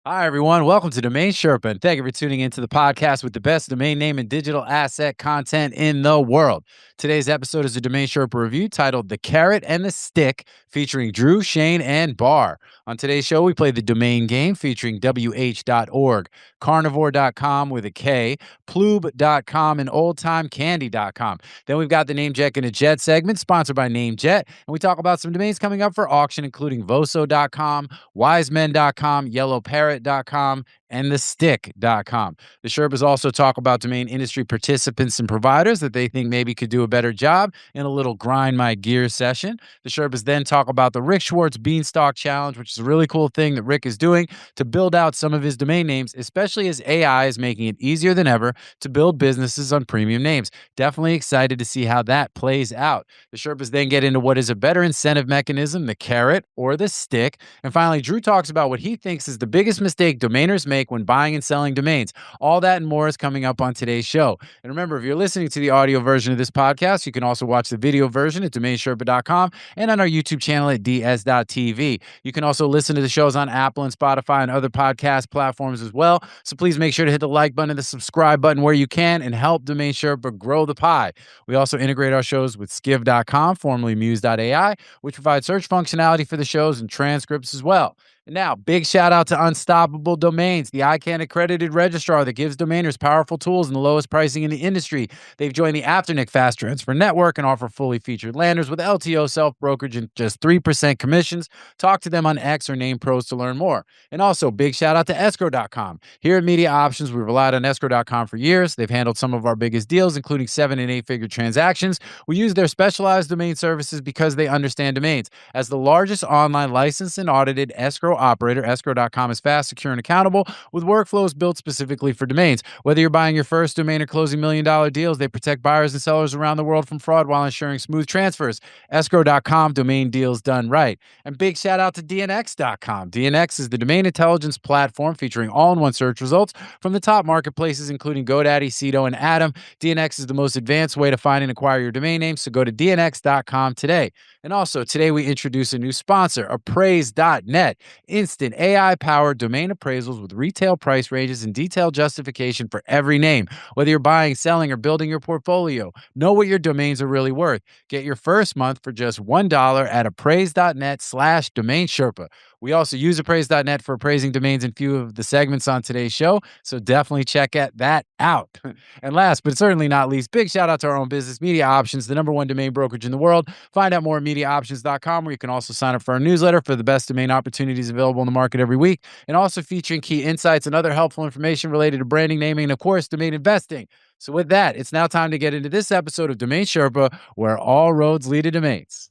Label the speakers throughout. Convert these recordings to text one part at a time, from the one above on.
Speaker 1: Hi, everyone. Welcome to DomainSherpa, and thank you for tuning into the podcast with the best domain name and digital asset content in the world. Today's episode is a DomainSherpa review titled The Carrot and the Stick, featuring Drew, Shane, and Bar. On today's show, we play the domain game featuring wh.org, carnivore.com with a K, plube.com, and oldtimecandy.com. Then we've got the NameJetGonnaJet segment, sponsored by NameJet, and we talk about some domains coming up for auction, including voso.com, wisemen.com, yellowparrot.com, and thestick.com. The Sherpas also talk about domain industry participants and providers that they think maybe could do a better job in a little grind my gear session. The Sherpas then talk about the Rick Scwhartz Beanstalk Challenge, which is a really cool thing that Rick is doing to build out some of his domain names, especially as AI is making it easier than ever to build businesses on premium names. Definitely excited to see how that plays out. The Sherpas then get into what is a better incentive mechanism, the carrot or the stick. And finally, Drew talks about what he thinks is the biggest mistake domainers make when buying and selling domains. All that and more is coming up on today's show. And remember, if you're listening to the audio version of this podcast, you can also watch the video version at DomainSherpa.com and on our YouTube channel at ds.tv. You can also listen to the shows on Apple and Spotify and other podcast platforms as well. So please make sure to hit the like button and the subscribe button where you can and help DomainSherpa grow the pie. We also integrate our shows with Skiv.com, formerly Muse.ai, which provides search functionality for the shows and transcripts as well. And now, big shout out to Unstoppable Domains, the ICANN accredited registrar that gives domainers powerful tools and the lowest pricing in the industry. They've joined the Afternic Fast Transfer Network and offer fully featured landers with LTO self-brokerage and just 3% commissions. Talk to them on X or Name Pros to learn more. And also, big shout out to escrow.com. Here at MediaOptions, we've relied on escrow.com for years. They've handled some of our biggest deals, including 7- and 8-figure transactions. We use their specialized domain services because they understand domains. As the largest online licensed and audited escrow operator, escrow.com is fast, secure, and accountable with workflows built specifically for domains. Whether you're buying your first domain or closing million-dollar deals, they protect buyers and sellers around the world from fraud while ensuring smooth transfers. Escrow.com, domain deals done right. And big shout out to DNX.com. DNX is the domain intelligence platform featuring all-in-one search results from the top marketplaces, including GoDaddy, Cedo, and Atom. DNX is the most advanced way to find and acquire your domain name, so go to DNX.com today. And also, today we introduce a new sponsor, Appraise.net. Instant AI-powered domain appraisals with retail price ranges and detailed justification for every name. Whether you're buying, selling, or building your portfolio, know what your domains are really worth. Get your first month for just $1 at appraise.net/DomainSherpa. We also use Appraise.net for appraising domains in a few of the segments on today's show, so definitely check that out. And last, but certainly not least, big shout out to our own business, MediaOptions, the #1 domain brokerage in the world. Find out more at MediaOptions.com, where you can also sign up for our newsletter for the best domain opportunities available in the market every week, and also featuring key insights and other helpful information related to branding, naming, and of course, domain investing. So with that, it's now time to get into this episode of Domain Sherpa, where all roads lead to domains.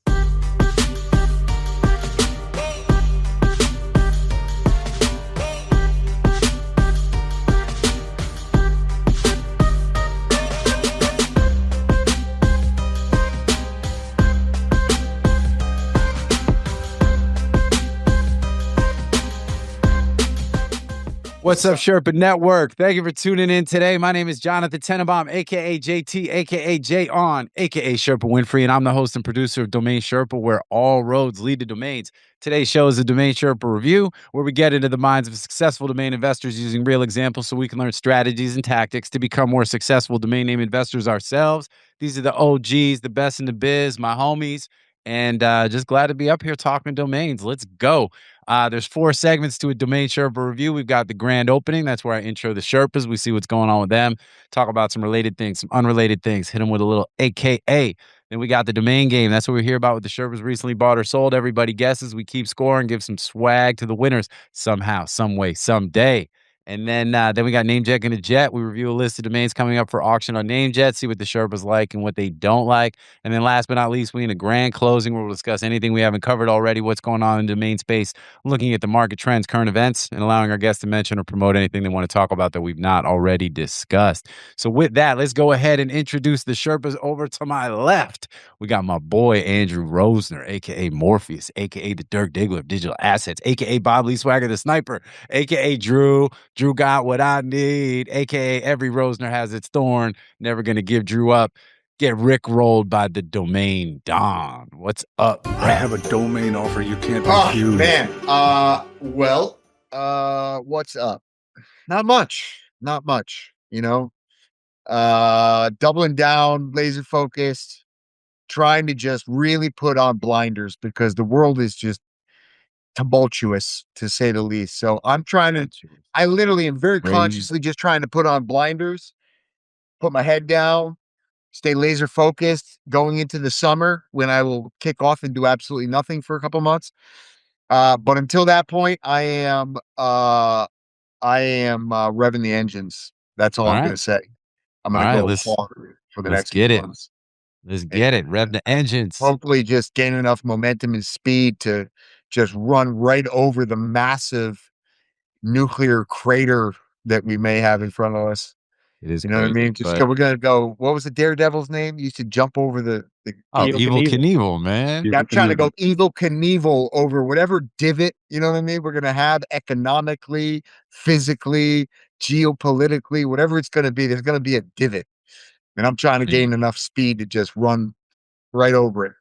Speaker 1: What's up, Sherpa Network? Thank you for tuning in today. My name is Jonathan Tenenbaum, a.k.a. JT, a.k.a. J-On, a.k.a. Sherpa Winfrey, and I'm the host and producer of Domain Sherpa, where all roads lead to domains. Today's show is a Domain Sherpa review, where we get into the minds of successful domain investors using real examples so we can learn strategies and tactics to become more successful domain name investors ourselves. These are the OGs, the best in the biz, my homies, and just glad to be up here talking domains. Let's go. There's 4 segments to a Domain Sherpa review. We've got the grand opening. That's where I intro the Sherpas. We see what's going on with them, talk about some related things, some unrelated things, hit them with a little AKA. Then we got the domain game. That's what we hear about what the Sherpas recently bought or sold. Everybody guesses. We keep score and give some swag to the winners somehow, some way, someday. And then we got NameJetGonnaJet. We review a list of domains coming up for auction on NameJet, see what the Sherpas like and what they don't like. And then last but not least, we in a grand closing where we'll discuss anything we haven't covered already, what's going on in the domain space, looking at the market trends, current events, and allowing our guests to mention or promote anything they want to talk about that we've not already discussed. So with that, let's go ahead and introduce the Sherpas. Over to my left, we got my boy Andrew Rosner, a.k.a. Morpheus, a.k.a. the Dirk Diggler of digital assets, a.k.a. Bob Lee Swagger the Sniper, a.k.a. Drew. Drew got what I need, a.k.a. every Rosner has its thorn. Never going to give Drew up. Get rickrolled by the domain Don. What's up, Brad?
Speaker 2: I have a domain offer you can't
Speaker 3: Oh,
Speaker 2: refuse.
Speaker 3: man. Well,
Speaker 2: What's up? Not much. Not much, doubling down, laser focused, trying to just really put on blinders because the world is just tumultuous to say the least. So I literally am very
Speaker 1: Crazy.
Speaker 2: consciously just trying to put on blinders, put my head down, stay laser focused going into the summer when I will kick off and do absolutely nothing for a couple months. But until that point, I am revving the engines. That's all
Speaker 1: All
Speaker 2: I'm
Speaker 1: right.
Speaker 2: gonna say. I'm
Speaker 1: All
Speaker 2: gonna
Speaker 1: right.
Speaker 2: go hard for the
Speaker 1: Let's
Speaker 2: next few
Speaker 1: get it.
Speaker 2: months
Speaker 1: Let's
Speaker 2: and
Speaker 1: get it. Rev the engines.
Speaker 2: hopefully just gain enough momentum and speed to just run right over the massive nuclear crater that we may have in front of us.
Speaker 1: It is
Speaker 2: You know what I
Speaker 1: crazy.
Speaker 2: mean? Just
Speaker 1: But
Speaker 2: go we're gonna go what was the daredevil's name? He used to jump over the
Speaker 1: oh,
Speaker 3: Evel
Speaker 1: Evil
Speaker 3: Knievel.
Speaker 1: Knievel, man.
Speaker 2: yeah, I'm trying to go evil Knievel over whatever divot, you know what I mean? We're gonna have economically, physically, geopolitically, whatever it's gonna be, there's gonna be a divot. And I'm trying to
Speaker 1: Hey,
Speaker 2: gain enough speed to just run right over it.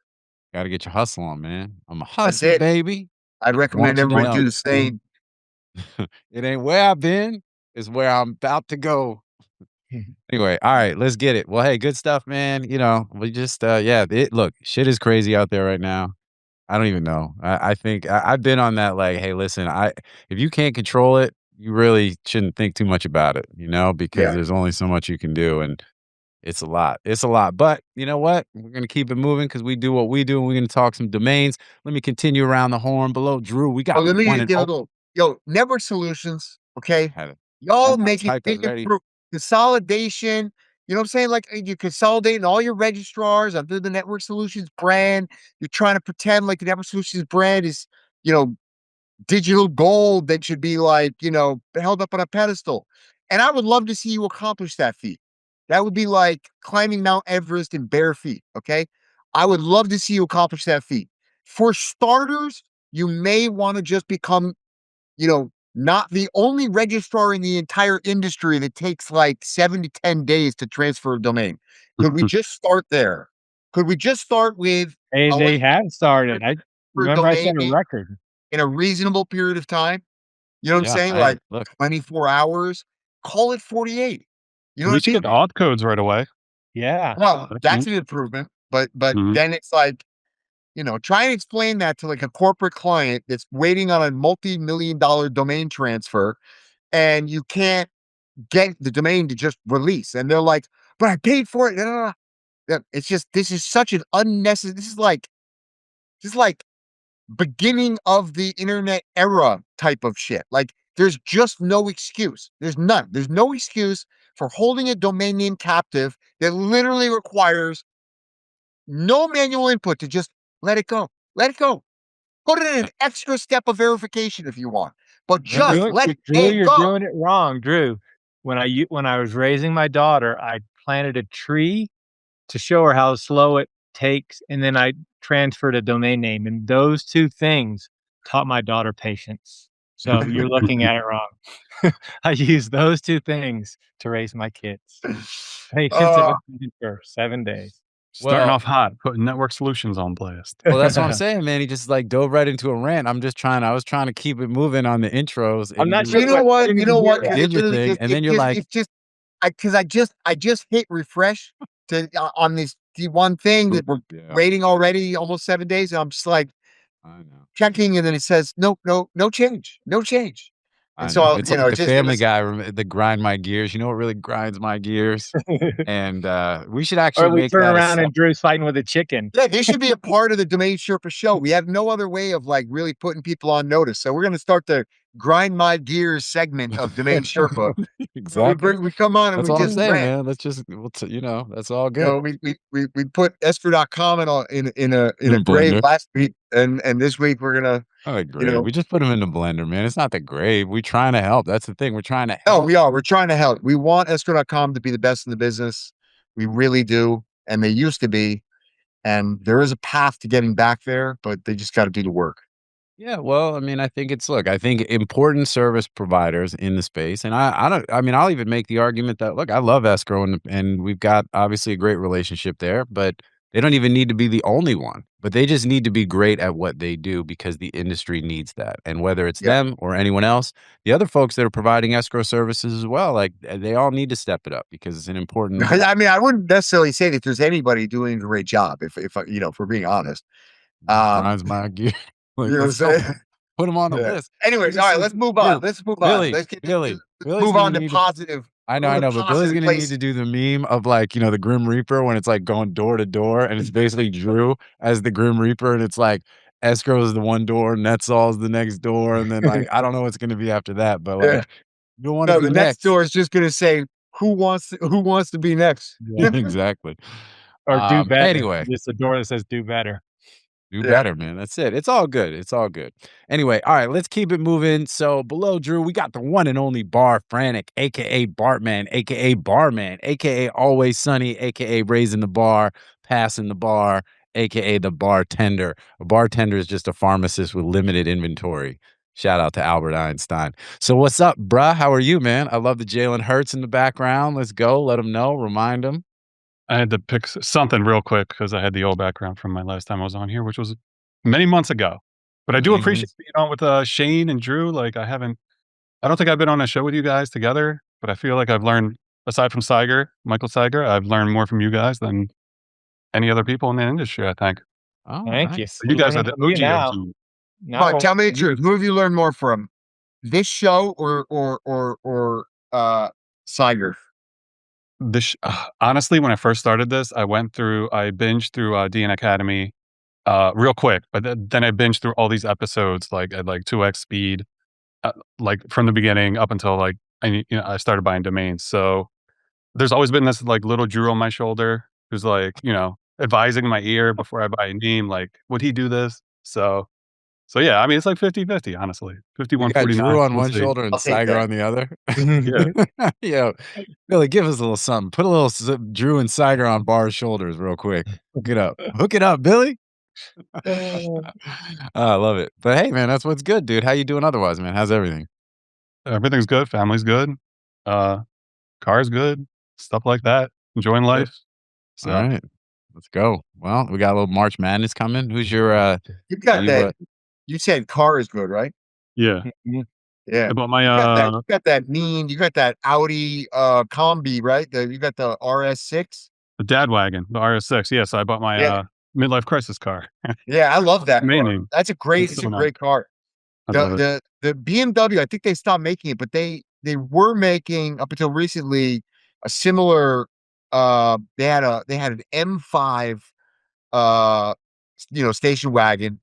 Speaker 1: gotta get your hustle on, man. I'm a
Speaker 2: That's
Speaker 1: hustler,
Speaker 2: it.
Speaker 1: baby.
Speaker 2: I'd recommend
Speaker 1: Want you to
Speaker 2: everyone do
Speaker 1: know.
Speaker 2: the same.
Speaker 1: It ain't where I've been, it's where I'm about to go. Anyway, all right, let's get it. Well, hey, good stuff, man. We just yeah, look, shit is crazy out there right now. I don't even know. I think I've been on that like, hey, listen, if you can't control it, you really shouldn't think too much about it, because
Speaker 2: Yeah.
Speaker 1: there's only so much you can do and it's a lot. It's a lot. But you know what? We're gonna keep it moving because we do what we do, and we're gonna talk some domains. Let me continue around the horn below. Drew, we
Speaker 2: Oh,
Speaker 1: got
Speaker 2: let me
Speaker 1: one and
Speaker 2: get a
Speaker 1: oh,
Speaker 2: little network solutions. Okay.
Speaker 1: had it.
Speaker 2: Y'all
Speaker 1: I
Speaker 2: make it
Speaker 1: typed it
Speaker 2: big
Speaker 1: ready.
Speaker 2: improve consolidation. You know what I'm saying? Like you're consolidating all your registrars under the network solutions brand. You're trying to pretend like the network solutions brand is, you know, digital gold that should be like, held up on a pedestal. And I would love to see you accomplish that feat. That would be like climbing Mount Everest in bare feet. Okay. I would love to see you accomplish that feat. For starters, you may want to just become, not the only registrar in the entire industry that takes like 7 to 10 days to transfer a domain. Could we just start there? Could we just start with
Speaker 3: Hey,
Speaker 2: allowing
Speaker 3: they have started. I
Speaker 2: for a
Speaker 3: remember I
Speaker 2: domain
Speaker 3: set a
Speaker 2: name
Speaker 3: record.
Speaker 2: in a reasonable period of time? You know what I'm
Speaker 1: Yeah.
Speaker 2: saying?
Speaker 1: Hey,
Speaker 2: Like
Speaker 1: look.
Speaker 2: 24 hours, call it 48. You
Speaker 4: At
Speaker 2: know what
Speaker 4: least
Speaker 2: I
Speaker 4: you
Speaker 2: mean?
Speaker 4: get auth codes right away.
Speaker 3: Yeah.
Speaker 2: Well,
Speaker 4: That's
Speaker 2: that's
Speaker 4: neat.
Speaker 2: an improvement, but
Speaker 4: Mhm.
Speaker 2: then it's like, try and explain that to like a corporate client that's waiting on a multi-million-dollar domain transfer, and you can't get the domain to just release. And they're like, but I paid for it. No, no, no. Yeah, it's just this is such an unnecessary. This is like beginning of the internet era type of shit. Like, there's just no excuse. There's none. There's no excuse for holding a domain name captive that literally requires no manual input to just let it go. Let it go. Put it in an extra step of verification if you want, but
Speaker 3: You're
Speaker 2: just
Speaker 3: doing
Speaker 2: let
Speaker 3: Drew,
Speaker 2: it
Speaker 3: you're
Speaker 2: go.
Speaker 3: doing it wrong, Drew. When I was raising my daughter, I planted a tree to show her how slow it takes, and then I transferred a domain name, and those 2 things taught my daughter patience. So you're looking at it wrong. I use those 2 things to raise my kids. Patience and
Speaker 2: Uh,
Speaker 3: attention for 7 days.
Speaker 4: Starting
Speaker 1: Well,
Speaker 4: off hot, putting network solutions on blast.
Speaker 1: well, that's what I'm saying, man. He just like dove right into a rant. I was trying to keep it moving on the intros, and
Speaker 3: I'm
Speaker 1: you
Speaker 3: not
Speaker 1: just
Speaker 3: sure
Speaker 2: you know
Speaker 3: what I
Speaker 2: what?
Speaker 3: didn't
Speaker 2: You
Speaker 3: even
Speaker 2: know
Speaker 3: hear
Speaker 2: what?
Speaker 1: you
Speaker 2: Because
Speaker 3: that.
Speaker 2: it
Speaker 1: did your
Speaker 2: literally
Speaker 1: thing,
Speaker 2: just,
Speaker 1: and then you're like,
Speaker 2: I just hit refresh on this the one thing that we're
Speaker 1: yeah,
Speaker 2: waiting already almost 7 days. And I'm just like
Speaker 1: I know.
Speaker 2: checking, and then it says, no, no, no change, no change. And
Speaker 1: I know.
Speaker 2: so,
Speaker 1: It's like the
Speaker 2: it
Speaker 1: Family
Speaker 2: was,
Speaker 1: Guy, the grind my gears. You know what really grinds my gears? And, we should
Speaker 3: Or
Speaker 1: actually
Speaker 3: we
Speaker 1: make
Speaker 3: turn
Speaker 1: that a
Speaker 3: around
Speaker 1: sep
Speaker 3: and Drew's fighting with a chicken.
Speaker 2: yeah, this should be a part of the Domain Sherpa show. We have no other way of like really putting people on notice. So we're going to start the grind my gears segment of Domain Sherpa.
Speaker 1: Exactly.
Speaker 2: We come on and
Speaker 1: That's
Speaker 2: we
Speaker 1: all I'm
Speaker 2: just
Speaker 1: saying,
Speaker 2: rant.
Speaker 1: man. Let's just that's all good.
Speaker 2: We put esper.com in
Speaker 1: In a
Speaker 2: a grave
Speaker 1: blender.
Speaker 2: last week, and this week we're gonna,
Speaker 1: I agree. We just put them in the blender, man. It's not the grave. We trying to help. That's the thing. We're trying to
Speaker 2: oh,
Speaker 1: help.
Speaker 2: we are. We're trying to help. We want esper.com to be the best in the business. We really do. And they used to be. And there is a path to getting back there, but they just got to do the work.
Speaker 1: Yeah, well, I mean, I think important service providers in the space, and I don't, I mean, I'll even make the argument that, look, I love escrow and we've got obviously a great relationship there, but They don't even need to be the only one, but they just need to be great at what they do because the industry needs that. And whether it's them or anyone else, the other folks that are providing escrow services as well, like they all need to step it up because it's an important.
Speaker 2: I mean, I wouldn't necessarily say that there's anybody doing a great job. If if we're being honest,
Speaker 1: Grinds my gear. Like,
Speaker 2: you know what I'm saying?
Speaker 1: put them on the
Speaker 2: Yeah.
Speaker 1: list.
Speaker 2: Anyways, all right, let's move on. Let's move on. Let's get
Speaker 1: Billy's
Speaker 2: move
Speaker 1: gonna
Speaker 2: on to
Speaker 1: need
Speaker 2: positive.
Speaker 1: I know, but Billy's
Speaker 2: positive
Speaker 1: gonna
Speaker 2: place.
Speaker 1: need to do the meme of like, the Grim Reaper when it's like going door to door and it's basically Drew as the Grim Reaper and it's like escrow is the one door, Netzall is the next door, and then like I don't know what's gonna be after that, but
Speaker 2: Yeah.
Speaker 1: like you want to
Speaker 2: No,
Speaker 1: be
Speaker 2: the next
Speaker 1: next.
Speaker 2: door is just going to say who wants to be next.
Speaker 1: Yeah, exactly.
Speaker 3: Or do better.
Speaker 1: Anyway.
Speaker 3: It's a door that says do better.
Speaker 1: Do
Speaker 2: Yeah.
Speaker 1: better, man. That's it. It's all good. It's all good. Anyway, all right, let's keep it moving. So below Drew, we got the one and only Bar Franek, aka Bartman, aka Barman, aka Always Sunny, aka Raising the Bar, Passing the Bar, aka the Bartender. A bartender is just a pharmacist with limited inventory. Shout out to Albert Einstein. So what's up, bruh? How are you, man? I love the Jalen Hurts in the background. Let's go. Let them know. Remind them.
Speaker 4: I had to pick something real quick because I had the old background from my last time I was on here, which was many months ago. But I do appreciate being on with Shane and Drew. Like I don't think I've been on a show with you guys together, but I feel like I've learned, aside from Michael Seiger, I've learned more from you guys than any other people in the industry, I think.
Speaker 1: Oh,
Speaker 3: Thank you.
Speaker 1: nice.
Speaker 4: You guys are the
Speaker 3: Learning from you
Speaker 4: OG.
Speaker 3: now.
Speaker 2: Come on, tell me the truth. Who have you learned more from? This show or Siger?
Speaker 4: Honestly, when I first started this, I binged through DN Academy real quick, but then I binged through all these episodes like at like 2x speed, like from the beginning up until like I started buying domains. So there's always been this like little Drew on my shoulder who's like advising my ear before I buy a name, like would he do this? So yeah, I mean it's like 50-50, honestly.
Speaker 1: You
Speaker 4: 51-49.
Speaker 1: got Drew on
Speaker 4: We'll
Speaker 1: one
Speaker 4: see.
Speaker 1: shoulder and
Speaker 2: I'll take
Speaker 1: Siger
Speaker 2: that.
Speaker 1: on the other.
Speaker 4: Yeah.
Speaker 1: Yo, Billy, give us a little something. Put a little Drew and Siger on Bar's shoulders real quick. Hook it up. Hook it up, Billy. I love it. But hey, man, that's what's good, dude. How you doing otherwise, man? How's everything?
Speaker 4: Everything's good. Family's good. Car's good. Stuff like that. Enjoying life. So
Speaker 1: All right. Let's go. Well, we got a little March Madness coming. Who's your
Speaker 2: You got that. You said car is good, right?
Speaker 4: yeah.
Speaker 2: Yeah.
Speaker 4: I bought my
Speaker 2: You got that mean. You got that Audi Combi, right? You got the RS6.
Speaker 4: the dad wagon, the RS6. Yeah, so I bought my midlife crisis car.
Speaker 2: Yeah, I love that car.
Speaker 4: Amazing.
Speaker 2: That's a great.
Speaker 4: It's
Speaker 2: It's
Speaker 4: so
Speaker 2: a
Speaker 4: nice.
Speaker 2: great car.
Speaker 4: I love it.
Speaker 2: The BMW. I think they stopped making it, but they were making up until recently a similar. They had an M5 station wagon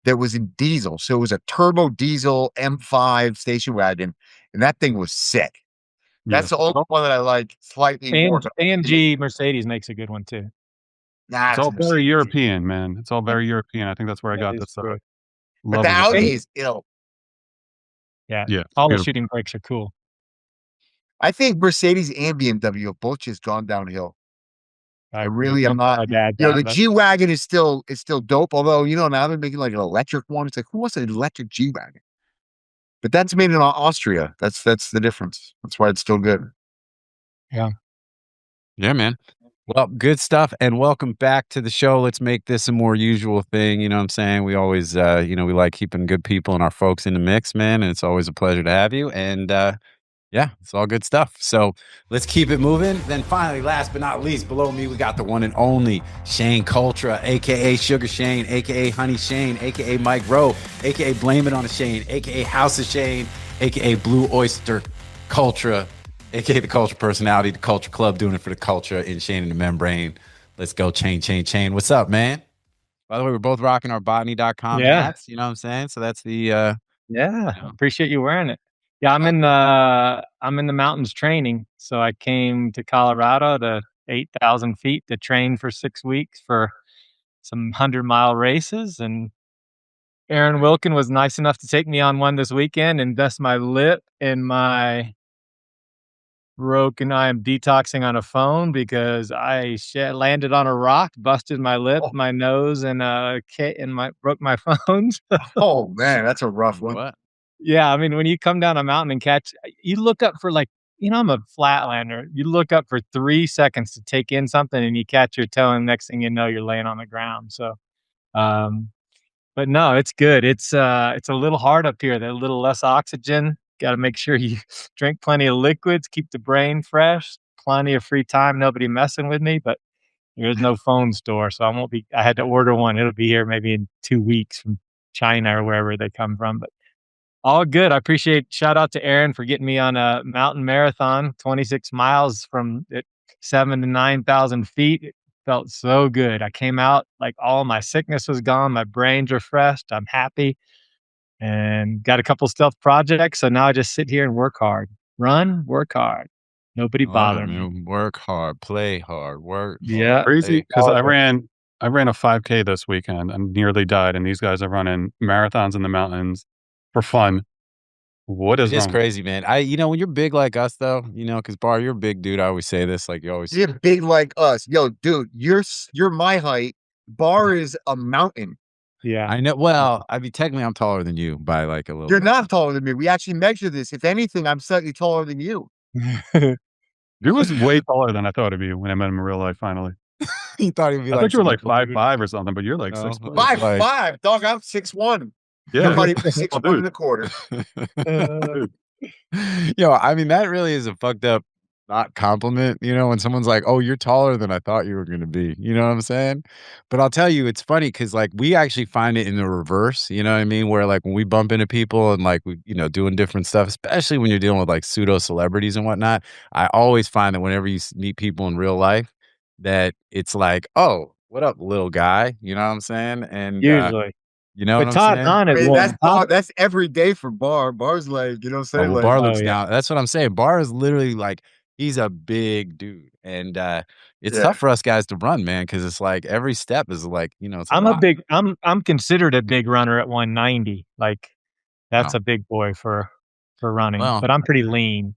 Speaker 2: that was in diesel. So it was a turbo diesel M5 station wagon, and that thing was sick. That's the only one that I like slightly more.
Speaker 3: AMG Mercedes makes a good one too.
Speaker 2: Nah,
Speaker 4: It's all
Speaker 2: Mercedes.
Speaker 4: very European, man. It's all very European. I think that's where I got this.
Speaker 2: But
Speaker 4: Love
Speaker 2: the
Speaker 4: of
Speaker 2: Audi is ill.
Speaker 3: Yeah.
Speaker 4: Yeah,
Speaker 3: All the
Speaker 4: beautiful.
Speaker 3: shooting brakes are cool.
Speaker 2: I think Mercedes and BMW have both just gone downhill. I really am not.
Speaker 3: My dad.
Speaker 2: The G Wagon is still dope. Although now they're making like an electric one. It's like, who wants an electric G Wagon? But that's made in Austria. That's the difference. That's why it's still good.
Speaker 1: Yeah, man. Well, good stuff. And welcome back to the show. Let's make this a more usual thing. You know what I'm saying? We always, we like keeping good people and our folks in the mix, man. And it's always a pleasure to have you. And yeah, it's all good stuff. So let's keep it moving. Then finally, last but not least, below me, we got the one and only Shane Cultra, aka Sugar Shane, aka Honey Shane, aka Mike Rowe, aka Blame It on a Shane, aka House of Shane, aka Blue Oyster Cultra, aka the Culture Personality, the Culture Club, doing it for the culture in Shane and the Membrane. Let's go, Chain. What's up, man? By the way, we're both rocking our botany.com hats. You know what I'm saying? So that's the
Speaker 3: appreciate you wearing it. Yeah, I'm in the mountains training. So I came to Colorado to 8,000 feet to train for 6 weeks for some 100-mile races. And Aaron Wilkin was nice enough to take me on one this weekend, invest my lip in my broken. I am detoxing on a phone because I landed on a rock, busted my lip, my nose, and broke my phones.
Speaker 2: Oh man, that's a rough one.
Speaker 1: what?
Speaker 3: Yeah, I mean, when you come down a mountain and you look up for like I'm a flatlander. You look up for 3 seconds to take in something and you catch your toe, and next thing you know, you're laying on the ground. So, um, but no, it's good. It's a little hard up here. There's a little less oxygen. Got to make sure you drink plenty of liquids, keep the brain fresh, plenty of free time, nobody messing with me, but there's no phone store, so I had to order one. It'll be here maybe in 2 weeks from China or wherever they come from, but all good. I appreciate shout out to Aaron for getting me on a mountain marathon, 26 miles from 7 to 9,000 feet. It felt so good. I came out like all my sickness was gone. My brain's refreshed. I'm happy and got a couple stealth projects. So now I just sit here and work hard. Run, work hard. Nobody
Speaker 1: I love it,
Speaker 3: bother me.
Speaker 1: man. Work hard, play hard, work hard,
Speaker 3: Yeah.
Speaker 4: Crazy
Speaker 1: play
Speaker 4: because
Speaker 3: all
Speaker 4: I
Speaker 3: day.
Speaker 4: ran a 5K this weekend and nearly died, and these guys are running marathons in the mountains for fun. What is
Speaker 1: It is
Speaker 4: wrong?
Speaker 1: crazy, man. When you're big like us, though, because Bar, you're a big dude. I always say this, like you always.
Speaker 2: You're big like us. Yo, dude, you're my height. Bar is a mountain.
Speaker 3: Yeah.
Speaker 1: I know. Well, I mean, technically, I'm taller than you by like a little
Speaker 2: You're
Speaker 1: bit.
Speaker 2: not taller than me. We actually measure this. If anything, I'm slightly taller than you.
Speaker 4: You was way taller than I thought of you when I met him in real life. Finally,
Speaker 1: You thought he'd be
Speaker 4: I
Speaker 1: like
Speaker 4: thought you were
Speaker 1: some
Speaker 4: like
Speaker 1: little dude.
Speaker 4: 5'5" or something, but you're like
Speaker 1: No,
Speaker 4: 6'4".
Speaker 1: it's
Speaker 2: 5'5", dog. I'm 6'1".
Speaker 4: Yeah,
Speaker 2: Your buddy
Speaker 4: well,
Speaker 2: was 6'1"
Speaker 4: dude.
Speaker 2: and a quarter.
Speaker 4: Dude.
Speaker 1: I mean, that really is a fucked up not compliment, when someone's like, "Oh, you're taller than I thought you were gonna be." You know what I'm saying? But I'll tell you, it's funny because like we actually find it in the reverse, you know what I mean? Where like when we bump into people and like we, doing different stuff, especially when you're dealing with like pseudo celebrities and whatnot, I always find that whenever you meet people in real life, that it's like, "Oh, what up, little guy?" You know what I'm saying? And
Speaker 3: Usually.
Speaker 1: you know what
Speaker 3: But
Speaker 1: I'm
Speaker 3: Todd's
Speaker 1: saying?
Speaker 3: on
Speaker 2: I
Speaker 3: it.
Speaker 2: mean,
Speaker 3: Well, Todd
Speaker 2: that's every day for Bar. Bar's like, you know what I'm
Speaker 1: Oh,
Speaker 2: saying?
Speaker 1: well,
Speaker 2: Like,
Speaker 1: Bar
Speaker 3: oh,
Speaker 1: looks
Speaker 3: yeah.
Speaker 1: down. That's what I'm saying. Bar is literally like he's a big dude, and it's
Speaker 2: yeah.
Speaker 1: tough for us guys to run, man, because it's like every step is like it's a lot.
Speaker 3: I'm considered a big runner at 190. Like, that's
Speaker 1: Wow.
Speaker 3: a big boy for running,
Speaker 1: Well,
Speaker 3: but I'm pretty lean,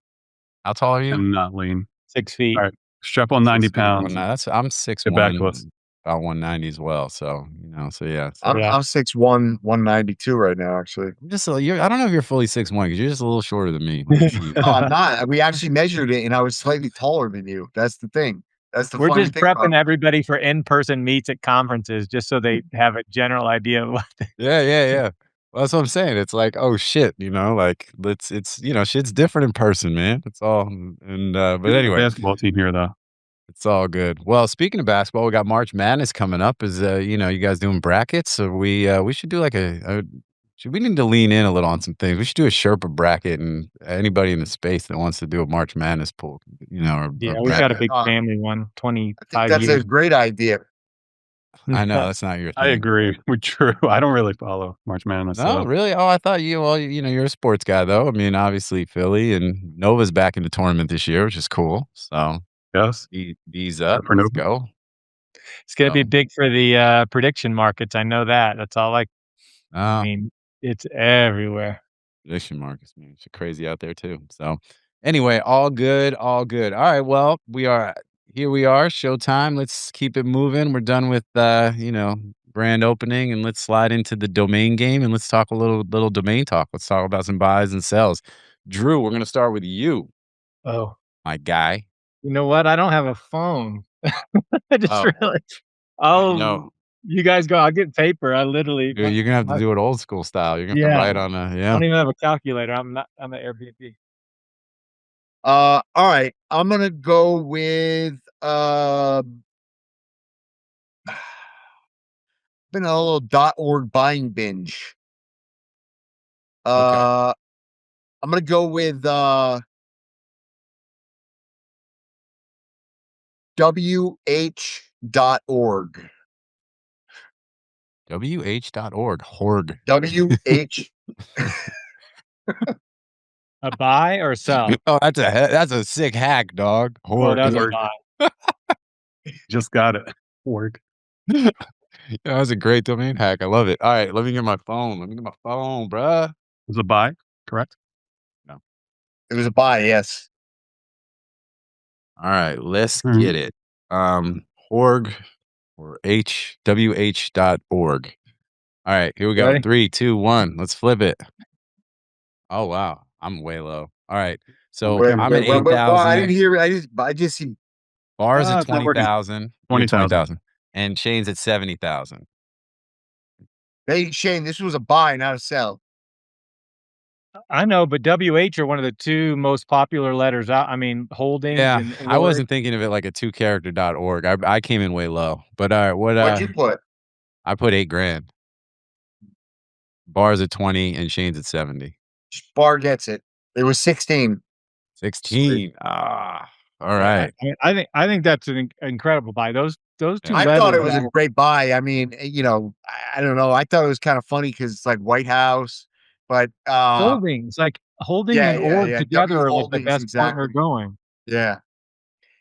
Speaker 1: how tall are you?
Speaker 4: I'm not lean.
Speaker 3: 6 feet.
Speaker 4: All right, strap on 90
Speaker 1: 6 feet,
Speaker 4: pounds.
Speaker 1: 190. I'm six
Speaker 4: Get back to us.
Speaker 1: one, about 190 as well. So so yeah. So
Speaker 2: I'm
Speaker 3: Yeah.
Speaker 2: I'm 6'1", 192 right now, actually.
Speaker 1: I'm just I don't know if you're fully 6'1" because you're just a little shorter than me. Let me see.
Speaker 2: No, I'm not. We actually measured it, and I was slightly taller than you. That's the thing. That's the
Speaker 3: We're
Speaker 2: funny
Speaker 3: just
Speaker 2: thing about
Speaker 3: prepping
Speaker 2: it.
Speaker 3: everybody for in-person meets at conferences just so they have a general idea of what
Speaker 1: Yeah. Well, that's what I'm saying. It's like, oh shit, like shit's different in person, man. It's all but
Speaker 4: Good
Speaker 1: anyway.
Speaker 4: basketball team here, though.
Speaker 1: It's all good. Well, speaking of basketball, we got March Madness coming up. Is you guys doing brackets? So we should do like we need to lean in a little on some things. We should do a Sherpa bracket, and anybody in the space that wants to do a March Madness pool, or
Speaker 3: Yeah,
Speaker 1: a
Speaker 3: we've got a
Speaker 1: bracket.
Speaker 3: big family one,
Speaker 2: I think
Speaker 3: 25
Speaker 2: that's a
Speaker 3: years.
Speaker 2: great idea.
Speaker 1: I know that's not your
Speaker 4: I
Speaker 1: thing.
Speaker 4: agree. We're true. I don't really follow March Madness.
Speaker 1: No,
Speaker 4: So
Speaker 1: really? Oh, I thought you're a sports guy though. I mean, obviously Philly and Nova's back in the tournament this year, which is cool. So
Speaker 4: yes,
Speaker 1: B's up.
Speaker 4: for
Speaker 1: Let's
Speaker 4: Nova.
Speaker 1: go.
Speaker 3: It's gonna be
Speaker 1: So,
Speaker 3: big for the, prediction markets, I know that. That's all I
Speaker 1: uh,
Speaker 3: mean, it's everywhere.
Speaker 1: prediction markets, man. It's crazy out there too. So anyway, all good, all good. All right. Well, here we are, showtime. Let's keep it moving. We're done with brand opening, and let's slide into the domain game and let's talk a little domain talk. Let's talk about some buys and sells. Drew, we're gonna start with you,
Speaker 3: Oh,
Speaker 1: my guy.
Speaker 3: you know what? I don't have a phone. I just
Speaker 1: Oh,
Speaker 3: realized. Oh,
Speaker 1: no.
Speaker 3: you guys go. I'll get paper. I literally
Speaker 1: You're gonna have to
Speaker 3: my
Speaker 1: do it old school style. You're gonna have to
Speaker 3: yeah,
Speaker 1: write on a
Speaker 3: I
Speaker 1: yeah.
Speaker 3: don't even have a calculator. I'm at Airbnb.
Speaker 2: All right. I'm gonna go with been on a little .org buying binge.
Speaker 1: Okay.
Speaker 2: I'm gonna go with WH.org.
Speaker 1: WH.org. Horg.
Speaker 2: WH.
Speaker 3: A buy or sell?
Speaker 1: Oh, that's a sick hack, dog.
Speaker 3: Oh, that's a
Speaker 4: Horg.
Speaker 3: buy.
Speaker 4: Just got it. Work.
Speaker 1: That was a great domain hack. I love it. All right, let me get my phone. Bruh.
Speaker 4: Was a buy, correct?
Speaker 1: No.
Speaker 2: It was a buy, yes.
Speaker 1: All right, let's
Speaker 4: Mhm.
Speaker 1: get it. Horg or HWH.org. All right, here we go.
Speaker 3: Ready?
Speaker 1: 3, 2, 1. Let's flip it. Oh wow, I'm way low. All right. So
Speaker 2: Wait,
Speaker 1: I'm at
Speaker 2: wait, wait, well, I
Speaker 1: 8,000.
Speaker 2: didn't hear. I just see.
Speaker 1: Bars at
Speaker 4: it's not working.
Speaker 1: 20,000.
Speaker 4: 20,000.
Speaker 1: And Shane's at 70,000.
Speaker 2: Hey, Shane, this was a buy, not a sell.
Speaker 3: I know, but WH are one of the two most popular letters out. I mean, holdings
Speaker 1: Yeah,
Speaker 3: and
Speaker 1: I
Speaker 3: org.
Speaker 1: wasn't thinking of it like a 2-character.org. I came in way low. But all right,
Speaker 2: What'd you put?
Speaker 1: I put 8 grand. Bars at 20 and Shane's at 70.
Speaker 2: Bar gets it. It was 16.
Speaker 1: 16. Ah, all
Speaker 3: Yeah,
Speaker 1: right.
Speaker 3: I think that's an incredible buy. Those two
Speaker 1: Yeah.
Speaker 2: I
Speaker 3: letters.
Speaker 2: thought it was a great buy. I mean, I don't know. I thought it was kind of funny because it's like White House, but
Speaker 3: holdings, like holdings
Speaker 2: yeah,
Speaker 3: and
Speaker 2: yeah,
Speaker 3: org
Speaker 2: yeah.
Speaker 3: together
Speaker 2: W
Speaker 3: are like the
Speaker 2: Holdings,
Speaker 3: best partner
Speaker 2: exactly.
Speaker 3: going.
Speaker 2: Yeah,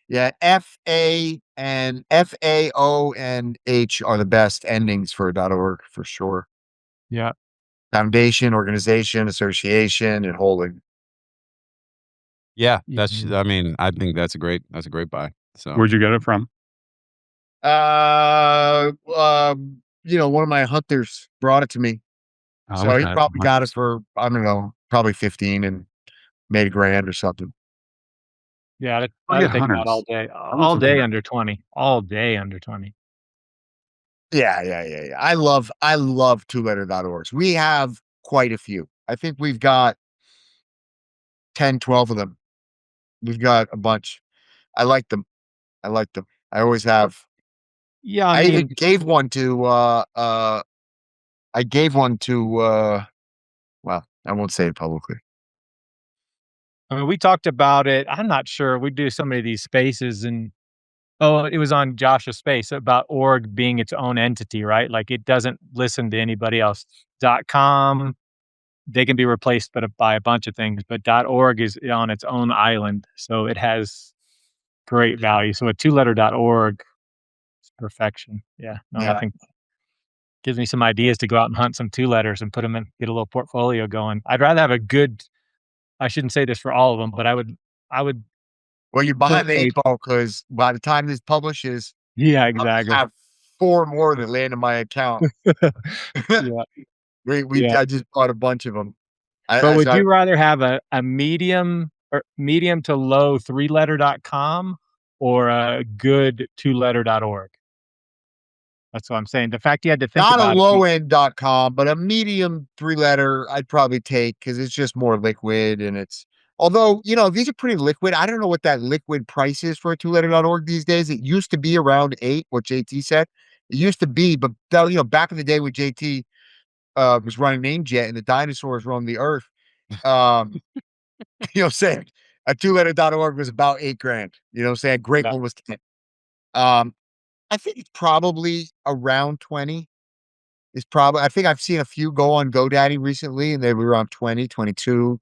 Speaker 2: yeah. FA and FAO and H are the best endings for .org for sure.
Speaker 3: Yeah.
Speaker 2: Foundation, organization, association, and holding.
Speaker 1: Yeah,
Speaker 3: Mhm.
Speaker 1: I mean, I think that's a great buy. So
Speaker 4: Where'd you get it from?
Speaker 2: One of my hunters brought it to me.
Speaker 4: Oh,
Speaker 2: So he
Speaker 4: okay.
Speaker 2: probably got it for, I don't know, probably 15 and made a grand or something.
Speaker 3: Yeah,
Speaker 4: I
Speaker 3: I'd
Speaker 4: get
Speaker 3: have taken that
Speaker 4: hunters.
Speaker 3: all day under 20, all day under 20.
Speaker 2: Yeah, yeah, yeah, yeah. I love two-letter.orgs. We have quite a few. I think we've got 10, 12 of them. We've got a bunch. I like them. I like them. I always have.
Speaker 3: Yeah, I
Speaker 2: I even
Speaker 3: mean,
Speaker 2: gave one to I gave one to well, I won't say it publicly.
Speaker 3: we talked about it. I'm not sure. We do so many of these spaces and it was on Josh's space about org being its own entity, right? Like it doesn't listen to anybody else. .com, they can be replaced by a bunch of things, but .org is on its own island, so it has great value. So a two-letter .org is perfection. Yeah, no, I
Speaker 2: Yeah.
Speaker 3: think gives me some ideas to go out and hunt some two letters and put them in, get a little portfolio going. I'd rather have a good. I shouldn't say this for all of them, but I would
Speaker 2: Well, you're
Speaker 3: put
Speaker 2: behind the
Speaker 3: a.
Speaker 2: 8 ball because by the time this publishes,
Speaker 3: Yeah,
Speaker 2: I'll
Speaker 3: exactly.
Speaker 2: have 4 more that land in my account.
Speaker 3: Yeah,
Speaker 2: We
Speaker 3: yeah.
Speaker 2: I just bought a bunch of them.
Speaker 3: But would
Speaker 2: I
Speaker 3: you rather have a medium or medium to low three-letter.com or a good two-letter.org? That's what I'm saying. The fact you had to think
Speaker 2: not a
Speaker 3: about it.
Speaker 2: low end.com, but a medium 3-letter I'd probably take because it's just more liquid and it's although, these are pretty liquid. I don't know what that liquid price is for a two-letter.org these days. It used to be around 8, what JT said. It used to be, but back in the day when JT was running NameJet and the dinosaurs roamed the earth, um, saying a two-letter.org was about 8 grand. Saying great
Speaker 3: Yeah.
Speaker 2: one was 10. Um, I think it's probably around 20. Is probably I think I've seen a few go on GoDaddy recently and they were around 20, 22,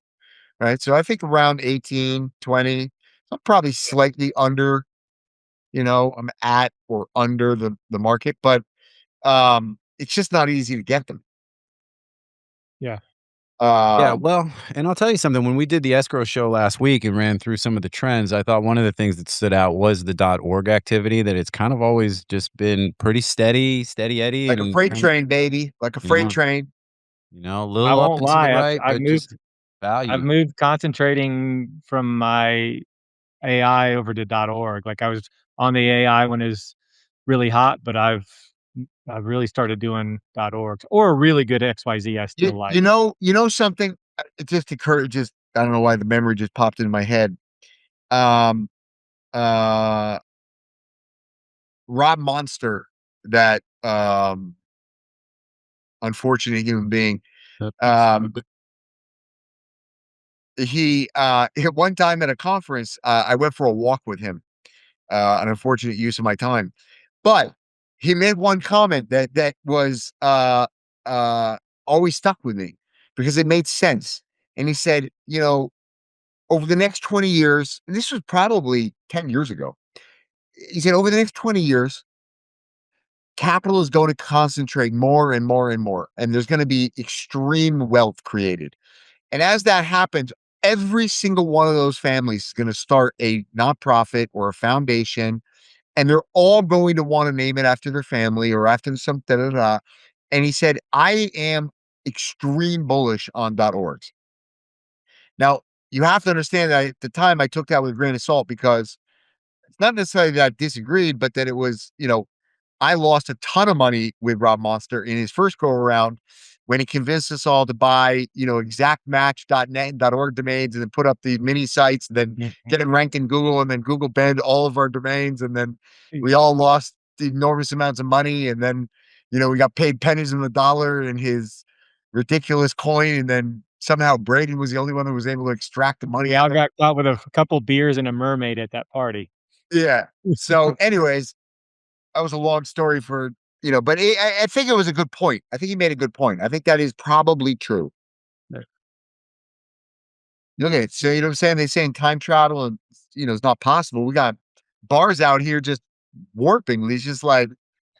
Speaker 2: right? So I think around 18, 20. I'm probably slightly under, I'm at or under the market, but it's just not easy to get them.
Speaker 3: Yeah.
Speaker 1: yeah,
Speaker 2: Um,
Speaker 1: well, and I'll tell you something. When we did the escrow show last week and ran through some of the trends, I thought one of the things that stood out was the .org activity. That it's kind of always just been pretty steady Eddie,
Speaker 2: like a
Speaker 1: and
Speaker 2: freight train, baby, like a
Speaker 1: you
Speaker 2: freight
Speaker 1: know,
Speaker 2: train.
Speaker 1: a
Speaker 3: I
Speaker 1: little up
Speaker 3: won't
Speaker 1: and to the
Speaker 3: lie.
Speaker 1: right, but just
Speaker 3: I've
Speaker 1: value.
Speaker 3: moved concentrating from my AI over to .org. Like I was on the AI when it was really hot, but I've really started doing .org or a really good XYZ I
Speaker 2: You,
Speaker 3: still like.
Speaker 2: you know something? It just occurred. Just I don't know why the memory just popped into my head. Um, uh, Rob Monster, that unfortunate human being. Um, he at one time at a conference, I went for a walk with him. An unfortunate use of my time, but he made one comment that was uh always stuck with me because it made sense. And he said, over the next 20 years, and this was probably 10 years ago. He said, over the next 20 years, capital is going to concentrate more and more and more, and there's going to be extreme wealth created. And as that happens, every single one of those families is going to start a nonprofit or a foundation, and they're all going to want to name it after their family or after some da da da. And he said, I am extreme bullish on .orgs. Now, you have to understand that at the time I took that with a grain of salt, because it's not necessarily that I disagreed, but that it was, I lost a ton of money with Rob Monster in his first go around when he convinced us all to buy, exactmatch.net and .org domains, and then put up the mini sites, and then get them ranked in Google, and then Google banned all of our domains. And then we all lost enormous amounts of money. And then, we got paid pennies on the dollar in his ridiculous coin. And then somehow Braden was the only one that was able to extract the money
Speaker 3: We
Speaker 2: out
Speaker 3: all
Speaker 2: of it.
Speaker 3: got caught with a couple beers and a mermaid at that party.
Speaker 2: Yeah. So anyways, that was a long story for, but I think it was a good point. I think he made a good point. I think that is probably true.
Speaker 3: Yeah.
Speaker 2: Okay. So, you know what I'm saying? They're saying time travel and, it's not possible. We got bars out here just warping. He's just like,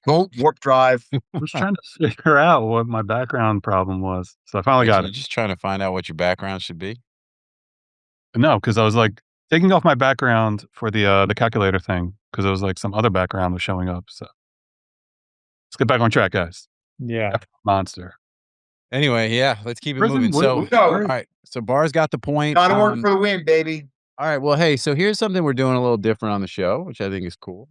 Speaker 2: don't warp drive.
Speaker 4: I was trying to figure out what my background problem was. So I finally
Speaker 1: Wait,
Speaker 4: got
Speaker 1: so
Speaker 4: it.
Speaker 1: you're just trying to find out what your background should be?
Speaker 4: No, because I was like taking off my background for the calculator thing, because it was like some other background was showing up. So let's get back on track, guys.
Speaker 3: Yeah.
Speaker 4: F monster.
Speaker 1: Anyway, yeah, let's keep it
Speaker 4: Where's
Speaker 1: moving.
Speaker 4: the-
Speaker 1: So,
Speaker 4: where-
Speaker 2: No.
Speaker 1: all right. So Bar's got the point.
Speaker 2: Gotta work for the win, baby.
Speaker 1: All right. Well, hey, so here's something we're doing a little different on the show, which I think is cool.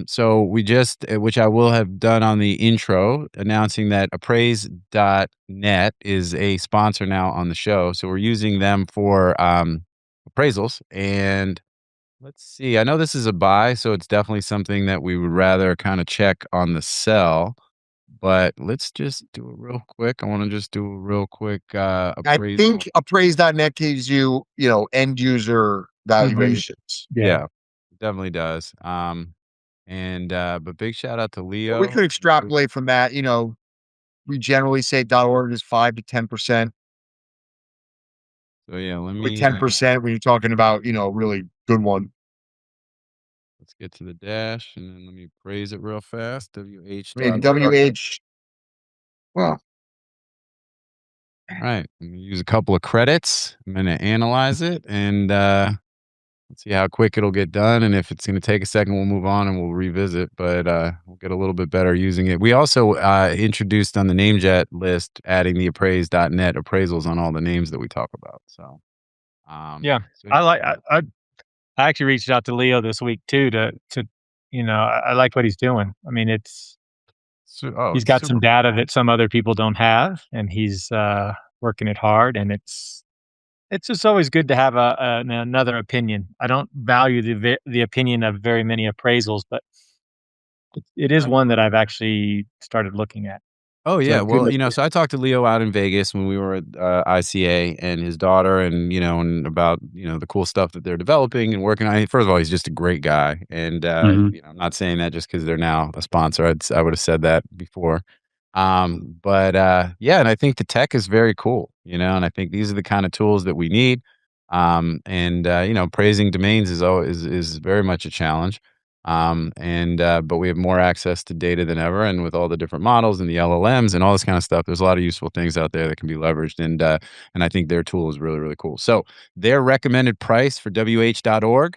Speaker 1: So we just, which I will have done on the intro, announcing that appraise.net is a sponsor now on the show. So we're using them for appraisals. And let's see, I know this is a buy, so it's definitely something that we would rather kind of check on the sell. But let's just do it real quick. I want to just do a real quick
Speaker 2: I
Speaker 1: appraisal.
Speaker 2: think appraise.net gives you, end user valuations.
Speaker 1: Yeah, it definitely does. But big shout out to Leo.
Speaker 2: We could extrapolate from that. We generally say .org is 5 to 10%.
Speaker 1: So yeah, let
Speaker 2: With
Speaker 1: me
Speaker 2: 10% when you're talking about, a really good one.
Speaker 1: let's get to the dash and then let me praise it real fast. WH.
Speaker 2: I mean, WH. Well,
Speaker 1: All right, I'm gonna use a couple of credits. I'm gonna analyze it and let's see how quick it'll get done. And if it's gonna take a second, we'll move on and we'll revisit. But we'll get a little bit better using it. We also introduced on the NameJet list, adding the appraise.net appraisals on all the names that we talk about. So
Speaker 3: Yeah.
Speaker 1: so
Speaker 3: I actually reached out to Leo this week too to I like what he's doing. I mean, he's
Speaker 1: it's
Speaker 3: got some
Speaker 1: super
Speaker 3: data
Speaker 1: cool.
Speaker 3: that some other people don't have, and he's working it hard. And it's just always good to have another opinion. I don't value the opinion of very many appraisals, but it is one that I've actually started looking at.
Speaker 1: Oh
Speaker 3: So
Speaker 1: yeah, well,
Speaker 3: kudos to
Speaker 1: so I talked to Leo out in Vegas when we were at ICA and his daughter, and and about the cool stuff that they're developing and working on. First of all, he's just a great guy, and
Speaker 4: Mhm.
Speaker 1: I'm not saying that just because they're now a sponsor. I would have said that before, yeah, and I think the tech is very cool, and I think these are the kind of tools that we need. Praising domains is very much a challenge. But we have more access to data than ever, and with all the different models and the LLMs and all this kind of stuff, there's a lot of useful things out there that can be leveraged, and I think their tool is really, really cool. So their recommended price for WH.org,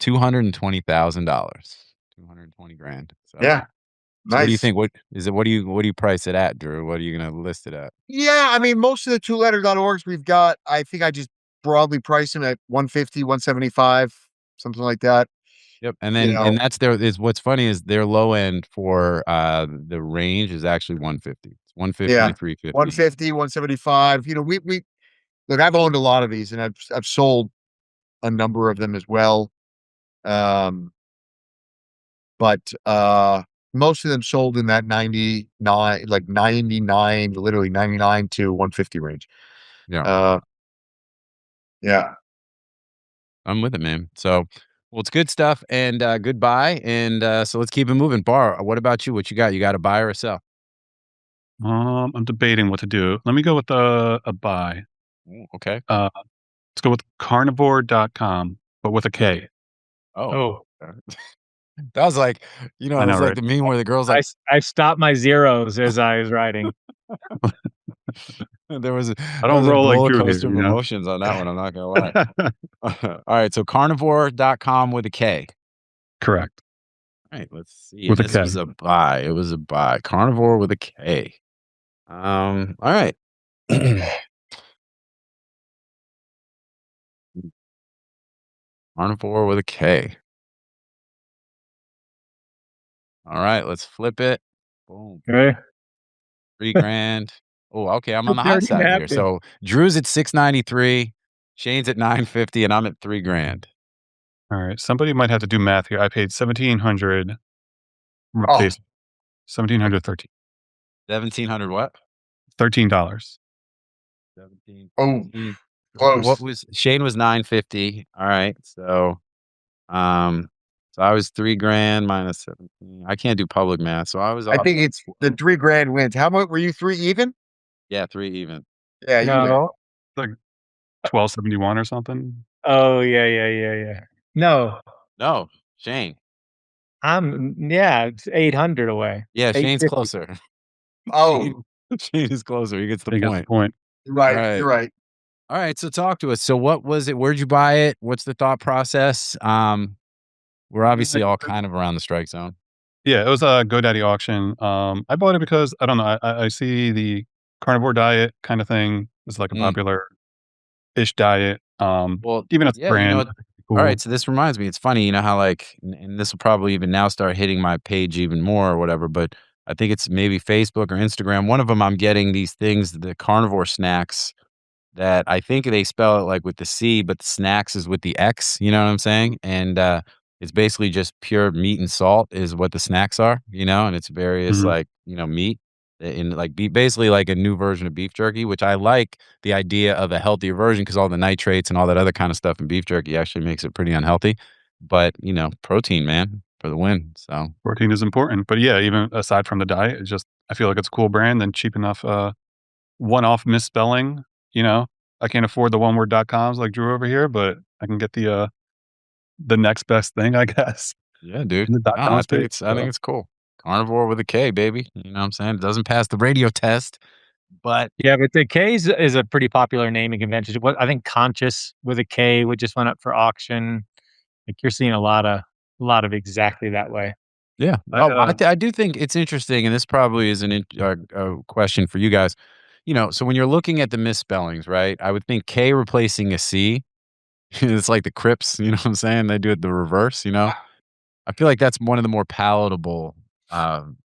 Speaker 1: $220,000, 220 grand. So
Speaker 2: yeah.
Speaker 1: so what do you
Speaker 2: Nice.
Speaker 1: think? What is it? What do you price it at, Drew? What are you going to list it at?
Speaker 2: Yeah. I mean, most of the two-letter.orgs we've got, I think I just broadly price them at 150, 175, something like that.
Speaker 1: Yep, and that's what's funny is their low end for the range is actually 150. It's 150
Speaker 2: Yeah.
Speaker 1: to 350.
Speaker 2: 150, 175. We look, I've owned a lot of these, and I've sold a number of them as well. But most of them sold in that 99, like 99, literally 99 to 150 range.
Speaker 1: Yeah.
Speaker 2: Yeah.
Speaker 1: I'm with it, man. So, well, it's good stuff and goodbye. And so let's keep it moving. Bar, what about you? What you got? You got a buy or a sell?
Speaker 4: I'm debating what to do. Let me go with a buy.
Speaker 1: Ooh, okay.
Speaker 4: Let's go with carnivore.com, but with a K.
Speaker 1: Oh. That was like, it
Speaker 4: I know,
Speaker 1: was like
Speaker 4: right?
Speaker 1: the meme where the girl's like,
Speaker 3: I stopped my zeros as I was writing.
Speaker 1: there was a
Speaker 4: I don't
Speaker 1: a
Speaker 4: roll like
Speaker 1: roller
Speaker 4: Drew
Speaker 1: coaster
Speaker 4: here,
Speaker 1: of emotions on that one. I'm not gonna lie. All right, so carnivore.com with a K.
Speaker 4: Correct.
Speaker 1: All right, let's see.
Speaker 4: With a
Speaker 1: This
Speaker 4: K.
Speaker 1: was a buy. It was a buy. Carnivore with a K. All right. Carnivore with a K. All right, let's flip it. Boom.
Speaker 3: Okay.
Speaker 1: 3 grand. Oh, okay, I'm on the
Speaker 3: It's
Speaker 1: high
Speaker 3: already
Speaker 1: side here.
Speaker 3: happened.
Speaker 1: So Drew's at 693, Shane's at 950, and I'm at 3 grand.
Speaker 4: All right. Somebody might have to do math here. I paid 1,700.
Speaker 2: Oh.
Speaker 4: 1,713.
Speaker 1: 1,700 what?
Speaker 4: $13.
Speaker 1: 17,
Speaker 2: Oh,
Speaker 1: 15.
Speaker 2: close.
Speaker 1: What was Shane was 950. All right. So I was 3 grand minus 17. I can't do public math. So I was
Speaker 2: I
Speaker 1: off.
Speaker 2: think it's the 3 grand wins. How much were you 3 even?
Speaker 1: Yeah, 3 even.
Speaker 2: Yeah, you win.
Speaker 3: No.
Speaker 4: Like 1,271 or something.
Speaker 3: Oh, yeah. No,
Speaker 1: No, Shane.
Speaker 3: it's 800 away.
Speaker 1: Yeah, Shane's
Speaker 3: 850.
Speaker 1: closer.
Speaker 2: Oh,
Speaker 1: Shane is closer. He gets the
Speaker 4: They got the
Speaker 1: point.
Speaker 4: point.
Speaker 2: you're right.
Speaker 1: All right.
Speaker 2: You're right.
Speaker 1: All right. So talk to us. So what was it? Where'd you buy it? What's the thought process? We're obviously all kind of around the strike zone.
Speaker 4: Yeah, it was a GoDaddy auction. I bought it because I don't know. I see the carnivore diet kind of thing is like a
Speaker 1: Mm.
Speaker 4: popular-ish diet.
Speaker 1: Well,
Speaker 4: Even as a
Speaker 1: yeah,
Speaker 4: brand,
Speaker 1: what?
Speaker 4: I think it's
Speaker 1: All
Speaker 4: cool.
Speaker 1: right. So this reminds me, it's funny, how like, and this will probably even now start hitting my page even more or whatever, but I think it's maybe Facebook or Instagram. One of them, I'm getting these things, the carnivore snacks that I think they spell it like with the C, but the snacks is with the X, you know what I'm saying? And it's basically just pure meat and salt is what the snacks are, and it's various
Speaker 4: Mhm.
Speaker 1: like, meat in like basically like a new version of beef jerky, which I like the idea of a healthier version because all the nitrates and all that other kind of stuff in beef jerky actually makes it pretty unhealthy. But, protein, man, for the win. So
Speaker 4: Protein is important. But yeah, even aside from the diet, it's just I feel like it's a cool brand and cheap enough. One-off misspelling, you know? I can't afford the one-word.coms like Drew over here, but I can get the next best thing, I guess,
Speaker 1: yeah, dude.
Speaker 4: in the
Speaker 1: No,
Speaker 4: .com
Speaker 1: I think
Speaker 4: space.
Speaker 1: it's cool. Carnivore with a K, baby. You know what I'm saying? It doesn't pass the radio test, but
Speaker 3: Yeah, but the K is a pretty popular naming convention. What I think conscious with a K would just went up for auction. Like you're seeing a lot of exactly that way.
Speaker 1: yeah.
Speaker 4: I,
Speaker 1: Oh, I do think it's interesting, and this probably is a question for you guys. So when you're looking at the misspellings, right? I would think K replacing a C. It's like the Crips. You know what I'm saying? They do it the reverse. I feel like that's one of the more palatable,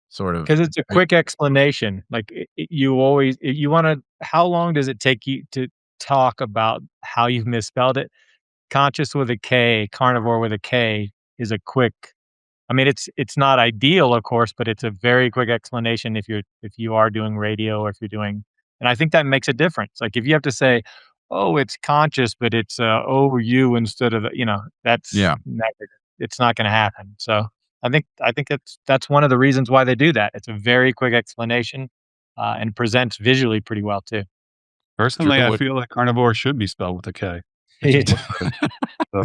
Speaker 1: sort of.
Speaker 3: Because it's a quick explanation. Like you want to. How long does it take you to talk about how you've misspelled it? Conscious with a K, carnivore with a K is a quick. I mean, it's not ideal, of course, but it's a very quick explanation if you are doing radio or if you're doing, and I think that makes a difference. Like if you have to say, "Oh, it's conscious, but it's OU instead of that's
Speaker 1: Yeah.
Speaker 3: never, it's not going to happen." So I think that's one of the reasons why they do that. It's a very quick explanation, and presents visually pretty well too.
Speaker 4: personally, I
Speaker 1: What?
Speaker 4: feel like carnivore should be spelled with a K. It
Speaker 3: Yeah.
Speaker 4: just looks good. So,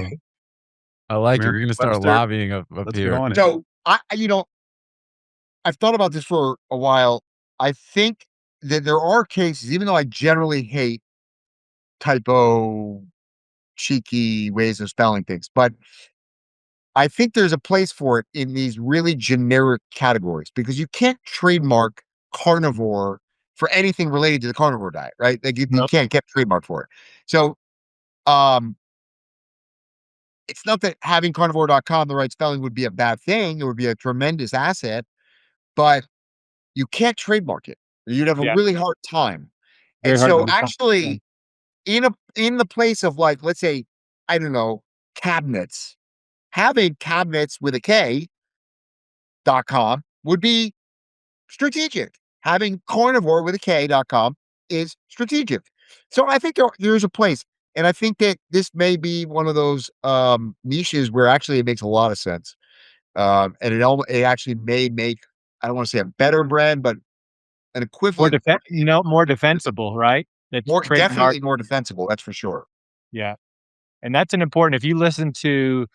Speaker 1: I like it. We're gonna start
Speaker 4: Merriam-Webster,
Speaker 1: lobbying up
Speaker 4: let's get
Speaker 1: here.
Speaker 4: on it.
Speaker 2: So I've thought about this for a while. I think that there are cases, even though I generally hate typo, cheeky ways of spelling things, but I think there's a place for it in these really generic categories because you can't trademark carnivore for anything related to the carnivore diet, right? Like you
Speaker 3: Nope.
Speaker 2: can't get trademark for it. So um it's not that having carnivore.com the right spelling would be a bad thing. It would be a tremendous asset, but you can't trademark it. You'd have a
Speaker 3: Yeah.
Speaker 2: really hard time. And
Speaker 3: Very hard to
Speaker 2: so
Speaker 3: define.
Speaker 2: actually in the place of like, let's say, I don't know, cabinets, having cabinets with a K.com would be strategic. Having carnivore with a K.com is strategic. So I think there's a place. And I think that this may be one of those niches where actually it makes a lot of sense. And it actually may make, I don't want to say a better brand, but an
Speaker 3: More
Speaker 2: equivalent,
Speaker 3: more defensible, right? It's
Speaker 2: more
Speaker 3: trademark.
Speaker 2: definitely more defensible. That's for sure.
Speaker 3: Yeah. And that's an important if you listen to,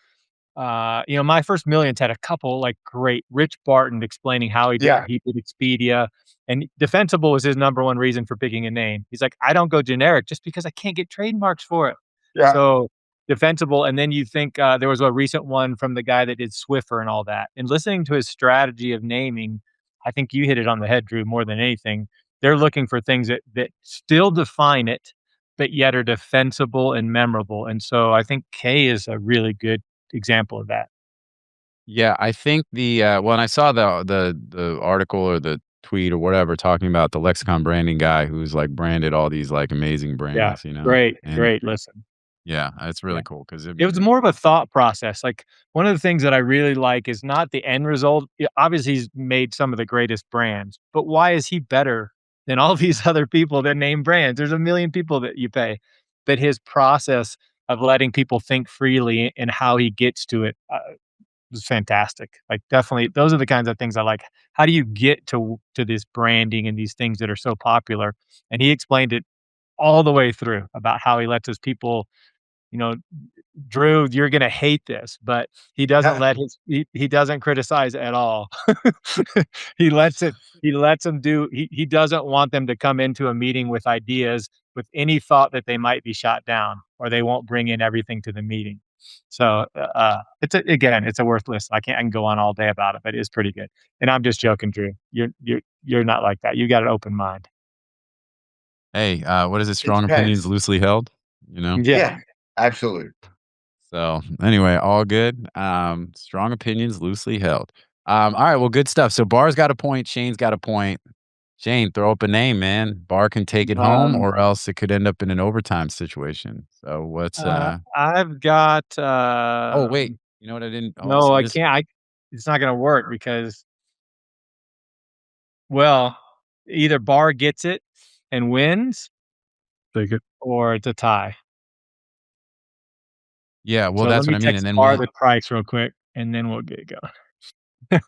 Speaker 3: my first millions had a couple like great Rich Barton explaining how
Speaker 2: Yeah.
Speaker 3: he did Expedia, and defensible was his number one reason for picking a name. He's like, I don't go generic just because I can't get trademarks for it.
Speaker 2: Yeah.
Speaker 3: So defensible. And then you think there was a recent one from the guy that did Swiffer and all that. And listening to his strategy of naming, I think you hit it on the head, Drew, more than anything. They're looking for things that still define it, but yet are defensible and memorable. And so I think K is a really good example of that.
Speaker 1: Yeah, I think when I saw the article or the tweet or whatever talking about the lexicon branding guy who's like branded all these like amazing
Speaker 3: Yeah.
Speaker 1: brands, you know,
Speaker 3: Great.
Speaker 1: and
Speaker 3: Great. Listen.
Speaker 1: yeah, it's
Speaker 3: Yeah.
Speaker 1: really cool because
Speaker 3: It was more of a thought process. Like, one of the things that I really like is not the end result. Obviously, he's made some of the greatest brands, but why is he better than all these other people that name brands? There's a million people that you pay, but his process of letting people think freely and how he gets to it was fantastic. Like, definitely, those are the kinds of things I like. How do you get to this branding and these things that are so popular? And he explained it all the way through about how he lets his people, you know, Drew, you're gonna hate this, but he doesn't let he doesn't criticize at all. He lets them do he doesn't want them to come into a meeting with ideas with any thought that they might be shot down or they won't bring in everything to the meeting. So, it's a worth listen. I can go on all day about it, but it is pretty good. And I'm just joking, Drew. You're not like that. You got an open mind.
Speaker 1: hey, what is it?
Speaker 2: It
Speaker 1: Strong
Speaker 2: depends.
Speaker 1: opinions loosely held, you know.
Speaker 3: Yeah.
Speaker 2: Absolutely.
Speaker 1: So anyway, all good. Strong opinions loosely held. All right, well, good stuff. So Bar's got a point. Shane's got a point. Shane, throw up a name, man. Bar can take it home,
Speaker 3: Um,
Speaker 1: or else it could end up in an overtime situation. So what's
Speaker 3: I've got,
Speaker 1: Oh, wait. You know what I didn't
Speaker 3: no,
Speaker 1: so
Speaker 3: I
Speaker 1: this
Speaker 3: can't. It's not gonna work because, well, either Bar gets it and wins
Speaker 4: Take it.
Speaker 3: or it's a tie.
Speaker 1: Yeah, well,
Speaker 3: So let
Speaker 1: that's what
Speaker 3: me
Speaker 1: I mean, and
Speaker 3: text
Speaker 1: then
Speaker 3: Bar
Speaker 1: we'll
Speaker 3: the price real quick, and then we'll get going.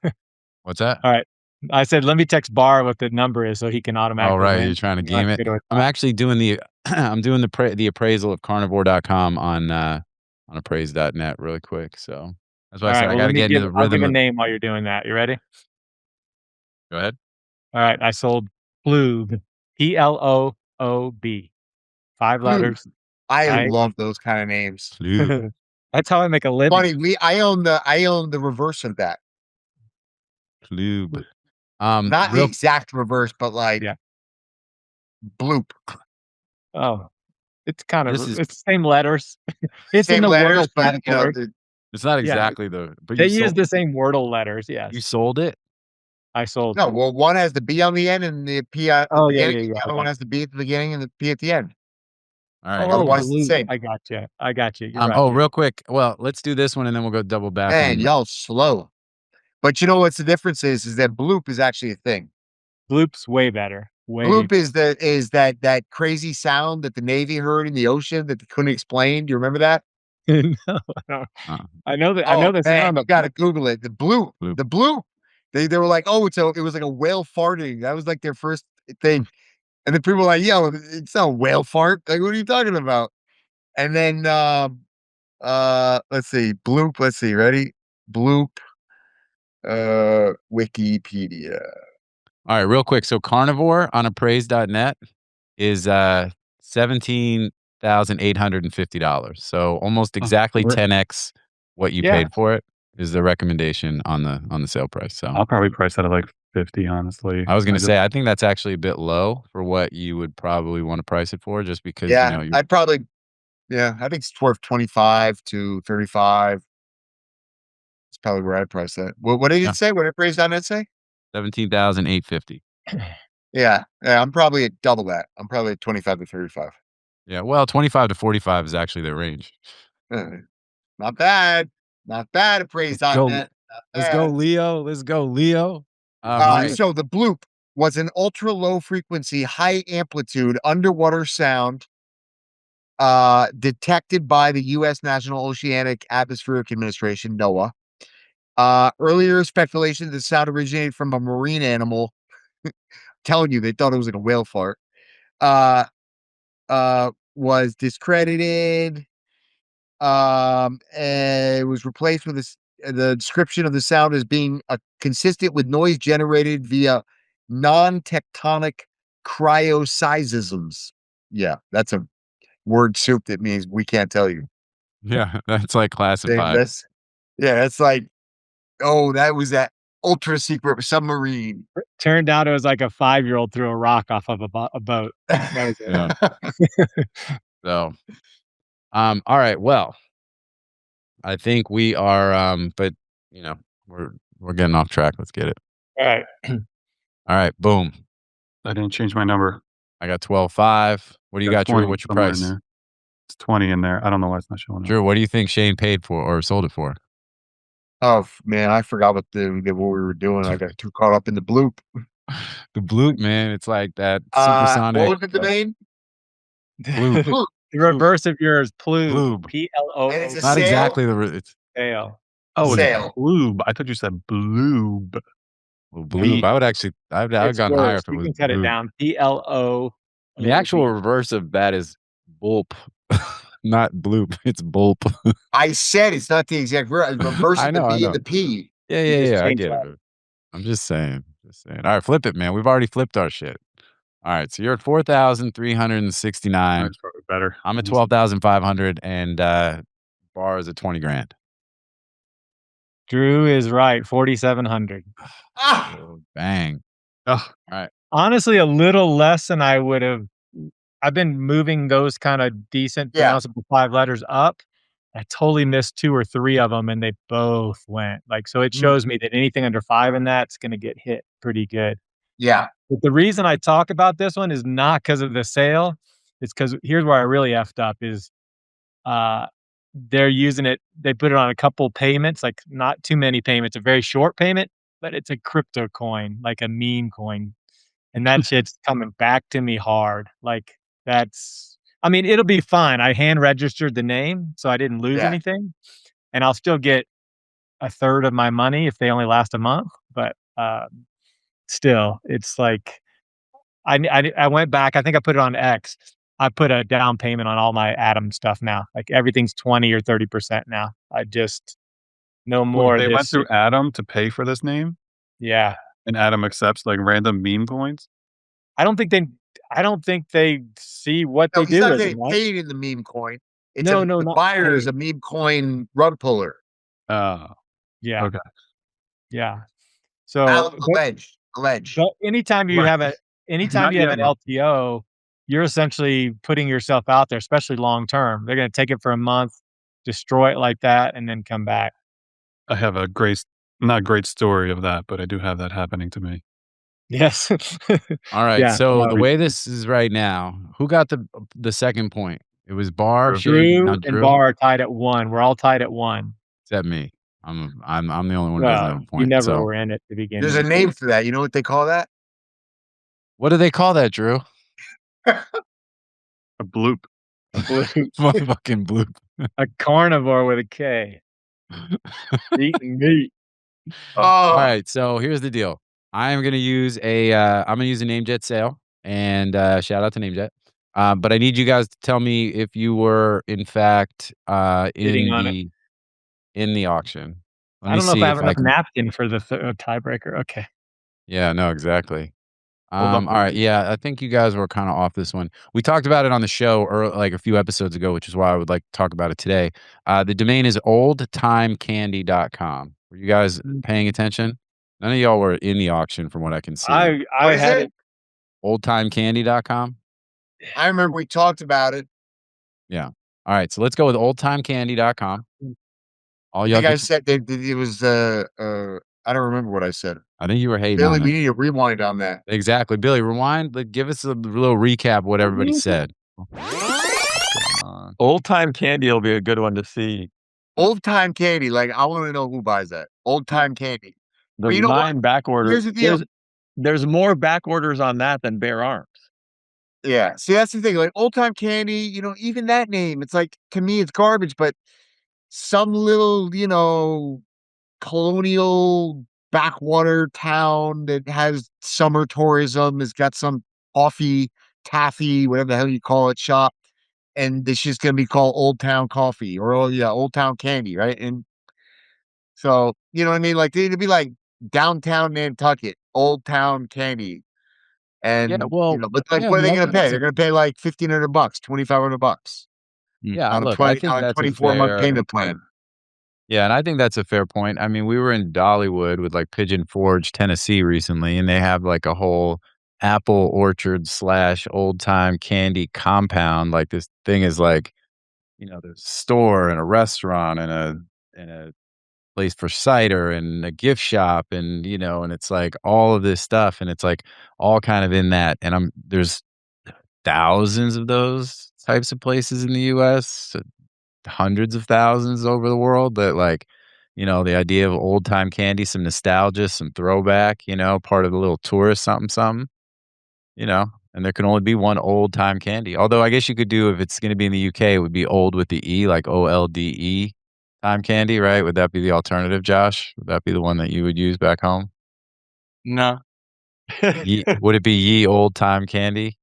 Speaker 1: what's that?
Speaker 3: All right. I said, let me text Bar what the number is so he can
Speaker 1: Oh,
Speaker 3: automatically
Speaker 1: right,
Speaker 3: win.
Speaker 1: you're trying to
Speaker 3: You don't have
Speaker 1: game
Speaker 3: to
Speaker 1: it.
Speaker 3: go to a
Speaker 1: I'm
Speaker 3: tie.
Speaker 1: actually doing the I'm doing the appraisal of carnivore.com on appraise.net really quick. So that's why I
Speaker 3: All
Speaker 1: said
Speaker 3: right.
Speaker 1: I
Speaker 3: Well,
Speaker 1: gotta get into the
Speaker 3: I'll give
Speaker 1: rhythm
Speaker 3: a
Speaker 1: of
Speaker 3: name while you're doing that. You ready?
Speaker 1: go ahead.
Speaker 3: All right. I sold Ploob. Ploob. 5
Speaker 2: Blue.
Speaker 3: letters.
Speaker 2: I
Speaker 3: Right?
Speaker 2: love those kind of names.
Speaker 1: Lube.
Speaker 3: That's how I make a living.
Speaker 2: Funny, I own the reverse of that.
Speaker 1: Lube.
Speaker 2: Not the
Speaker 1: Real
Speaker 2: exact reverse, but like
Speaker 3: Yeah.
Speaker 2: bloop.
Speaker 3: Oh, it's kind
Speaker 1: this
Speaker 3: of
Speaker 1: is
Speaker 3: it's the same letters. It's in
Speaker 2: Same
Speaker 3: the
Speaker 2: letters,
Speaker 3: Wordle
Speaker 2: but
Speaker 3: category.
Speaker 1: it's not
Speaker 3: Yeah,
Speaker 1: exactly but
Speaker 3: they
Speaker 1: you
Speaker 3: use
Speaker 1: sold
Speaker 3: the same Wordle letters,
Speaker 1: you
Speaker 3: yes.
Speaker 1: sold it?
Speaker 3: I sold
Speaker 2: no.
Speaker 3: it.
Speaker 2: Well, one has the B on the end and the P at the
Speaker 3: Oh, yeah,
Speaker 2: beginning.
Speaker 3: yeah,
Speaker 2: The
Speaker 3: yeah,
Speaker 2: other one
Speaker 3: okay.
Speaker 2: has the B at the beginning and the P at the end.
Speaker 1: All right,
Speaker 3: Oh,
Speaker 1: cool.
Speaker 2: Otherwise, it's the
Speaker 3: Blue.
Speaker 2: same.
Speaker 3: I got you, you're right,
Speaker 1: Oh,
Speaker 3: yeah.
Speaker 1: real quick. Well, let's do this one and then we'll go double back
Speaker 2: Man,
Speaker 1: on
Speaker 2: y'all slow. But you know what's the difference is that bloop is actually a thing.
Speaker 3: Bloop's way better, way
Speaker 2: Bloop is that crazy sound that the Navy heard in the ocean that they couldn't explain. Do you remember that?
Speaker 3: No, I don't.
Speaker 1: uh,
Speaker 3: I know
Speaker 2: Oh
Speaker 3: the
Speaker 2: man,
Speaker 3: sound,
Speaker 2: you
Speaker 3: but
Speaker 2: gotta Google it. The bloop,
Speaker 1: Loop.
Speaker 2: the bloop. They were like, oh, it was like a whale farting. That was like their first thing. And then people were like, yo, it's not a whale fart. Like, what are you talking about? And then let's see, bloop, let's see, ready? Bloop, Wikipedia.
Speaker 1: All right, real quick. So carnivore on appraise.net is $17,850. So almost
Speaker 3: oh,
Speaker 1: exactly
Speaker 3: we're
Speaker 1: 10x what you
Speaker 3: yeah.
Speaker 1: paid for it is the recommendation on the sale price. So
Speaker 4: I'll probably price that at like 50, honestly.
Speaker 1: I was
Speaker 4: I
Speaker 1: gonna
Speaker 4: just
Speaker 1: say I think that's actually a bit low for what you would probably want to price it for, just because you
Speaker 2: Yeah,
Speaker 1: know you
Speaker 2: I'd probably, yeah, I think it's worth 25 to 35. It's probably where I'd price that. What did
Speaker 1: yeah,
Speaker 2: it say? What did Praise.net say?
Speaker 1: 17,850.
Speaker 2: Yeah, yeah, I'm probably at double that. I'm probably at 25 to 35.
Speaker 1: Yeah, well, 25 to 45 is actually their range.
Speaker 2: Uh, Not bad. Not bad at
Speaker 1: Let's go.
Speaker 2: Praise.net. Not
Speaker 1: Let's go,
Speaker 2: bad.
Speaker 1: Leo. Let's go, Leo.
Speaker 2: All right,
Speaker 1: My
Speaker 2: so the bloop was an ultra low frequency, high amplitude underwater sound detected by the U.S. National Oceanic Atmospheric Administration, NOAA. Earlier speculation the sound originated from a marine animal. Telling you, they thought it was like a whale fart. Uh, was discredited. And it was replaced with the description of the sound as being consistent with noise generated via non-tectonic cryoseisms. Yeah, that's a word soup that means we can't tell you.
Speaker 1: yeah, that's like classified.
Speaker 2: That's yeah, that's like, oh, that was that ultra secret submarine.
Speaker 3: Turned out it was like a 5-year-old threw a rock off of a boat. That was it.
Speaker 1: Yeah. So, all right. Well, I think we are, but you know, we're getting off track. Let's get it.
Speaker 3: All right.
Speaker 1: All right. Boom.
Speaker 4: I didn't change my number.
Speaker 1: I got 12.5. What do you got, Drew?
Speaker 4: 20
Speaker 1: What's your
Speaker 4: somewhere in
Speaker 1: price?
Speaker 4: there. It's 20 in there. I don't know why it's not showing up.
Speaker 1: Drew, what do you think Shane paid for or sold it for?
Speaker 2: Oh man, I forgot what we were doing. I got too caught up in the bloop.
Speaker 1: The bloop, man. It's like that supersonic.
Speaker 2: What was the domain?
Speaker 1: Bloop.
Speaker 2: Bloop.
Speaker 3: The reverse of yours, ploob.
Speaker 1: Bloob.
Speaker 3: P-L-O.
Speaker 2: And it's a
Speaker 1: Not
Speaker 2: sale?
Speaker 1: exactly it's
Speaker 3: Sale.
Speaker 4: Oh,
Speaker 2: Sale.
Speaker 4: it's bloob. I thought you said bloob.
Speaker 1: bloob. I would actually, I've
Speaker 3: It's
Speaker 1: gone higher
Speaker 3: worse.
Speaker 1: if it
Speaker 3: You
Speaker 1: was
Speaker 3: can cut it
Speaker 1: bloob.
Speaker 3: down. P-L-O.
Speaker 1: The actual reverse of that is bulp, not bloop. It's bulp.
Speaker 2: I said it's not the exact reverse
Speaker 1: I
Speaker 2: of the
Speaker 1: know, I
Speaker 2: B
Speaker 1: know.
Speaker 2: and the P.
Speaker 1: Yeah,
Speaker 3: You
Speaker 1: yeah,
Speaker 3: just
Speaker 1: yeah. I
Speaker 3: changed
Speaker 1: get
Speaker 3: that.
Speaker 1: it. I'm just saying. All right, flip it, man. We've already flipped our shit. All right, so you're at 4,369.
Speaker 4: That's probably better.
Speaker 1: I'm at 12,500, and Bar is at 20 grand.
Speaker 3: Drew is right. 4,700.
Speaker 2: Ah,
Speaker 1: Oh, bang.
Speaker 4: Oh,
Speaker 3: Honestly, a little less than I would have. I've been moving those kind of decent
Speaker 2: Yeah.
Speaker 3: pronounceable 5 letters up. I totally missed 2 or 3 of them, and they both went. Like, so it shows me that anything under 5 in that's going to get hit pretty good.
Speaker 2: yeah.
Speaker 3: But the reason I talk about this one is not because of the sale. It's because here's where I really effed up is they're using it. They put it on a couple payments, like not too many payments, a very short payment, but it's a crypto coin, like a meme coin. And that shit's coming back to me hard. Like I mean, it'll be fine. I hand registered the name, so I didn't lose
Speaker 2: Yeah.
Speaker 3: anything. And I'll still get a third of my money if they only last a month. But still, it's like I went back. I think I put it on X. I put a down payment on all my Atom stuff now. Like everything's 20 or 30% now. I just no more.
Speaker 4: Wait, they
Speaker 3: of
Speaker 4: went
Speaker 3: this
Speaker 4: through
Speaker 3: shit.
Speaker 4: Adam to pay for this name,
Speaker 3: Yeah,
Speaker 4: and Adam accepts like random meme coins.
Speaker 3: I don't think they see what
Speaker 2: No,
Speaker 3: they
Speaker 2: he's
Speaker 3: do
Speaker 2: not
Speaker 3: with it.
Speaker 2: getting
Speaker 3: Right?
Speaker 2: paid in the meme coin. It's
Speaker 3: No,
Speaker 2: the
Speaker 3: not
Speaker 2: buyer is
Speaker 3: paid.
Speaker 2: a meme coin rug puller.
Speaker 3: Yeah,
Speaker 4: Okay.
Speaker 3: yeah. So,
Speaker 2: Alleged.
Speaker 3: but anytime you
Speaker 4: Right.
Speaker 3: have
Speaker 4: Not
Speaker 3: an
Speaker 4: yet, though.
Speaker 3: LTO, you're essentially putting yourself out there, especially long term. They're going to take it for a month, destroy it like that, and then come back.
Speaker 4: I have a not great story of that, but I do have that happening to me.
Speaker 3: Yes.
Speaker 1: All right,
Speaker 3: Yeah.
Speaker 1: so the way this is right now, who got the second point? It was Bar,
Speaker 4: Drew.
Speaker 1: Shane,
Speaker 3: Drew
Speaker 1: now
Speaker 3: and Bar are tied at 1. We're all tied at 1.
Speaker 1: Except me. I'm the only one who doesn't have
Speaker 3: Well,
Speaker 1: a
Speaker 3: you
Speaker 1: point.
Speaker 3: never
Speaker 1: So
Speaker 3: were in it to begin
Speaker 2: There's
Speaker 3: with.
Speaker 2: a name for that. You know what they call that?
Speaker 1: what do they call that, Drew?
Speaker 4: A bloop.
Speaker 1: Motherfucking bloop.
Speaker 3: A carnivore with a K. Eating meat.
Speaker 1: All
Speaker 2: Oh,
Speaker 1: right, so here's the deal. I'm gonna use a NameJet sale, and shout out to NameJet. But I need you guys to tell me if you were in fact
Speaker 3: Sitting on it.
Speaker 1: in the auction. Let
Speaker 3: I
Speaker 1: me
Speaker 3: don't know if
Speaker 1: see
Speaker 3: I have
Speaker 1: if I
Speaker 3: enough
Speaker 1: can.
Speaker 3: napkin for the tiebreaker. Okay.
Speaker 1: Yeah, no, exactly.
Speaker 4: Hold up.
Speaker 1: All right, yeah, I think you guys were kind of off this one. We talked about it on the show like a few episodes ago, which is why I would like to talk about it today. The domain is oldtimecandy.com. Were you guys paying attention? None of y'all were in the auction from what I can see.
Speaker 3: I
Speaker 2: what is
Speaker 3: had
Speaker 2: it?
Speaker 3: it.
Speaker 1: Oldtimecandy.com.
Speaker 2: I remember we talked about it.
Speaker 1: Yeah. All right, so let's go with oldtimecandy.com. All
Speaker 2: I
Speaker 1: y'all
Speaker 2: think I
Speaker 1: get
Speaker 2: said it was I don't remember what I said.
Speaker 1: I think you were hating
Speaker 2: Billy,
Speaker 1: on
Speaker 2: we
Speaker 1: it.
Speaker 2: need a rewind on that.
Speaker 1: Exactly. Billy, rewind. Give us a little recap of what everybody said.
Speaker 5: Old time candy will be a good one to see.
Speaker 2: Old time candy. Like I want to know who buys that. Old time candy. But
Speaker 5: There's
Speaker 2: you know what?
Speaker 5: 9 back orders.
Speaker 2: Here's the deal.
Speaker 5: There's more back orders on that than bare arms.
Speaker 2: Yeah. See, that's the thing. Like old time candy, even that name, it's like to me it's garbage, but some little, colonial backwater town that has summer tourism has got some coffee, taffy, whatever the hell you call it, shop. And it's just gonna be called Old Town Coffee or Old Town Candy, right? And so, you know what I mean? Like it'd be like downtown Nantucket, Old Town Candy. And
Speaker 1: Yeah, well,
Speaker 2: but like
Speaker 1: yeah,
Speaker 2: what are they
Speaker 1: look,
Speaker 2: gonna pay? They're gonna pay like $1,500, $2,500
Speaker 1: yeah,
Speaker 2: on
Speaker 1: look, I think
Speaker 2: a
Speaker 1: that's a
Speaker 2: 24-month
Speaker 1: fair
Speaker 2: payment plan.
Speaker 1: Yeah, and I think that's a fair point. I mean, we were in Dollywood with like Pigeon Forge, Tennessee recently, and they have like a whole apple orchard slash old time candy compound. Like this thing is like, there's a store and a restaurant and a place for cider and a gift shop and and it's like all of this stuff and it's like all kind of in that and there's thousands of those types of places in the US, hundreds of thousands over the world that like, the idea of old time candy, some nostalgia, some throwback, part of the little tourist something, something, you know, and there can only be one old time candy. Although I guess you could do if it's going to be in the UK, it would be old with the E, like OLDE time candy, right? Would that be the alternative, Josh? Would that be the one that you would use back home?
Speaker 5: No.
Speaker 1: Would it be ye old time candy?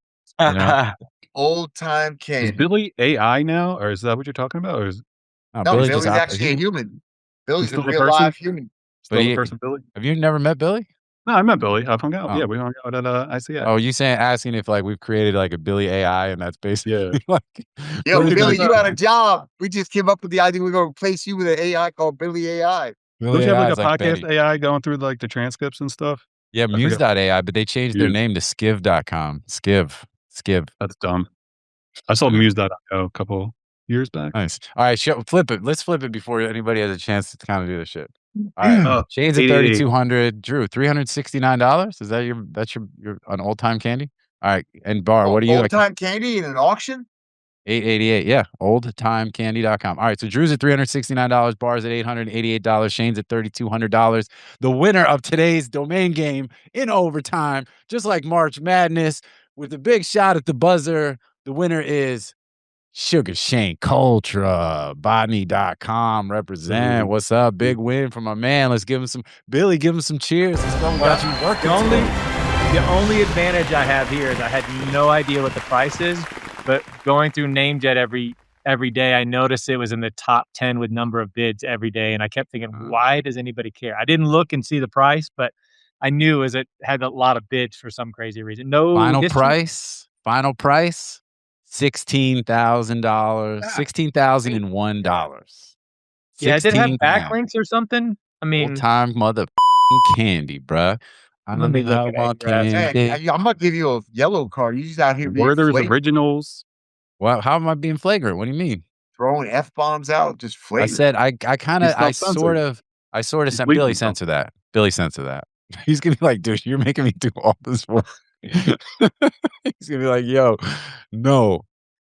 Speaker 2: Old time
Speaker 4: Is
Speaker 2: candy.
Speaker 4: Billy AI now, or is that what you're talking about? Or is
Speaker 1: No,
Speaker 2: No,
Speaker 1: Billy's
Speaker 2: Billy's
Speaker 1: just out
Speaker 2: actually a human. Billy's a
Speaker 4: still a
Speaker 2: real
Speaker 4: person?
Speaker 2: live human.
Speaker 4: still
Speaker 1: he-
Speaker 4: the person Billy?
Speaker 1: Have you never met Billy?
Speaker 4: No, I met Billy. I've hung out.
Speaker 1: Oh.
Speaker 4: Yeah, we hung out at ICA.
Speaker 1: Oh, you asking if like we've created like a Billy AI and that's basically like
Speaker 2: Yo,
Speaker 1: what is
Speaker 2: Billy,
Speaker 1: it?
Speaker 2: you got a job. We just came up with the idea we're going to replace you with an AI called Billy AI.
Speaker 1: Billy
Speaker 4: Don't you have
Speaker 1: AI
Speaker 4: like
Speaker 1: is
Speaker 4: a podcast
Speaker 1: Betty.
Speaker 4: AI going through like the transcripts and stuff?
Speaker 1: Yeah,
Speaker 4: forgot.
Speaker 1: Muse.ai, but they changed their
Speaker 4: Muse.
Speaker 1: name to Skiv.com. Skiv.
Speaker 4: That's dumb. I saw Muse.io a couple years back.
Speaker 1: Nice. All right, flip it. Let's flip it before anybody has a chance to kind of do this shit. All right.
Speaker 4: Oh,
Speaker 1: Shane's at
Speaker 4: 888.
Speaker 1: $3,200. Drew, $369. Is that that's your an old time candy? All right. And Bar, what are you
Speaker 2: Old
Speaker 1: like?
Speaker 2: time candy in an auction?
Speaker 1: 888. Yeah. Oldtimecandy.com. All right. So Drew's at $369. Bar's at $888. Shane's at $3,200. The winner of today's domain game in overtime, just like March Madness, with a big shot at the buzzer. The winner is Sugar Shane Coltra, botany.com. Represent. What's up? Big win for my man. Let's give him some Billy, give him some cheers. Let's go. We got you working.
Speaker 3: The only advantage I have here is I had no idea what the price is, but going through NameJet every day, I noticed it was in the top 10 with number of bids every day. And I kept thinking, why does anybody care? I didn't look and see the price, but I knew it had a lot of bids for some crazy reason. No
Speaker 1: Final
Speaker 3: history.
Speaker 1: price, $16,000, $16,001.
Speaker 3: Yeah, did it have
Speaker 1: 16,000.
Speaker 3: backlinks or something? I mean,
Speaker 1: Old time mother candy, bruh.
Speaker 3: Let me look at that graph.
Speaker 2: Hey, I'm going to give you a yellow card. You just out here being
Speaker 4: Werther's
Speaker 2: flagrant,
Speaker 4: Originals.
Speaker 1: Well, how am I being flagrant? What do you mean?
Speaker 2: throwing F-bombs out, just
Speaker 1: I
Speaker 2: flagrant.
Speaker 1: said I sort of sent
Speaker 4: bleeping
Speaker 1: Billy
Speaker 4: them.
Speaker 1: censor that. Billy censor that. He's gonna be like, dude, you're making me do all this work. He's gonna be like, yo, no.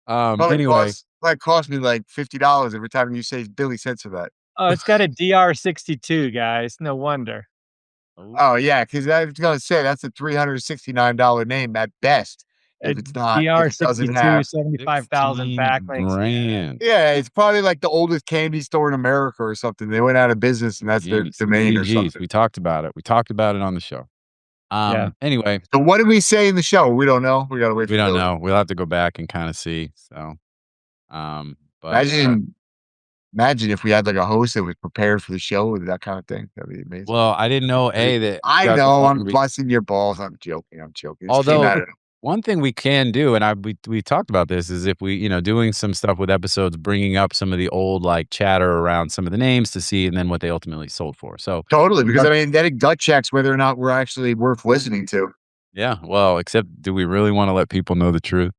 Speaker 1: Anyway,
Speaker 2: Cost me like $50 every time you say Billy censor that.
Speaker 3: oh, it's got a DR62, guys. No wonder.
Speaker 2: Oh yeah, because I was gonna say that's a $369 name at best. If it's not, if it doesn't
Speaker 3: DR62,
Speaker 2: have,
Speaker 3: 75,000 backlinks.
Speaker 1: $16,000.
Speaker 2: yeah, it's probably like the oldest candy store in America or something. They went out of business and that's their
Speaker 1: Jeez,
Speaker 2: domain or
Speaker 1: GGs.
Speaker 2: something.
Speaker 1: We talked about it. We talked about it on the show.
Speaker 3: Yeah.
Speaker 1: Anyway,
Speaker 2: So what did we say in the show? We don't know. We gotta wait.
Speaker 1: we
Speaker 2: for
Speaker 1: don't
Speaker 2: Billy.
Speaker 1: know. We'll have to go back and kind of see. So, but
Speaker 2: Imagine if we had like a host that was prepared for the show with that kind of thing. That'd be amazing.
Speaker 1: well, I didn't know that.
Speaker 2: I
Speaker 1: got the
Speaker 2: know I'm
Speaker 1: fucking
Speaker 2: busting your balls. I'm joking. It just came
Speaker 1: Although
Speaker 2: out of-
Speaker 1: one thing we can do, and we talked about this, is if we, doing some stuff with episodes, bringing up some of the old like chatter around some of the names to see, and then what they ultimately sold for. So
Speaker 2: totally, because I mean, then it gut checks whether or not we're actually worth listening to.
Speaker 1: yeah, well, except do we really want to let people know the truth?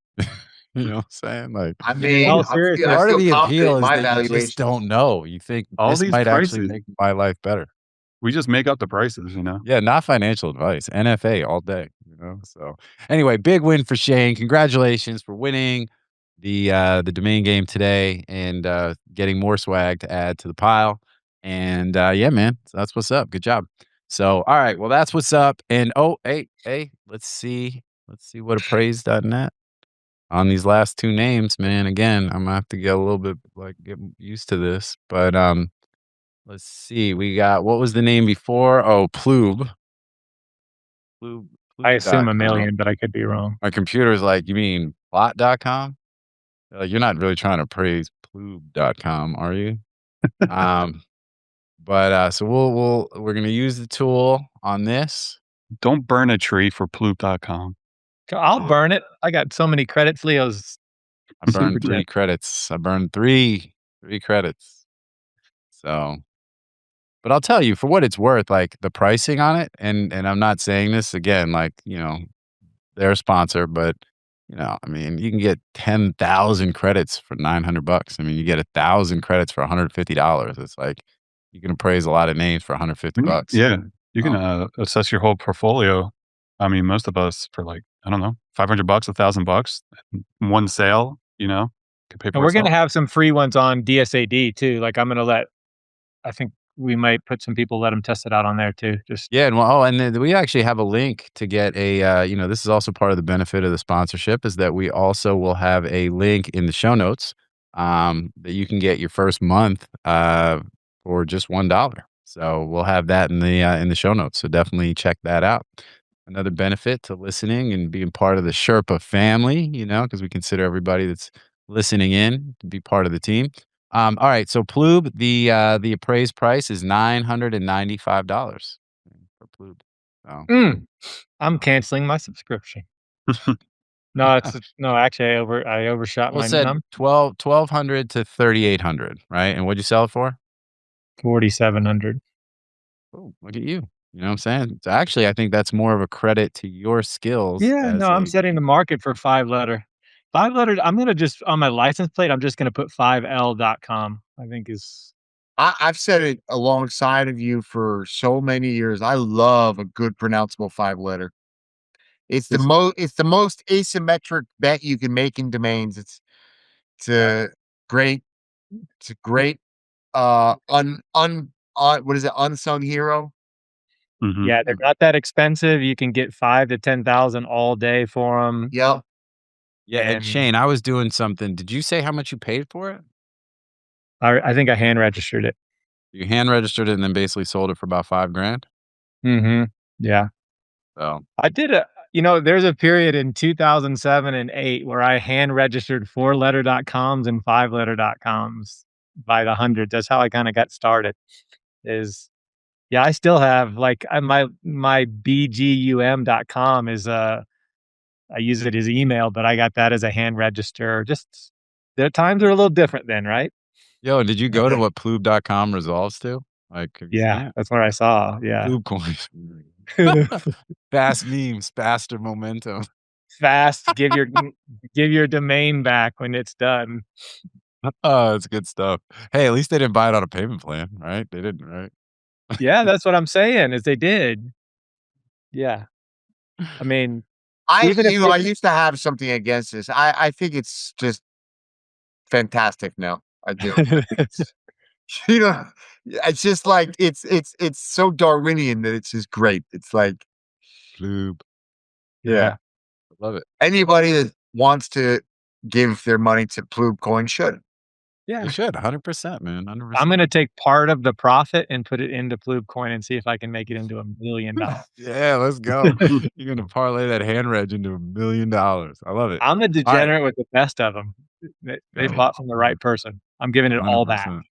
Speaker 1: You know what I'm saying? Like,
Speaker 2: I mean,
Speaker 3: Oh,
Speaker 2: I'm
Speaker 3: seriously.
Speaker 2: feel- I
Speaker 1: part of
Speaker 2: feel
Speaker 1: the
Speaker 2: confident
Speaker 1: appeal
Speaker 2: in
Speaker 1: is
Speaker 2: my
Speaker 1: that you
Speaker 2: valuation.
Speaker 1: just don't know. You think
Speaker 4: All
Speaker 1: this
Speaker 4: these
Speaker 1: might actually
Speaker 4: prices.
Speaker 1: make my life better.
Speaker 4: We just make up the prices,
Speaker 1: Yeah, not financial advice. NFA all day, So anyway, big win for Shane. Congratulations for winning the domain game today and getting more swag to add to the pile. And yeah, man, so that's what's up. Good job. So all right, well that's what's up. And hey, let's see what appraise.net on these last two names, man. Again, I'm gonna have to get a little bit get used to this, but let's see. We got, what was the name before? Oh, Ploob.
Speaker 3: I assume a
Speaker 1: Ploob.com.
Speaker 3: million, but I could be wrong.
Speaker 1: My computer's like, you mean plot.com? Like, you're not really trying to praise Ploob.com, are you? But so we're gonna use the tool on this.
Speaker 4: Don't burn a tree for ploop.com.
Speaker 3: I'll burn it. I got so many credits. Leo's
Speaker 1: I burned
Speaker 3: super
Speaker 1: 3
Speaker 3: jet.
Speaker 1: credits. I burned three credits. So, but I'll tell you for what it's worth, like the pricing on it, and I'm not saying this again, like, they're a sponsor, but I mean, you can get 10,000 credits for $900. I mean, you get 1,000 credits for $150. It's like you can appraise a lot of names for $150.
Speaker 4: Yeah, you can
Speaker 1: Um,
Speaker 4: assess your whole portfolio. I mean, most of us for like, I don't know, $500, $1,000, one sale, could pay
Speaker 3: And
Speaker 4: for
Speaker 3: we're gonna
Speaker 4: itself.
Speaker 3: have some free ones on DSAD too. Like I think we might put some people, let them test it out on there too. Just
Speaker 1: Yeah, and then we actually have a link to get a, this is also part of the benefit of the sponsorship is that we also will have a link in the show notes that you can get your first month for just $1. So we'll have that in the show notes. So definitely check that out. Another benefit to listening and being part of the Sherpa family, because we consider everybody that's listening in to be part of the team. All right, so Plube, the appraised price is $995 for Plube. So
Speaker 3: I'm canceling my subscription. No, no. Actually, I overshot
Speaker 1: well, it
Speaker 3: my
Speaker 1: said
Speaker 3: number.
Speaker 1: 1,200 to 3,800, right? And what'd you sell it for?
Speaker 3: 4,700.
Speaker 1: Oh, look at you. You know what I'm saying? So actually, I think that's more of a credit to your skills
Speaker 3: Yeah, no,
Speaker 1: as
Speaker 3: I'm
Speaker 1: a
Speaker 3: setting the market for 5-letter. 5-letter. I'm gonna just on my license plate. I'm just gonna put 5L.com. I think is
Speaker 2: I've said it alongside of you for so many years. I love a good pronounceable 5 letter.
Speaker 3: is
Speaker 2: It's the most asymmetric bet you can make in domains. It's a great it's a great what is it, unsung hero?
Speaker 4: Mhm.
Speaker 3: yeah. They're not that expensive. You can get 5 to 10,000 all day for them.
Speaker 2: Yep.
Speaker 1: yeah. And
Speaker 3: And
Speaker 1: Shane, I was doing something. Did you say how much you paid for it?
Speaker 3: I think I hand registered it.
Speaker 1: You hand registered it and then basically sold it for about 5 grand.
Speaker 3: Yeah.
Speaker 1: So
Speaker 3: I did there's a period in 2007 and 8 where I hand registered 4-letter.coms and 5-letter.coms by the hundreds. That's how I kind of got started. Is yeah, I still have like my bgum.com is I use it as email, but I got that as a hand register. Just the times are a little different then, right?
Speaker 1: yo, did you go to what plube.com resolves to? Like, have you seen
Speaker 3: Yeah,
Speaker 1: it?
Speaker 3: that's what I saw. Yeah.
Speaker 1: Plube coins. Fast memes, faster momentum.
Speaker 3: Fast, give your domain back when it's done.
Speaker 1: Oh, it's good stuff. Hey, at least they didn't buy it on a payment plan, right? They didn't, right?
Speaker 3: Yeah, that's what I'm saying is they did. Yeah. I mean, even if
Speaker 2: I
Speaker 3: they
Speaker 2: used to have something against this. I think it's just fantastic now. I do. I think it's you know, it's just like it's so Darwinian that it's just great. It's like,
Speaker 1: Plube.
Speaker 2: yeah,
Speaker 3: yeah.
Speaker 1: I love it.
Speaker 2: anybody that wants to give their money to Plube Coin should.
Speaker 1: They
Speaker 3: Yeah.
Speaker 1: should 100%, man.
Speaker 3: I'm
Speaker 1: 100%.
Speaker 3: gonna take part of the profit and put it into Plube Coin and see if I can make it into $1 million.
Speaker 1: Yeah, let's go. You're gonna parlay that hand reg into $1 million. I love it.
Speaker 3: I'm a
Speaker 1: All right.
Speaker 3: degenerate with the best of them. They
Speaker 1: Oh,
Speaker 3: bought from the right person. I'm giving it all back.
Speaker 1: 100%.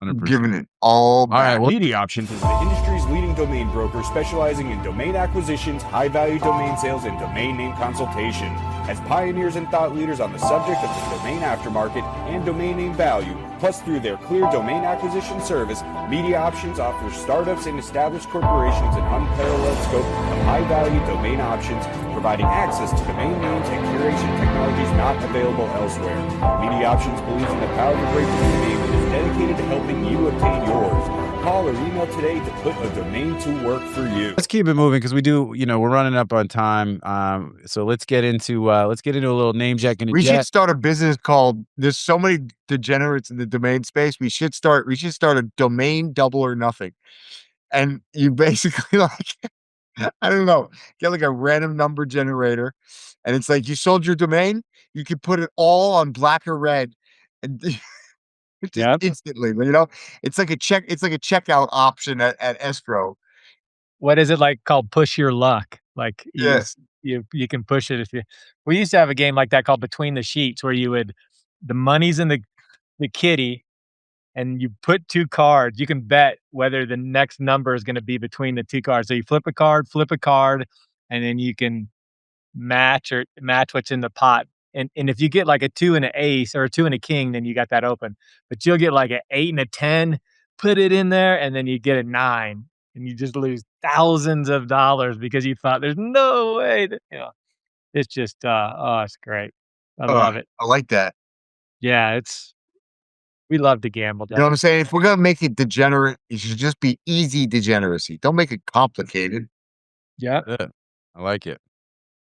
Speaker 1: 100%.
Speaker 2: Giving it all
Speaker 1: All right.
Speaker 2: back.
Speaker 1: Well,
Speaker 6: MediaOptions is the industry's leading domain broker specializing in domain acquisitions, high-value domain sales, and domain name consultation. As pioneers and thought leaders on the subject of the domain aftermarket and domain name value, plus through their clear domain acquisition service, MediaOptions offers startups and established corporations an unparalleled scope of high-value domain options, providing access to domain names and curation technologies not available elsewhere. MediaOptions believes in the power of a great domain name and is dedicated to helping you obtain yours. Call or email today to put a domain to work for you.
Speaker 1: let's keep it moving because we do, we're running up on time. So let's get into a little name check and a
Speaker 2: We should
Speaker 1: jet.
Speaker 2: start a business called there's so many degenerates in the domain space. We should start a domain double or nothing. And you basically like I don't know, get like a random number generator and it's like you sold your domain, you could put it all on black or red and just
Speaker 3: Yep.
Speaker 2: instantly, it's like a checkout option at escrow.
Speaker 3: What is it like called push your luck? Like
Speaker 2: Yes.
Speaker 3: you can push it if you we used to have a game like that called Between the Sheets where the money's in the kitty and you put 2 cards. You can bet whether the next number is gonna be between the 2 cards. So you flip a card, and then you can match what's in the pot. And if you get like a 2 and an ace or a 2 and a king, then you got that open. But you'll get like an 8 and a 10 put it in there, and then you get a 9, and you just lose thousands of dollars because you thought there's no way that, it's just, oh, it's great. I love it.
Speaker 2: I like that.
Speaker 3: Yeah, we love to gamble.
Speaker 2: You know what I'm saying? If we're gonna make it degenerate, it should just be easy degeneracy. Don't make it complicated.
Speaker 3: Yeah.
Speaker 1: Good. I like it.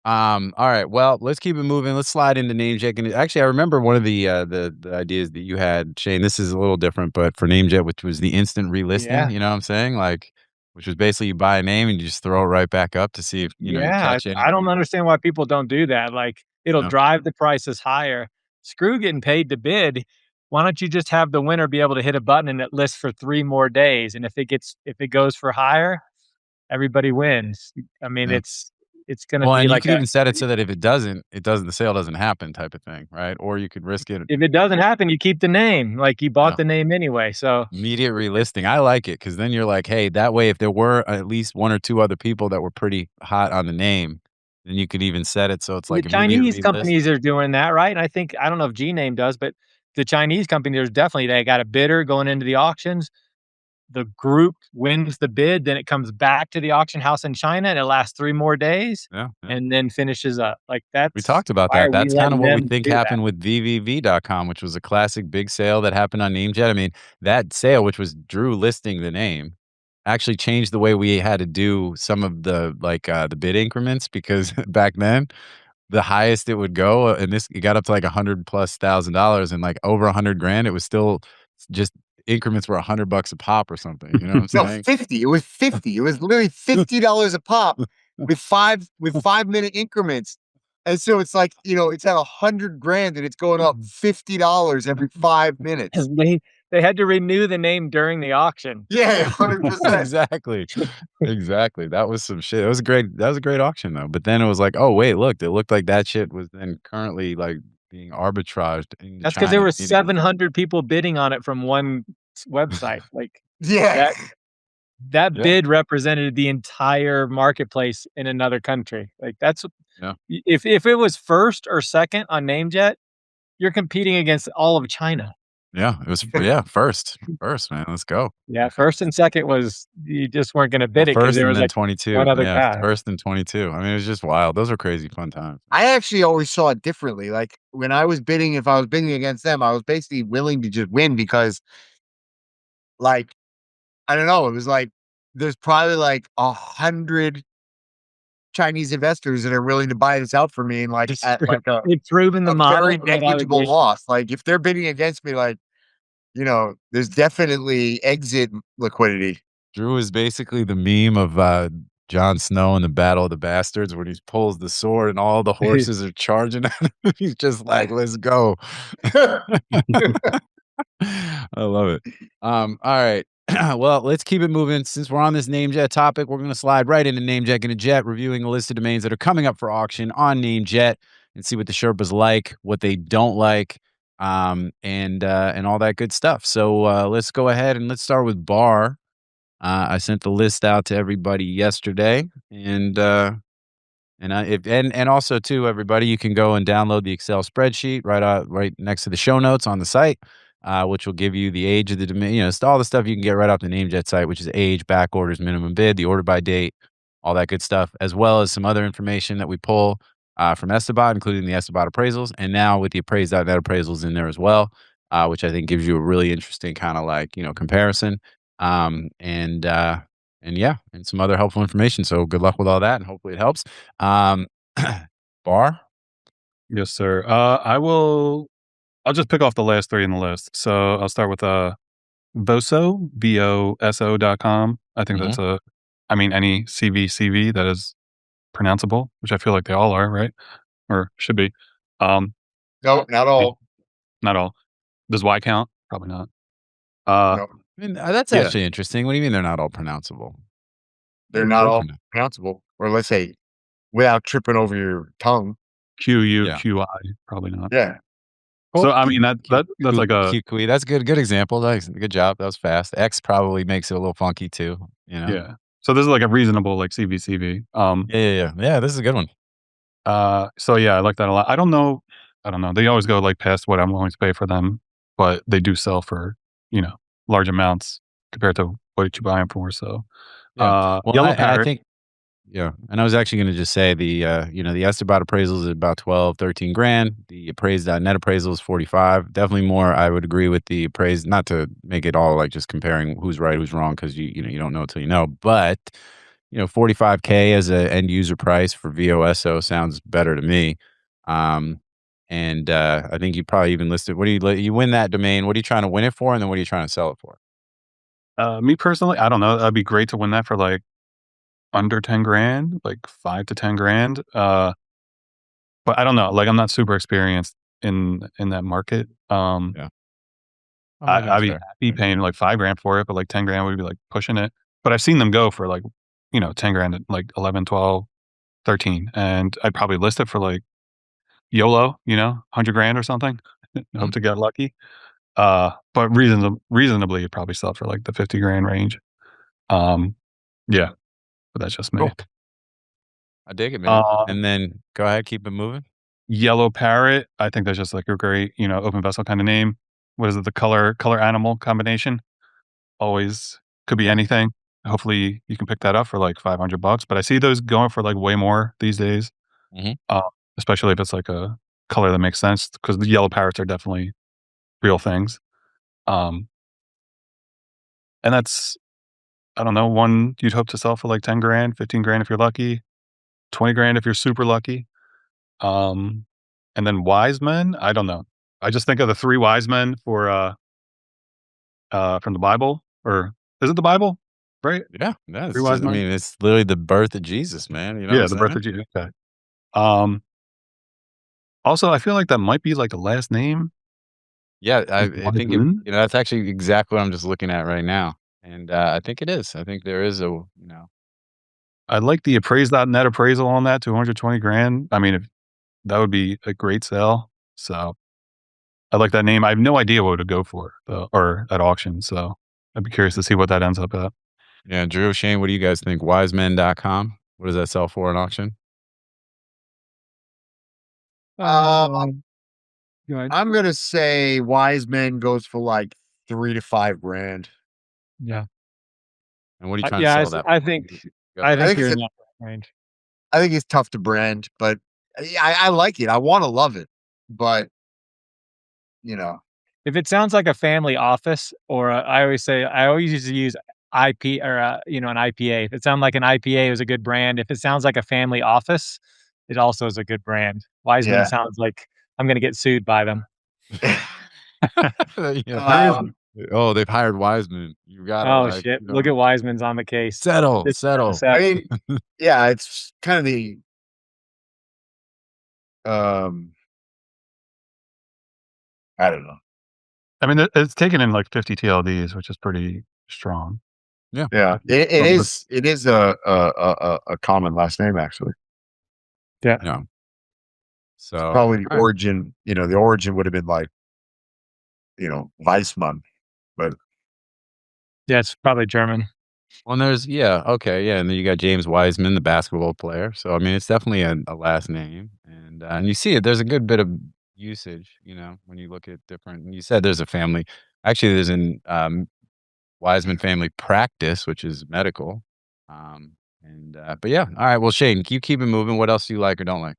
Speaker 1: All right. Well, let's keep it moving. Let's slide into NameJet. And actually, I remember one of the ideas that you had, Shane. This is a little different, but for NameJet, which was the instant relisting.
Speaker 3: Yeah.
Speaker 1: You know what I'm saying? Like, which was basically you buy a name and you just throw it right back up to see if you catch
Speaker 3: I don't
Speaker 1: anything.
Speaker 3: understand why people don't do that. Like, it'll
Speaker 1: No.
Speaker 3: drive the prices higher. Screw getting paid to bid. Why don't you just have the winner be able to hit a button and it lists for 3 more days? And if it goes for higher, everybody wins. I mean,
Speaker 1: Yeah.
Speaker 3: it's gonna
Speaker 1: Well,
Speaker 3: be
Speaker 1: and you
Speaker 3: like
Speaker 1: could even set it so that if it doesn't, the sale doesn't happen type of thing, right? Or you could risk it.
Speaker 3: if it doesn't happen, you keep the name. Like, you bought
Speaker 1: Yeah.
Speaker 3: the name anyway. So
Speaker 1: Immediate relisting. I like it because then you're like, hey, that way, if there were at least 1 or 2 other people that were pretty hot on the name, then you could even set it so it's
Speaker 3: the
Speaker 1: like immediate
Speaker 3: Chinese
Speaker 1: relist.
Speaker 3: companies are doing that, right? And I don't know if Gname does, but the Chinese company, there's definitely they got a bidder going into the auctions. The group wins the bid, then it comes back to the auction house in China, and it lasts 3 more days,
Speaker 1: Yeah, yeah.
Speaker 3: and then finishes up. Like,
Speaker 1: We talked about
Speaker 3: why
Speaker 1: that.
Speaker 3: are we
Speaker 1: That's kind of
Speaker 3: letting
Speaker 1: what we
Speaker 3: them
Speaker 1: think
Speaker 3: do that?
Speaker 1: happened with VVV.com, which was a classic big sale that happened on NameJet. I mean, that sale, which was Drew listing the name, actually changed the way we had to do some of the the bid increments because back then the highest it would go, and it got up to like $100,000+, and like over 100 grand, it was still just increments were $100 a pop or something. You know what I'm
Speaker 2: No,
Speaker 1: saying?
Speaker 2: 50. It was 50. It was literally $50 a pop with 5-minute increments. And so it's like, it's at 100 grand and it's going up $50 every 5 minutes.
Speaker 3: They had to renew the name during the auction.
Speaker 2: Yeah, 100%.
Speaker 1: Exactly. Exactly. That was some shit. That was a great auction though. But then it was like, oh wait, look, it looked like that shit was then currently like being arbitraged into
Speaker 3: That's because there
Speaker 1: China
Speaker 3: were
Speaker 1: immediately.
Speaker 3: 700 people bidding on it from one website. Like,
Speaker 2: Yeah.
Speaker 3: that
Speaker 1: Yeah.
Speaker 3: bid represented the entire marketplace in another country. Like, that's
Speaker 1: Yeah.
Speaker 3: if it was first or second on NameJet, you're competing against all of China.
Speaker 1: Yeah, it was first, man. Let's go.
Speaker 3: Yeah, first and second was you just weren't gonna bid it because
Speaker 1: First
Speaker 3: there
Speaker 1: and
Speaker 3: was,
Speaker 1: then
Speaker 3: like,
Speaker 1: 22.
Speaker 3: one other
Speaker 1: Yeah,
Speaker 3: guy.
Speaker 1: first and 22. I mean, it was just wild. Those were crazy fun times.
Speaker 2: I actually always saw it differently. Like when I was bidding, if I was bidding against them, I was basically willing to just win because, like, I don't know, it was like there's probably like 100 Chinese investors that are willing to buy this out for me and like
Speaker 3: Just
Speaker 2: at like a
Speaker 3: It's proven the
Speaker 2: a
Speaker 3: model.
Speaker 2: very
Speaker 3: from what I was
Speaker 2: negligible
Speaker 3: reading.
Speaker 2: loss. Like if they're bidding against me, like, there's definitely exit liquidity.
Speaker 1: Drew is basically the meme of Jon Snow in the Battle of the Bastards when he pulls the sword and all the horses are charging at him. He's just like, let's go. I love it. All right. Well, let's keep it moving. Since we're on this NameJet topic, we're going to slide right into NameJetGonnaJet, reviewing a list of domains that are coming up for auction on NameJet and see what the Sherpas like, what they don't like, and all that good stuff. So let's go ahead and let's start with Bar. I sent the list out to everybody yesterday, and also too, everybody, you can go and download the Excel spreadsheet right next to the show notes on the site, which will give you the age of the domain. It's all the stuff you can get right off the NameJet site, which is age, back orders, minimum bid, the order by date, all that good stuff, as well as some other information that we pull from Estabot, including the Estabot appraisals, and now with the appraised.net appraisals in there as well, which I think gives you a really interesting kind of like comparison. And yeah, and some other helpful information. So good luck with all that, and hopefully it helps. Bar?
Speaker 4: Yes, sir. I'll just pick off the last 3 in the list. So I'll start with Boso, BOSO.com. I think that's any CVCV that is pronounceable, which I feel like they all are, right? Or should be.
Speaker 2: No, not all.
Speaker 4: Not all. Does Y count? Probably not.
Speaker 2: No,
Speaker 1: I mean, that's
Speaker 4: Yeah.
Speaker 1: actually interesting. What do you mean they're not all pronounceable?
Speaker 2: they're not all pronounceable. Or let's say without tripping over your tongue.
Speaker 4: QUQI, probably not.
Speaker 2: Yeah.
Speaker 4: So I mean that's like a
Speaker 1: QQI. That's good example. Nice. Good job. That was fast. X probably makes it a little funky too.
Speaker 4: yeah. So this is like a reasonable like CVCV.
Speaker 1: Yeah. This is a good one.
Speaker 4: So yeah, I like that a lot. I don't know. They always go like past what I'm willing to pay for them, but they do sell for large amounts. compared to what you buy them for. So,
Speaker 1: Yeah. Well,
Speaker 4: yellow
Speaker 1: I
Speaker 4: parrot.
Speaker 1: think, yeah. And I was actually going to just say the, the Esterbot appraisal is about 12, 13 grand. The appraised net appraisal is 45. Definitely more. I would agree with the appraised, not to make it all like just comparing who's right, who's wrong, because you don't know until you know. But 45K as a end user price for VOSO sounds better to me. And I think you probably even listed. What do you win that domain? What are you trying to win it for, and then what are you trying to sell it for?
Speaker 4: Me personally, I don't know. That'd be great to win that for like under 10 grand, like 5 to 10 grand. But I don't know. Like, I'm not super experienced in that market.
Speaker 1: Yeah. Oh,
Speaker 4: I'd
Speaker 1: that's
Speaker 4: be
Speaker 1: fair.
Speaker 4: happy paying like 5 grand for it, but like 10 grand would be like pushing it. But I've seen them go for like, 10 grand, at like 11, 12, 13. And I'd probably list it for like YOLO, 100 grand or something. Hope to get lucky. But reasonably, you'd probably sell it for like the 50 grand range. Yeah, but that's just me.
Speaker 1: Cool. I dig it, man.
Speaker 4: Um,
Speaker 1: And then go ahead, keep it moving.
Speaker 4: Yellow parrot, I think that's just like a great, open vessel kind of name. What is it? The color animal combination. Always could be anything. Hopefully you can pick that up for like $500, but I see those going for like way more these days.
Speaker 1: Mhm.
Speaker 4: Especially if it's like a color that makes sense, because the yellow parrots are definitely real things. And that's, I don't know, one you'd hope to sell for like 10 grand, 15 grand if you're lucky, 20 grand if you're super lucky. And then wise men, I don't know. I just think of the 3 wise men from the Bible, or is it the Bible? Right?
Speaker 1: Yeah,
Speaker 4: 3 wise
Speaker 1: I
Speaker 4: men?
Speaker 1: mean, it's literally the birth of Jesus, man. You know
Speaker 4: Yeah,
Speaker 1: what
Speaker 4: the
Speaker 1: I'm
Speaker 4: birth
Speaker 1: saying?
Speaker 4: of Jesus. Okay. Um, Also, I feel like that might be like a last name.
Speaker 1: Yeah,
Speaker 4: Is
Speaker 1: I
Speaker 4: wise
Speaker 1: think
Speaker 4: men?
Speaker 1: that's actually exactly what I'm just looking at right now, and I think it is. I think there is
Speaker 4: I like the appraised.net appraisal on that, 220 grand. I mean, if that would be a great sale. So I like that name. I have no idea what it would go for, though, or at auction. So I'd be curious to see what that ends up at.
Speaker 1: yeah. Drew, Shane, what do you guys think? Wisemen.com. What does that sell for in auction?
Speaker 3: Go ahead.
Speaker 2: I'm gonna say Wise Men goes for like 3 to 5 grand.
Speaker 3: Yeah.
Speaker 1: And what are you trying to
Speaker 3: Yeah,
Speaker 1: sell that
Speaker 3: I
Speaker 1: for?
Speaker 3: think
Speaker 1: Go
Speaker 3: I
Speaker 1: ahead.
Speaker 3: think
Speaker 2: think
Speaker 3: you're
Speaker 2: it's
Speaker 3: in
Speaker 2: a
Speaker 3: that range.
Speaker 2: I think it's tough to brand, but I like it. I wanna love it, but, you know
Speaker 3: If it sounds like a family office, or I always used to use IP, or an IPA. If it sounds like an IPA is a good brand. If it sounds like a family office, it also is a good brand. Wiseman
Speaker 2: yeah.
Speaker 3: sounds like I'm gonna get sued by them.
Speaker 1: Yeah.
Speaker 2: Um,
Speaker 1: Oh, they've hired Wiseman. You gotta
Speaker 3: Oh shit! Look at Wiseman's on the case.
Speaker 1: settle,
Speaker 3: This
Speaker 1: settle.
Speaker 2: I
Speaker 3: up.
Speaker 2: mean, yeah, it's kind of the, um I don't know.
Speaker 4: I mean, it's taken in like 50 TLDs, which is pretty strong.
Speaker 1: Yeah.
Speaker 2: Yeah, it is a common last name, actually.
Speaker 3: Yeah.
Speaker 1: Yeah. So
Speaker 2: Probably the
Speaker 1: all right.
Speaker 2: origin, the origin would have been like, Weissmann, but
Speaker 3: Yeah, it's probably German.
Speaker 1: Well, and okay, yeah, and then you got James Wiseman, the basketball player. So I mean, it's definitely a last name, and you see it. There's a good bit of usage, when you look at different. You said there's a family. Actually, there's an Wiseman family practice, which is medical. But yeah, all right. Well, Shane, you keep it moving. What else do you like or don't like?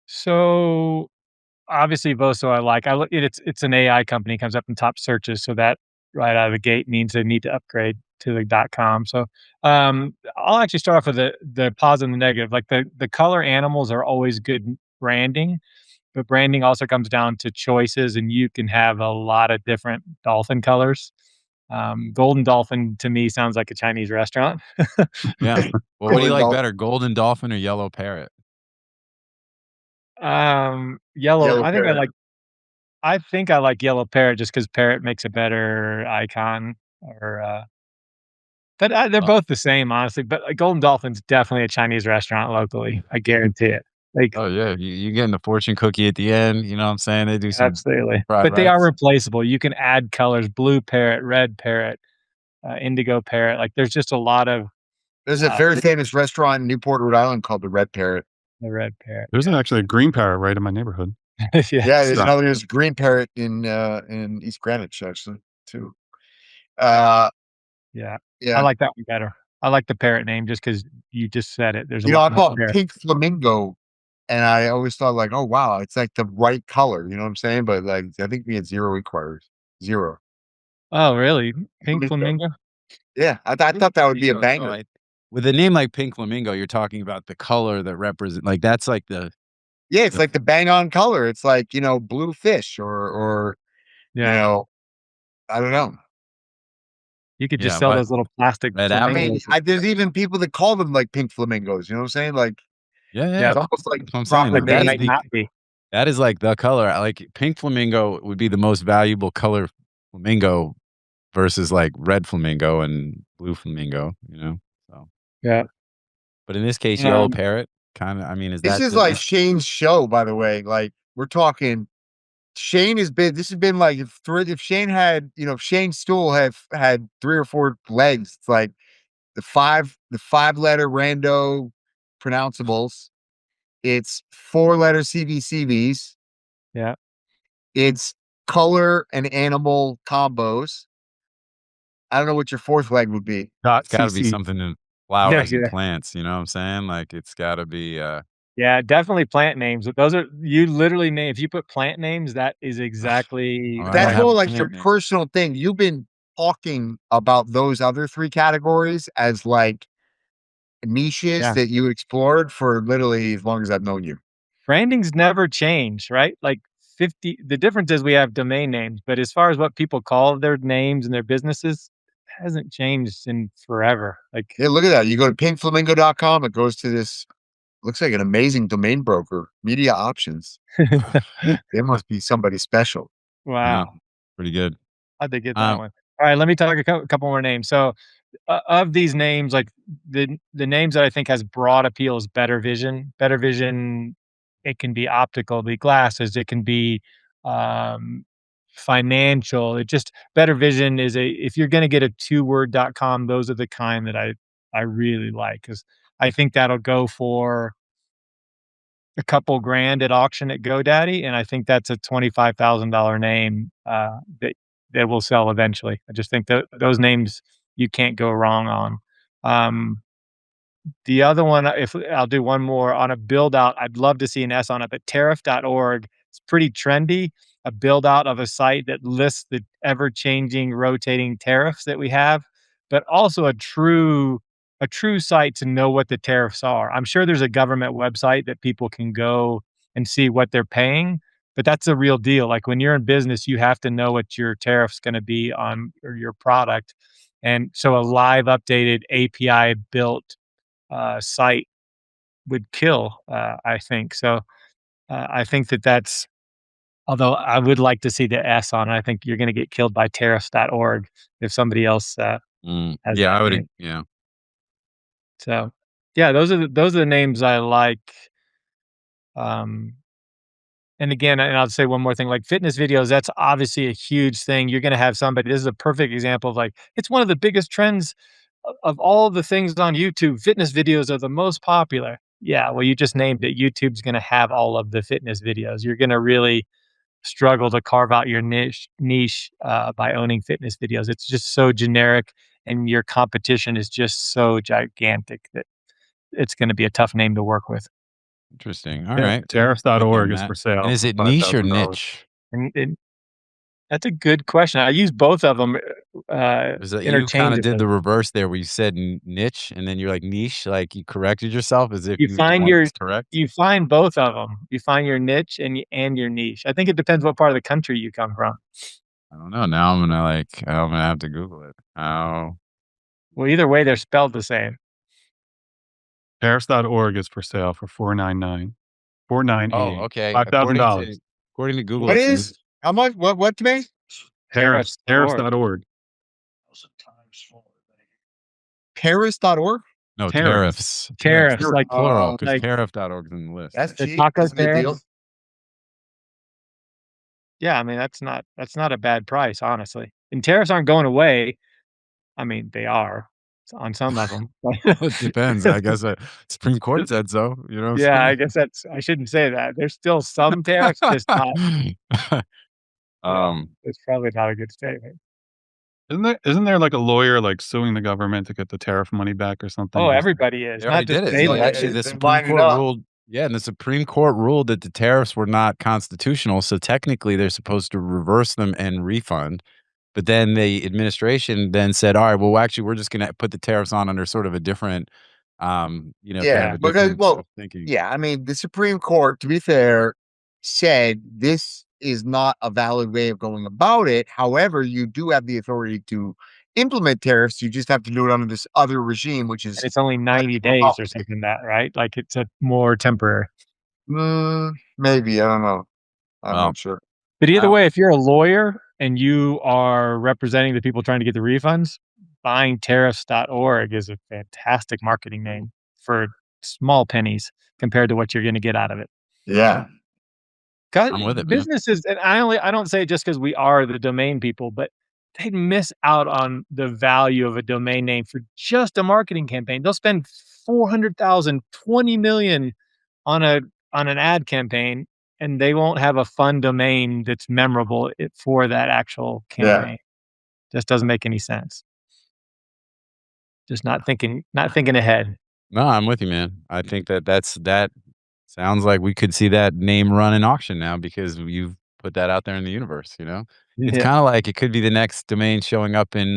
Speaker 3: So obviously Voso I like. I look it's an AI company, comes up in top searches, so that right out of the gate means they need to upgrade to the .com. So I'll actually start off with the positive and the negative. Like the color animals are always good branding, but branding also comes down to choices, and you can have a lot of different dolphin colors. Golden dolphin to me sounds like a Chinese restaurant.
Speaker 1: Yeah. Well, what do you
Speaker 2: Golden
Speaker 1: like
Speaker 2: Dolphin.
Speaker 1: better, golden dolphin or yellow parrot?
Speaker 3: Yellow.
Speaker 2: Yellow parrot.
Speaker 3: I think I like yellow parrot just because parrot makes a better icon. But they're
Speaker 1: Uh,
Speaker 3: both the same, honestly. But Golden Dolphin's definitely a Chinese restaurant locally. I guarantee it. Like,
Speaker 1: Oh yeah, you getting the fortune cookie at the end. You know what I'm saying? They do some
Speaker 3: absolutely.
Speaker 1: fried
Speaker 3: But they are
Speaker 1: rice.
Speaker 3: replaceable. You can add colors: blue parrot, red parrot, indigo parrot. Like, there's just a lot of
Speaker 2: There's a very famous restaurant in Newport, Rhode Island called the Red Parrot.
Speaker 3: the red parrot.
Speaker 4: There's actually a green parrot right in my neighborhood.
Speaker 2: Yeah,
Speaker 3: So,
Speaker 2: there's a green parrot in East Greenwich actually too. Uh,
Speaker 3: yeah, I
Speaker 2: yeah,
Speaker 3: like that one better. I like the parrot name just because you just said it. There's a
Speaker 2: you know, I
Speaker 3: lot more
Speaker 2: bought a
Speaker 3: there.
Speaker 2: pink flamingo, and I always thought like, oh wow, it's like the right color. You know what I'm saying? But like, I think we had 0 inquiries. 0.
Speaker 3: Oh, really? Pink
Speaker 2: Flamingo.
Speaker 3: flamingo?
Speaker 2: Yeah, I thought that would be a
Speaker 1: So
Speaker 2: banger.
Speaker 1: with a name like Pink Flamingo, you're talking about the color that represent like that's like the
Speaker 2: Yeah, it's
Speaker 1: the
Speaker 2: like the bang on color. It's like, blue fish or you
Speaker 3: Yeah.
Speaker 2: know, I don't know.
Speaker 3: You could just
Speaker 1: yeah,
Speaker 3: sell
Speaker 1: what
Speaker 3: those little plastic
Speaker 1: red
Speaker 2: I
Speaker 1: apple?
Speaker 2: mean,
Speaker 3: flamingos.
Speaker 2: there's even people that call them like pink flamingos. You know what I'm saying? Like
Speaker 1: Yeah,
Speaker 3: Yeah,
Speaker 2: it's almost like
Speaker 1: that's what I'm saying.
Speaker 2: proper
Speaker 3: but they
Speaker 1: That is
Speaker 3: might
Speaker 2: name.
Speaker 1: the
Speaker 3: not be.
Speaker 1: that is like the color. Like pink flamingo would be the most valuable color flamingo versus like red flamingo and blue flamingo, So,
Speaker 3: Yeah.
Speaker 1: but in this case, yellow
Speaker 3: Um,
Speaker 1: parrot kind of, I mean, is
Speaker 2: This
Speaker 1: that
Speaker 2: is
Speaker 1: the,
Speaker 2: like Shane's show, by the way. Like we're talking Shane has been this has been like if Shane had, if Shane's stool had 3 or 4 legs, it's like the 5-letter rando pronounceables. It's 4-letter CVCVs.
Speaker 3: yeah.
Speaker 2: It's color and animal combos. I don't know what your 4th leg would be.
Speaker 1: it's got to be
Speaker 4: .cc.
Speaker 1: something in
Speaker 3: Yeah,
Speaker 1: flowers and
Speaker 3: yeah.
Speaker 1: plants, you know what I'm saying? Like it's got to be,
Speaker 3: Yeah, definitely plant names. Those are you literally name if you put plant names, that is
Speaker 1: I
Speaker 3: exactly
Speaker 1: gotta
Speaker 2: That's
Speaker 3: what
Speaker 1: have
Speaker 2: more
Speaker 1: a
Speaker 2: like your
Speaker 1: plant name.
Speaker 2: personal thing. You've been talking about those other 3 categories as like niches
Speaker 3: yeah.
Speaker 2: that you explored for literally as long as I've known you.
Speaker 3: Branding's never changed, right? Like 50 the difference is we have domain names, but as far as what people call their names and their businesses, hasn't changed in forever. Like
Speaker 2: Yeah, look at that. You go to pinkflamingo.com, it goes to this looks like an amazing domain broker, MediaOptions. There must be somebody special.
Speaker 1: Yeah,
Speaker 3: wow.
Speaker 1: pretty good.
Speaker 3: How'd they get that
Speaker 1: Um,
Speaker 3: one? All right, let me talk a couple more names. So, of these names, like the names that I think has broad appeal is Better Vision. Better Vision, it can be optical, be glasses, it can be um, financial. It just Better Vision is a if you're going to get a two-word.com, those are the kind that I really like because I think that'll go for a couple grand at auction at GoDaddy, and I think that's a $25,000 name, that will sell eventually. I just think that those names you can't go wrong on. Um, the other one, if I'll do one more on a build out, I'd love to see an S on it, but tariff.org, it's pretty trendy. A build out of a site that lists the ever changing, rotating tariffs that we have, but also a true site to know what the tariffs are. I'm sure there's a government website that people can go and see what they're paying, but that's a real deal. Like when you're in business, you have to know what your tariff's going to be on or your product. And so a live updated API built site would kill, I think. So I think that's, although I would like to see the S on it, I think you're going to get killed by tariffs.org if somebody else has
Speaker 1: yeah,
Speaker 3: that
Speaker 1: I would,
Speaker 3: name.
Speaker 1: yeah.
Speaker 3: So yeah, those are the names I like. Um, and again, and I'll say one more thing, like fitness videos, that's obviously a huge thing. You're going to have somebody, this is a perfect example of like, it's one of the biggest trends of all the things on YouTube. Fitness videos are the most popular. Yeah, well, you just named it. YouTube's going to have all of the fitness videos. You're going to really struggle to carve out your niche by owning fitness videos. It's just so generic, and your competition is just so gigantic that it's going to be a tough name to work with.
Speaker 1: Interesting. All
Speaker 4: Yeah,
Speaker 1: right. Good
Speaker 4: tariffs.org
Speaker 1: on
Speaker 4: is
Speaker 1: that.
Speaker 4: for sale
Speaker 1: And is
Speaker 4: for
Speaker 1: it niche or
Speaker 4: $5,000.
Speaker 1: niche?
Speaker 3: And that's a good question. I use both of them
Speaker 1: Is that you kind of did
Speaker 3: interchangeably.
Speaker 1: the reverse there where you said niche and then you're like niche, like you corrected yourself as if
Speaker 3: You
Speaker 1: you knew
Speaker 3: find
Speaker 1: one
Speaker 3: your
Speaker 1: was correct?
Speaker 3: you find both of them. You find your niche and your niche. I think it depends what part of the country you come from.
Speaker 1: I don't know. Now I'm gonna have to Google it. How
Speaker 3: Well, either way, they're spelled the same.
Speaker 4: Tariffs.org is for sale for 499 498
Speaker 1: okay.
Speaker 4: $5,000.
Speaker 1: According to Google,
Speaker 2: What
Speaker 1: it's
Speaker 2: is how much what today?
Speaker 3: Tariffs.org.
Speaker 4: Tariffs.org.
Speaker 2: Paris.org?
Speaker 1: no
Speaker 4: Tariffs.
Speaker 1: tariffs.
Speaker 3: Tariffs, like
Speaker 1: Plural, because
Speaker 3: like
Speaker 1: tariff.org is in the list.
Speaker 2: That's
Speaker 3: the
Speaker 2: cheap.
Speaker 3: taco
Speaker 2: That's a good deal.
Speaker 3: tariffs. Yeah, I mean that's not a bad price, honestly. And tariffs aren't going away. I mean, they are. on some of them.
Speaker 1: It depends. I guess Supreme Court said so. You know what
Speaker 3: Yeah, I
Speaker 1: I'm
Speaker 3: guess I shouldn't say that. There's still some tariffs, just not.
Speaker 1: saying?
Speaker 3: It's probably not a good statement.
Speaker 4: Isn't there like a lawyer like suing the government to get the tariff money back or something?
Speaker 3: Oh, everybody is,
Speaker 1: They already
Speaker 3: not just
Speaker 1: did it.
Speaker 3: they
Speaker 1: So
Speaker 3: did
Speaker 1: actually,
Speaker 3: it.
Speaker 1: the
Speaker 2: They're
Speaker 1: Supreme
Speaker 2: lining
Speaker 1: Court
Speaker 2: up.
Speaker 1: ruled. Yeah, and the Supreme Court ruled that the tariffs were not constitutional. So technically, they're supposed to reverse them and refund. But then the administration then said, "All right, well, actually, we're just going to put the tariffs on under sort of a different, kind
Speaker 2: Yeah,
Speaker 1: of a
Speaker 2: because
Speaker 1: different
Speaker 2: well,
Speaker 1: thinking."
Speaker 2: yeah, I mean, the Supreme Court, to be fair, said this is not a valid way of going about it. However, you do have the authority to implement tariffs. You just have to do it under this other regime, which is
Speaker 3: And it's only 90 days or something that, right? Like it's a more temporary.
Speaker 2: maybe, I don't know. I'm
Speaker 1: Well,
Speaker 2: not sure.
Speaker 3: But either
Speaker 1: Wow.
Speaker 3: way, if you're a lawyer and you are representing the people trying to get the refunds, buyingtariffs.org is a fantastic marketing name for small pennies compared to what you're going to get out of it.
Speaker 2: Yeah.
Speaker 1: I'm with it, man.
Speaker 3: Businesses, and I don't say it just because we are the domain people, but they miss out on the value of a domain name for just a marketing campaign. They'll spend 400,000, 20 million on an ad campaign, and they won't have a fun domain that's memorable for that actual campaign. Just doesn't make any sense. Just not thinking ahead.
Speaker 1: No, I'm with you, man. I think that sounds like we could see that name run in auction now because you've put that out there in the universe. It's
Speaker 3: Yeah.
Speaker 1: kind of like it could be the next domain showing up in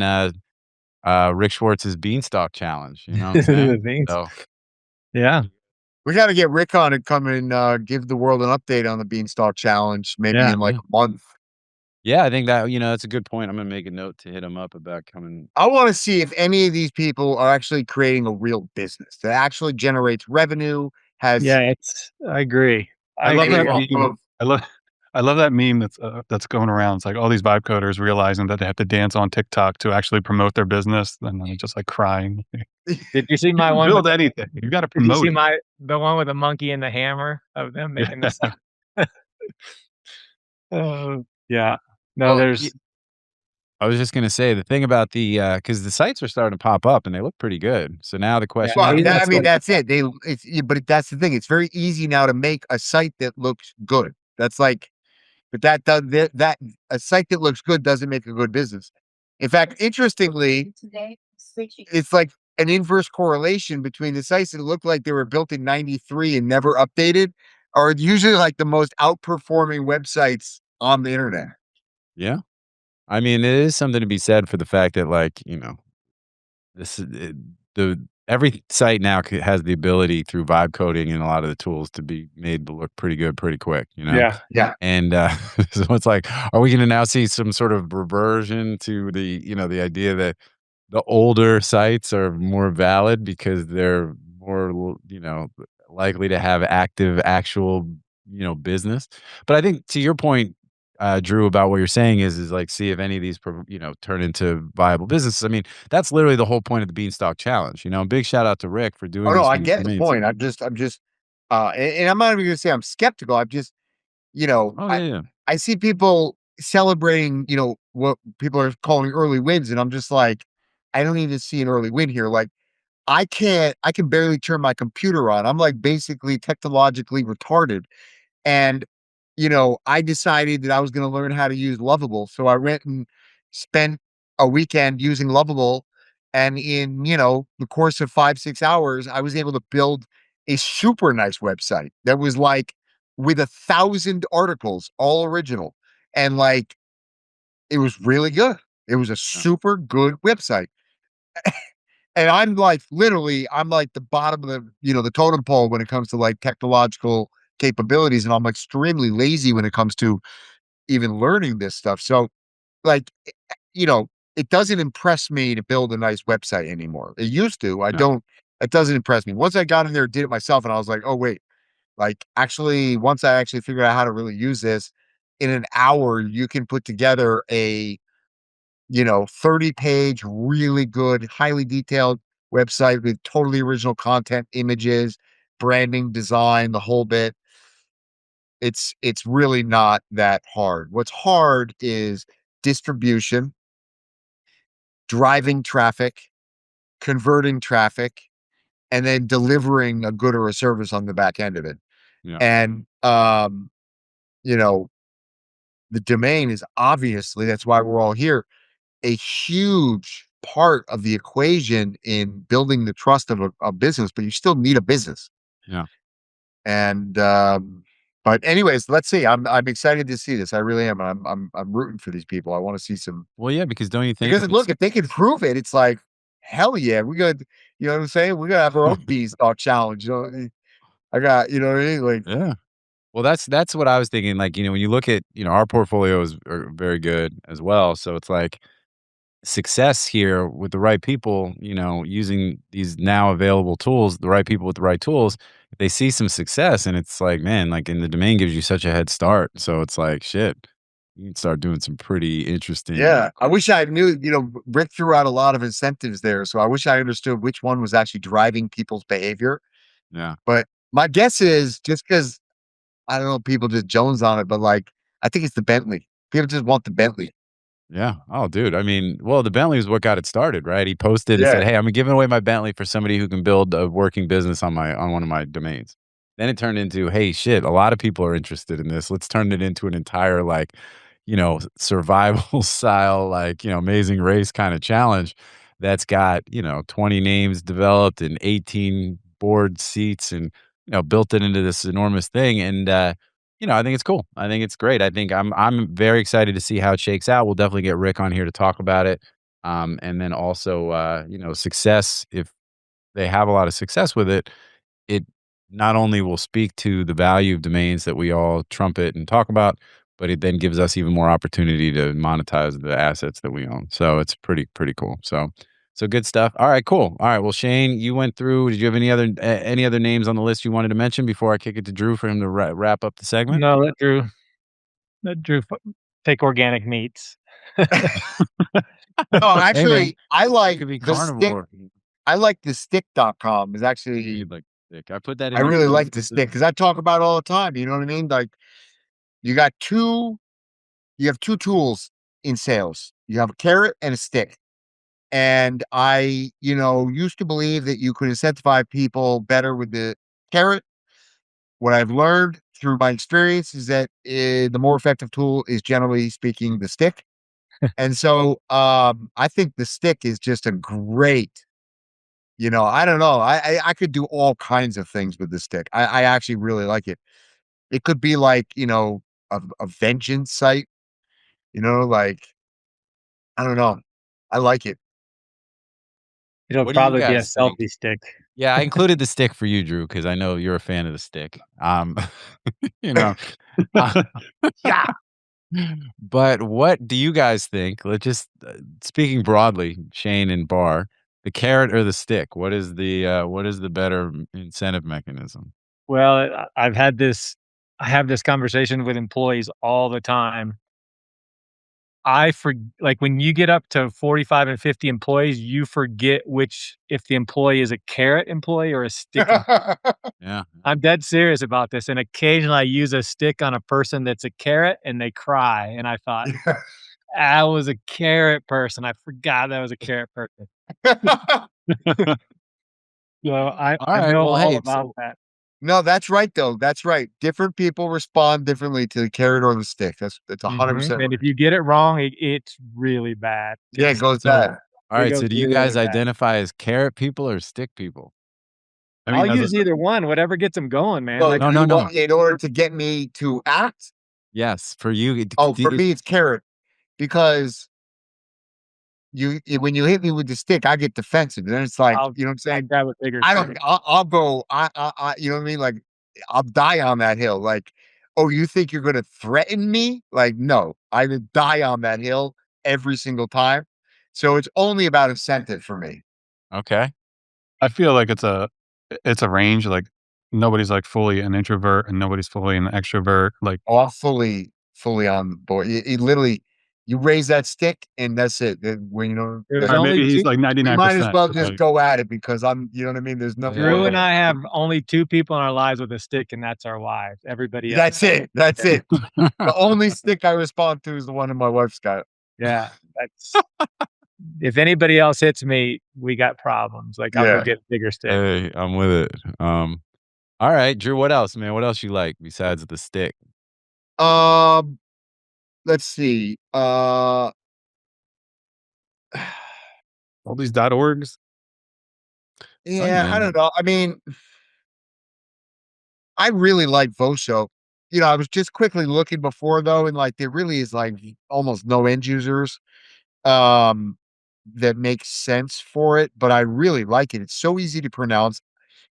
Speaker 1: Rick Schwartz's Beanstalk challenge. You know what I'm saying?
Speaker 3: Beans.
Speaker 1: So
Speaker 3: Yeah.
Speaker 2: We got to get Rick on and come and give the world an update on the Beanstalk challenge, maybe
Speaker 3: Yeah.
Speaker 2: in like a month.
Speaker 1: yeah, I think that that's a good point. I'm gonna make a note to hit him up about coming.
Speaker 2: I want to see if any of these people are actually creating a real business that actually generates revenue, has
Speaker 3: Yeah, I agree.
Speaker 4: I love
Speaker 2: any
Speaker 4: that
Speaker 2: form
Speaker 4: meme.
Speaker 2: of-
Speaker 4: I love that meme that's going around. It's like all these vibe coders realizing that they have to dance on TikTok to actually promote their business, and then they're just like crying.
Speaker 3: Did you see my
Speaker 4: You
Speaker 3: one?
Speaker 4: build anything, you got to
Speaker 3: Did you
Speaker 4: promote
Speaker 3: see
Speaker 4: it.
Speaker 3: the one with the monkey and the hammer of them making this? Yeah. No,
Speaker 1: Well,
Speaker 3: there's
Speaker 1: I was just gonna say the thing about because the sites are starting to pop up and they look pretty good. So now the question
Speaker 2: Well,
Speaker 1: is,
Speaker 2: I mean, that's it. But that's the thing. It's very easy now to make a site that looks good. That's like, but that does that a site that looks good doesn't make a good business. In fact, interestingly, it's like an inverse correlation between the sites that look like they were built in '93 and never updated are usually like the most outperforming websites on the internet.
Speaker 1: yeah. I mean, it is something to be said for the fact that, this is the every site now has the ability through vibe coding and a lot of the tools to be made to look pretty good pretty quick.
Speaker 3: yeah.
Speaker 2: Yeah.
Speaker 1: And so it's like, are we going to now see some sort of reversion to the idea that the older sites are more valid because they're more, likely to have active, actual, business. But I think to your point, Drew, about what you're saying is like, see if any of these, turn into viable businesses. I mean, that's literally the whole point of the Beanstalk Challenge. Big shout out to Rick for doing
Speaker 2: Oh
Speaker 1: this
Speaker 2: no,
Speaker 1: for
Speaker 2: I
Speaker 1: these
Speaker 2: get the
Speaker 1: domains.
Speaker 2: point. I'm just, and I'm not even gonna say I'm skeptical. I'm just,
Speaker 1: Oh yeah.
Speaker 2: I see people celebrating, what people are calling early wins, and I'm just like, I don't even see an early win here. Like, I can barely turn my computer on. I'm like basically technologically retarded. And, I decided that I was going to learn how to use Lovable. So I went and spent a weekend using Lovable. And in, the course of 5-6 hours, I was able to build a super nice website that was like with 1,000 articles, all original. And like, it was really good. It was a super good website. And I'm like, literally, I'm like the bottom of the totem pole when it comes to like technological capabilities. And I'm extremely lazy when it comes to even learning this stuff. So like, it doesn't impress me to build a nice website anymore. It used to,
Speaker 1: No.
Speaker 2: it doesn't impress me. Once I got in there, did it myself. And I was like, oh, wait, like actually, once I actually figured out how to really use this in an hour, you can put together a 30-page, really good, highly detailed website with totally original content, images, branding, design, the whole bit. It's really not that hard. What's hard is distribution, driving traffic, converting traffic, and then delivering a good or a service on the back end of it.
Speaker 1: Yeah.
Speaker 2: And you know, the domain is obviously, that's why we're all here, a huge part of the equation in building the trust of a business, but you still need a business.
Speaker 1: Yeah.
Speaker 2: And but anyways, let's see. I'm excited to see this. I really am. I'm rooting for these people. I want to see some,
Speaker 1: Well, yeah, because don't you think?
Speaker 2: because look, if they can prove it, it's like, hell yeah, we got, you know what I'm saying? We gotta have our own Beanstalk challenge. You know, I got, you know what I mean? Like,
Speaker 1: Yeah. Well, that's what I was thinking. Like, when you look at, our portfolios are very good as well. So it's like success here with the right people, using these now available tools, the right people with the right tools, if they see some success and it's like, man, like, and the domain gives you such a head start. So it's like, shit, you can start doing some pretty interesting.
Speaker 2: yeah, I wish I knew, Rick threw out a lot of incentives there. So I wish I understood which one was actually driving people's behavior.
Speaker 1: Yeah.
Speaker 2: But my guess is, just because I don't know, people just Jones on it, but like, I think it's the Bentley. People just want the Bentley.
Speaker 1: Yeah. Oh, dude. I mean, well, the Bentley was what got it started, right? He posted and
Speaker 2: Yeah.
Speaker 1: said, "Hey, I'm giving away my Bentley for somebody who can build a working business on one of my domains." Then it turned into, "Hey, shit, a lot of people are interested in this. Let's turn it into an entire survival style, Amazing Race kind of challenge that's got 20 names developed and 18 board seats and built it into this enormous thing." And I think it's cool. I think it's great. I think I'm very excited to see how it shakes out. We'll definitely get Rick on here to talk about it. And then also, success. If they have a lot of success with it, it not only will speak to the value of domains that we all trumpet and talk about, but it then gives us even more opportunity to monetize the assets that we own. So it's pretty cool. So good stuff. All right, cool. All right. Well, Shane, you went through. Did you have any other names on the list you wanted to mention before I kick it to Drew for him to wrap up the segment?
Speaker 3: No, let Drew take organic meats.
Speaker 2: No,
Speaker 1: Hey, man,
Speaker 2: actually, I
Speaker 1: it
Speaker 2: like
Speaker 1: could be
Speaker 2: the stick.
Speaker 1: carnivore.
Speaker 2: I like the stick.com is actually,
Speaker 1: You'd like stick. I put that in.
Speaker 2: I really like the stick because I talk about it all the time. You know what I mean? Like, you got you have two tools in sales. You have a carrot and a stick. And I, used to believe that you could incentivize people better with the carrot. What I've learned through my experience is that the more effective tool is, generally speaking, the stick. And so I think the stick is just a great, I don't know. I could do all kinds of things with the stick. I actually really like it. It could be like, a vengeance site, like, I don't know. I like it.
Speaker 3: It'll
Speaker 1: What do you
Speaker 3: probably be a
Speaker 1: guys think?
Speaker 3: selfie stick.
Speaker 1: Yeah, I included the stick for you, Drew, because I know you're a fan of the stick. You know, uh,
Speaker 2: Yeah.
Speaker 1: but what do you guys think? Let's just speaking broadly, Shane and Bar, the carrot or the stick? What is the better incentive mechanism?
Speaker 3: Well, I have this conversation with employees all the time. Like, when you get up to 45 and 50 employees, you forget if the employee is a carrot employee or a stick employee.
Speaker 1: Yeah.
Speaker 3: I'm dead serious about this, and occasionally I use a stick on a person that's a carrot, and they cry, and I thought, "I was a carrot person. I forgot that was a carrot person." So I
Speaker 1: All right.
Speaker 3: know
Speaker 1: Well,
Speaker 3: all
Speaker 1: hey,
Speaker 3: about that.
Speaker 2: No, that's right though. That's right. Different people respond differently to the carrot or the stick. That's 100%.
Speaker 3: And if you get it wrong, it's really bad.
Speaker 2: Yeah, it goes
Speaker 1: so
Speaker 2: bad.
Speaker 1: all
Speaker 3: It
Speaker 1: right.
Speaker 3: goes
Speaker 1: So do you
Speaker 3: really,
Speaker 1: guys
Speaker 3: really bad.
Speaker 1: identify as carrot people or stick people?
Speaker 4: I mean,
Speaker 3: I'll
Speaker 4: as
Speaker 3: use either one, whatever gets them going, man.
Speaker 2: So
Speaker 3: Like,
Speaker 1: No,
Speaker 2: you
Speaker 1: no, no.
Speaker 2: want- in order to get me to act,
Speaker 1: Yes, for you.
Speaker 2: for me, it's carrot, because when you hit me with the stick, I get defensive. Then it's like,
Speaker 3: I'll
Speaker 2: you know what I'm
Speaker 3: I'll
Speaker 2: saying?
Speaker 3: grab a bigger
Speaker 2: I
Speaker 3: stick.
Speaker 2: don't. I'll go. You know what I mean? Like, I'll die on that hill. Like, oh, you think you're going to threaten me? Like, no, I would die on that hill every single time. So it's only about incentive for me.
Speaker 1: Okay.
Speaker 4: I feel like it's a range. Like nobody's like fully an introvert and nobody's fully an extrovert. Like
Speaker 2: Oh, I'm fully on board. It literally, you raise that stick and that's it. When
Speaker 3: There's
Speaker 4: or
Speaker 3: only
Speaker 4: maybe he's
Speaker 3: two
Speaker 4: like
Speaker 2: we might as
Speaker 4: 99%.
Speaker 2: well just
Speaker 4: Like,
Speaker 2: go at it, because you know what I mean? There's nothing.
Speaker 3: Drew
Speaker 2: more
Speaker 3: and
Speaker 2: there.
Speaker 3: I have only 2 people in our lives with a stick, and that's our wives. Everybody else,
Speaker 2: That's it. That's it. The only stick I respond to is the one in my wife's got.
Speaker 3: yeah, that's if anybody else hits me, we got problems. Like I'll go
Speaker 2: Yeah.
Speaker 3: get a bigger stick.
Speaker 1: Hey, I'm with it. All right, Drew. What else, man? What else you like besides the stick?
Speaker 2: Let's see.
Speaker 4: All these .orgs.
Speaker 2: Yeah, I
Speaker 1: man.
Speaker 2: don't know. I mean, I really like Voso. I was just quickly looking before though, and like there really is like almost no end users that make sense for it, but I really like it. It's so easy to pronounce.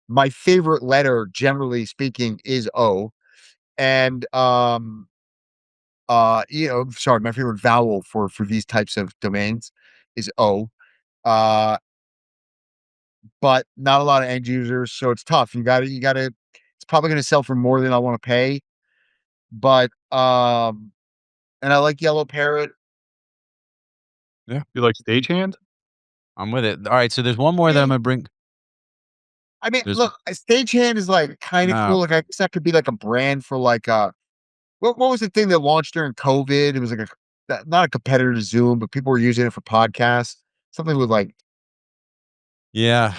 Speaker 2: My favorite letter, generally speaking, is O. And sorry, my favorite vowel for these types of domains is O. Uh but not a lot of end users, so it's tough. You gotta it's probably gonna sell for more than I want to pay. But and I like Yellow Parrot.
Speaker 4: Yeah. You like Stagehand?
Speaker 1: I'm with it. All right, so there's one more that I'm
Speaker 2: Yeah.
Speaker 1: gonna bring.
Speaker 2: I mean,
Speaker 1: There's
Speaker 2: look, a stagehand is like kind of
Speaker 1: no,
Speaker 2: cool. Like I guess that could be like a brand for like what was the thing that launched during COVID? It was like not a competitor to Zoom, but people were using it for podcasts. Something with like
Speaker 1: yeah.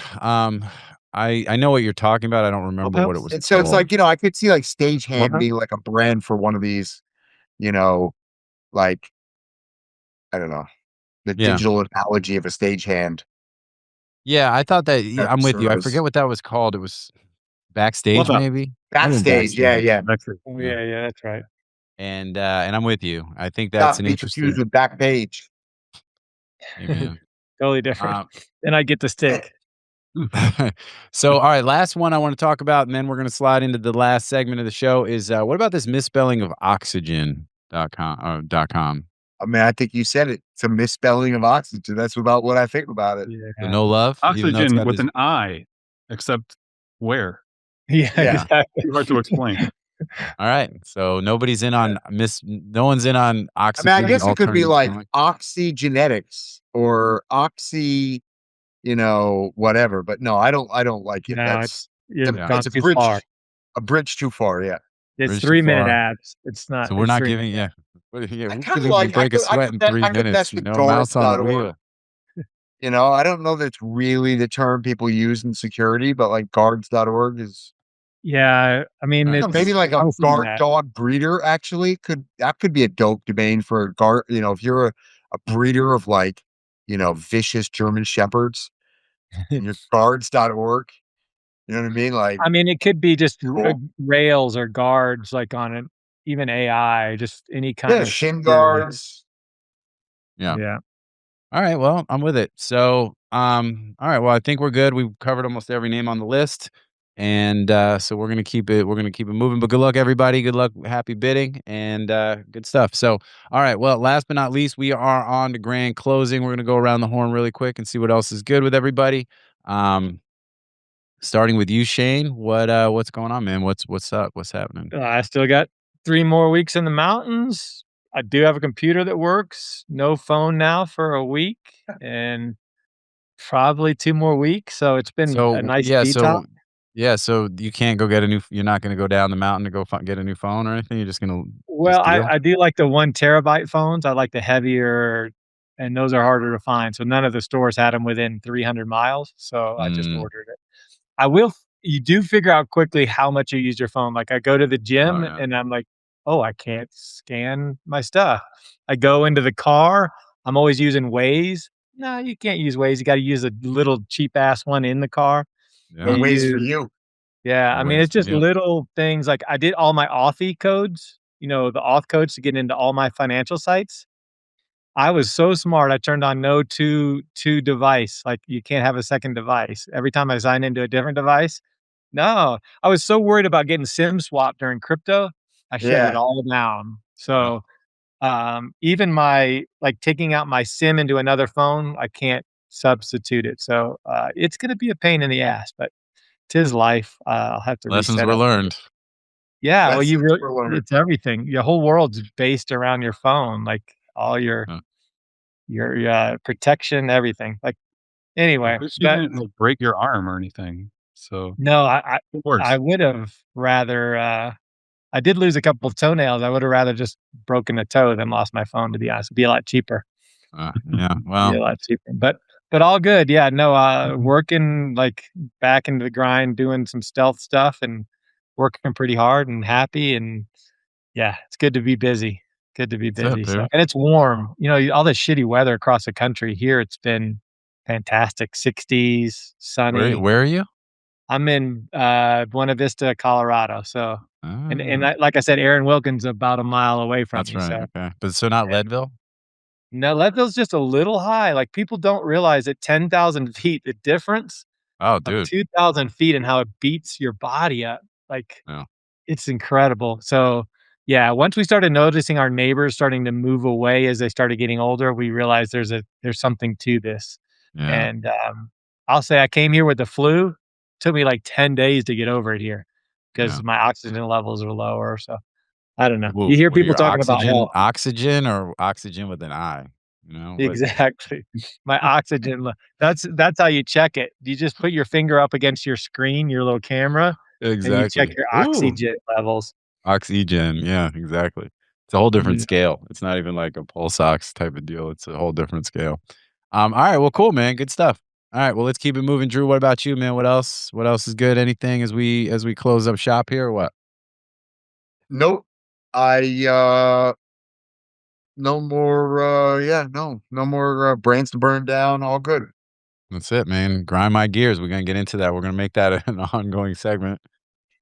Speaker 1: I know what you're talking about. I don't remember what it
Speaker 3: Clubhouse?
Speaker 1: was
Speaker 2: and so it's
Speaker 1: called.
Speaker 2: like, I could see like stagehand
Speaker 3: Clubhouse?
Speaker 2: being like a brand for one of these, you know, like I don't know, the
Speaker 1: Yeah,
Speaker 2: digital analogy of a stagehand.
Speaker 1: yeah. I thought that. Yeah,
Speaker 2: That
Speaker 1: I'm with you. I
Speaker 2: service.
Speaker 1: forget what that was called. It was backstage,
Speaker 4: Clubhouse.
Speaker 1: maybe. Might have been
Speaker 2: Backstage, yeah,
Speaker 1: backstage.
Speaker 2: yeah.
Speaker 4: That's it.
Speaker 3: Oh,
Speaker 1: Yeah,
Speaker 3: yeah, that's right.
Speaker 1: and I'm with you. I think that's
Speaker 2: Not
Speaker 1: an
Speaker 2: to be confused
Speaker 1: interesting.
Speaker 2: with Backpage.
Speaker 1: Hey, man.
Speaker 3: Totally different.
Speaker 1: Um,
Speaker 3: Then I get the stick.
Speaker 1: so, all right, last one I want to talk about, and then we're going to slide into the last segment of the show. Is what about this misspelling of oxygen.com or .com?
Speaker 2: I mean, I think you said it. It's a misspelling of oxygen. That's about what I think about it.
Speaker 1: So
Speaker 3: Yeah.
Speaker 1: no love, even though it's
Speaker 4: Oxygen
Speaker 1: got
Speaker 4: with
Speaker 1: this.
Speaker 4: an I, except where?
Speaker 3: Yeah,
Speaker 2: Yeah.
Speaker 3: exactly.
Speaker 4: Too hard to explain.
Speaker 1: All right, so nobody's in on no one's in on
Speaker 2: I mean, I
Speaker 1: oxygen
Speaker 2: guess it could be
Speaker 1: alternative
Speaker 2: like
Speaker 1: spelling.
Speaker 2: oxygenetics or oxy, whatever. But no, I don't like it.
Speaker 3: No,
Speaker 2: That's
Speaker 3: you've
Speaker 1: Yeah.
Speaker 3: gone
Speaker 2: it's
Speaker 3: too far.
Speaker 2: a bridge too far. Yeah.
Speaker 3: It's
Speaker 1: Bridge too
Speaker 3: 3-minute
Speaker 1: far.
Speaker 3: ads. It's not.
Speaker 1: So we're
Speaker 3: It's
Speaker 1: not
Speaker 3: 3
Speaker 1: giving.
Speaker 3: minutes.
Speaker 1: Yeah,
Speaker 2: I
Speaker 1: we're
Speaker 2: kind of
Speaker 1: giving you a
Speaker 2: like
Speaker 1: break a sweat in 3 minutes.
Speaker 2: I could mess with
Speaker 1: Mouse on a
Speaker 2: guards.org.
Speaker 1: wheel.
Speaker 2: I don't know that's really the term people use in security, but like guards.org is
Speaker 3: Yeah, I mean,
Speaker 1: Right.
Speaker 2: maybe
Speaker 3: it's.
Speaker 2: like
Speaker 3: I
Speaker 2: a
Speaker 3: was thinking
Speaker 2: guard
Speaker 3: that.
Speaker 2: dog breeder actually could be a dope domain for a guard, if you're a breeder of like, vicious German shepherds and your guards.org, you know what I mean? Like,
Speaker 3: I mean, it could be just
Speaker 2: cool.
Speaker 3: Rails or guards, like on an even AI, just any kind
Speaker 2: Yeah,
Speaker 3: of
Speaker 2: shin
Speaker 3: security.
Speaker 2: guards.
Speaker 1: Yeah.
Speaker 3: Yeah.
Speaker 1: All right. Well, I'm with it. So, all right. Well, I think we're good. We've covered almost every name on the list, and so we're gonna keep it. We're gonna keep it moving. But good luck, everybody. Good luck. Happy bidding and good stuff. So, all right. Well, last but not least, we are on to grand closing. We're gonna go around the horn really quick and see what else is good with everybody. Starting with you, Shane. What's going on, man? What's up? What's happening?
Speaker 3: I still got 3 more weeks in the mountains. I do have a computer that works. No phone now for a week and probably 2 more weeks. So it's been a
Speaker 1: So
Speaker 3: nice
Speaker 1: yeah.
Speaker 3: detox.
Speaker 1: So you can't go get a new. You're not gonna go down the mountain to go get a new phone or anything. You're just gonna
Speaker 3: Well,
Speaker 1: just deal.
Speaker 3: I do like the 1 terabyte phones. I like the heavier, and those are harder to find. So none of the stores had them within 300 miles. So I just
Speaker 1: Mm,
Speaker 3: ordered it. I will you do figure out quickly how much you use your phone. Like, I go to the
Speaker 1: oh
Speaker 3: gym
Speaker 1: yeah.
Speaker 3: and I'm like, "Oh, I can't scan my stuff." I go into the car, I'm always using Waze. No, you can't use Waze. You gotta use a little cheap ass one in the car.
Speaker 1: Yeah.
Speaker 2: The
Speaker 3: You
Speaker 2: ways for
Speaker 3: use
Speaker 2: you.
Speaker 3: Yeah, I mean,
Speaker 1: Ways
Speaker 3: it's
Speaker 1: for
Speaker 3: just
Speaker 1: you.
Speaker 3: little things, like, I did all my Authy codes, the auth codes to get into all my financial sites. I was so smart, I turned on no two device, like, you can't have a second device. Every time I sign into a different device. No, I was so worried about getting SIM swapped during crypto, I shut it
Speaker 2: Yeah.
Speaker 3: all down.
Speaker 1: Yeah.
Speaker 3: So, even my like, taking out my SIM into another phone, I can't substitute it. So, it's gonna be a pain in the ass, but 'tis life. I'll have to
Speaker 1: Lessons
Speaker 3: reset
Speaker 1: were
Speaker 3: it.
Speaker 1: learned.
Speaker 3: Yeah, well,
Speaker 2: Lessons were learned.
Speaker 3: it's everything. Your whole world's based around your phone, like, all your
Speaker 1: Yeah.
Speaker 3: protection, everything. Like, anyway,
Speaker 4: At least you
Speaker 3: that
Speaker 4: didn't like break your arm or anything. So
Speaker 3: no,
Speaker 4: it
Speaker 3: I
Speaker 4: works.
Speaker 3: would've rather, I did lose a couple of toenails. I would have rather just broken a toe than lost my phone, to be honest. It'd be a lot cheaper.
Speaker 1: Yeah.
Speaker 3: Be
Speaker 1: Well,
Speaker 3: a lot cheaper, but all good. Yeah, no, working like back into the grind, doing some stealth stuff and working pretty hard and happy. And yeah, it's good to be busy. Good to be
Speaker 1: that's it,
Speaker 3: busy. So,
Speaker 1: dude.
Speaker 3: and it's warm. All the shitty weather across the country here. It's been fantastic. 60s,
Speaker 1: Where
Speaker 3: sunny.
Speaker 1: where are you?
Speaker 3: I'm in Buena Vista, Colorado. So, and
Speaker 1: Ah,
Speaker 3: like I said, Aaron Wilkins about a mile away from
Speaker 1: that's
Speaker 3: me.
Speaker 1: right.
Speaker 3: So,
Speaker 1: Okay. But so not
Speaker 3: yeah.
Speaker 1: Leadville?
Speaker 3: No, Leadville's just a little high. Like people don't realize at 10,000 feet, the difference
Speaker 1: Oh,
Speaker 3: of
Speaker 1: dude.
Speaker 3: 2,000 feet and how it beats your body up. Like
Speaker 1: Yeah.
Speaker 3: it's incredible. So yeah, once we started noticing our neighbors starting to move away as they started getting older, we realized there's something to this.
Speaker 1: Yeah.
Speaker 3: And I'll say I came here with the flu. Took me like 10 days to get over it here
Speaker 1: Yeah.
Speaker 3: because my oxygen levels are lower. So I don't know.
Speaker 1: Well,
Speaker 3: You hear
Speaker 1: what are
Speaker 3: people
Speaker 1: your
Speaker 3: talking about health.
Speaker 1: oxygen or oxygen with an I? What
Speaker 3: Exactly. My oxygen that's how you check it. You just put your finger up against your screen, your little camera, and you check
Speaker 1: exactly.
Speaker 3: your
Speaker 1: Ooh.
Speaker 3: oxygen levels.
Speaker 1: Oxygen. Yeah, exactly. It's a whole different
Speaker 3: Mm.
Speaker 1: scale. It's not even like a pulse ox type of deal. It's a whole different scale. All right. Well, cool, man. Good stuff. All right. Well, let's keep it moving. Drew, what about you, man? What else? What else is good? Anything as we close up shop here or what?
Speaker 2: Nope. I no more no more brands to burn down. All good.
Speaker 1: That's it, man. Grind my gears. We're gonna get into that. We're gonna make that an ongoing segment.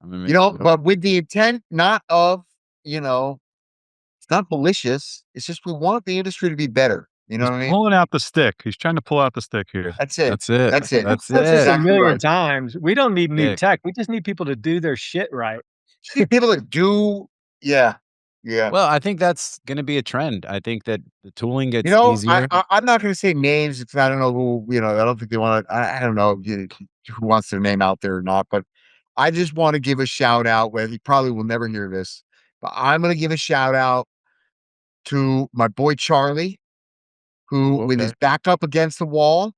Speaker 1: I'm gonna make
Speaker 2: But with the intent not of, it's not malicious. It's just we want the industry to be better. You know
Speaker 4: He's
Speaker 2: what I mean?
Speaker 4: pulling out the stick. He's trying to pull out the stick here.
Speaker 2: That's it.
Speaker 1: That's it.
Speaker 2: That's it.
Speaker 1: That's
Speaker 3: I've said this
Speaker 1: it.
Speaker 3: a
Speaker 2: Exactly
Speaker 3: million
Speaker 2: right.
Speaker 3: times. We don't need new
Speaker 1: Dick.
Speaker 3: tech. We just need people to do their shit right.
Speaker 2: Just need people that do, yeah.
Speaker 1: Well, I think that's gonna be a trend. I think that the tooling gets easier.
Speaker 2: I'm not going to say names because I don't know who, I don't think they want to, I don't know who wants their name out there or not, but I just want to give a shout out where he probably will never hear this, but I'm going to give a shout out to my boy Charlie, who with his
Speaker 1: Okay.
Speaker 2: back up against the wall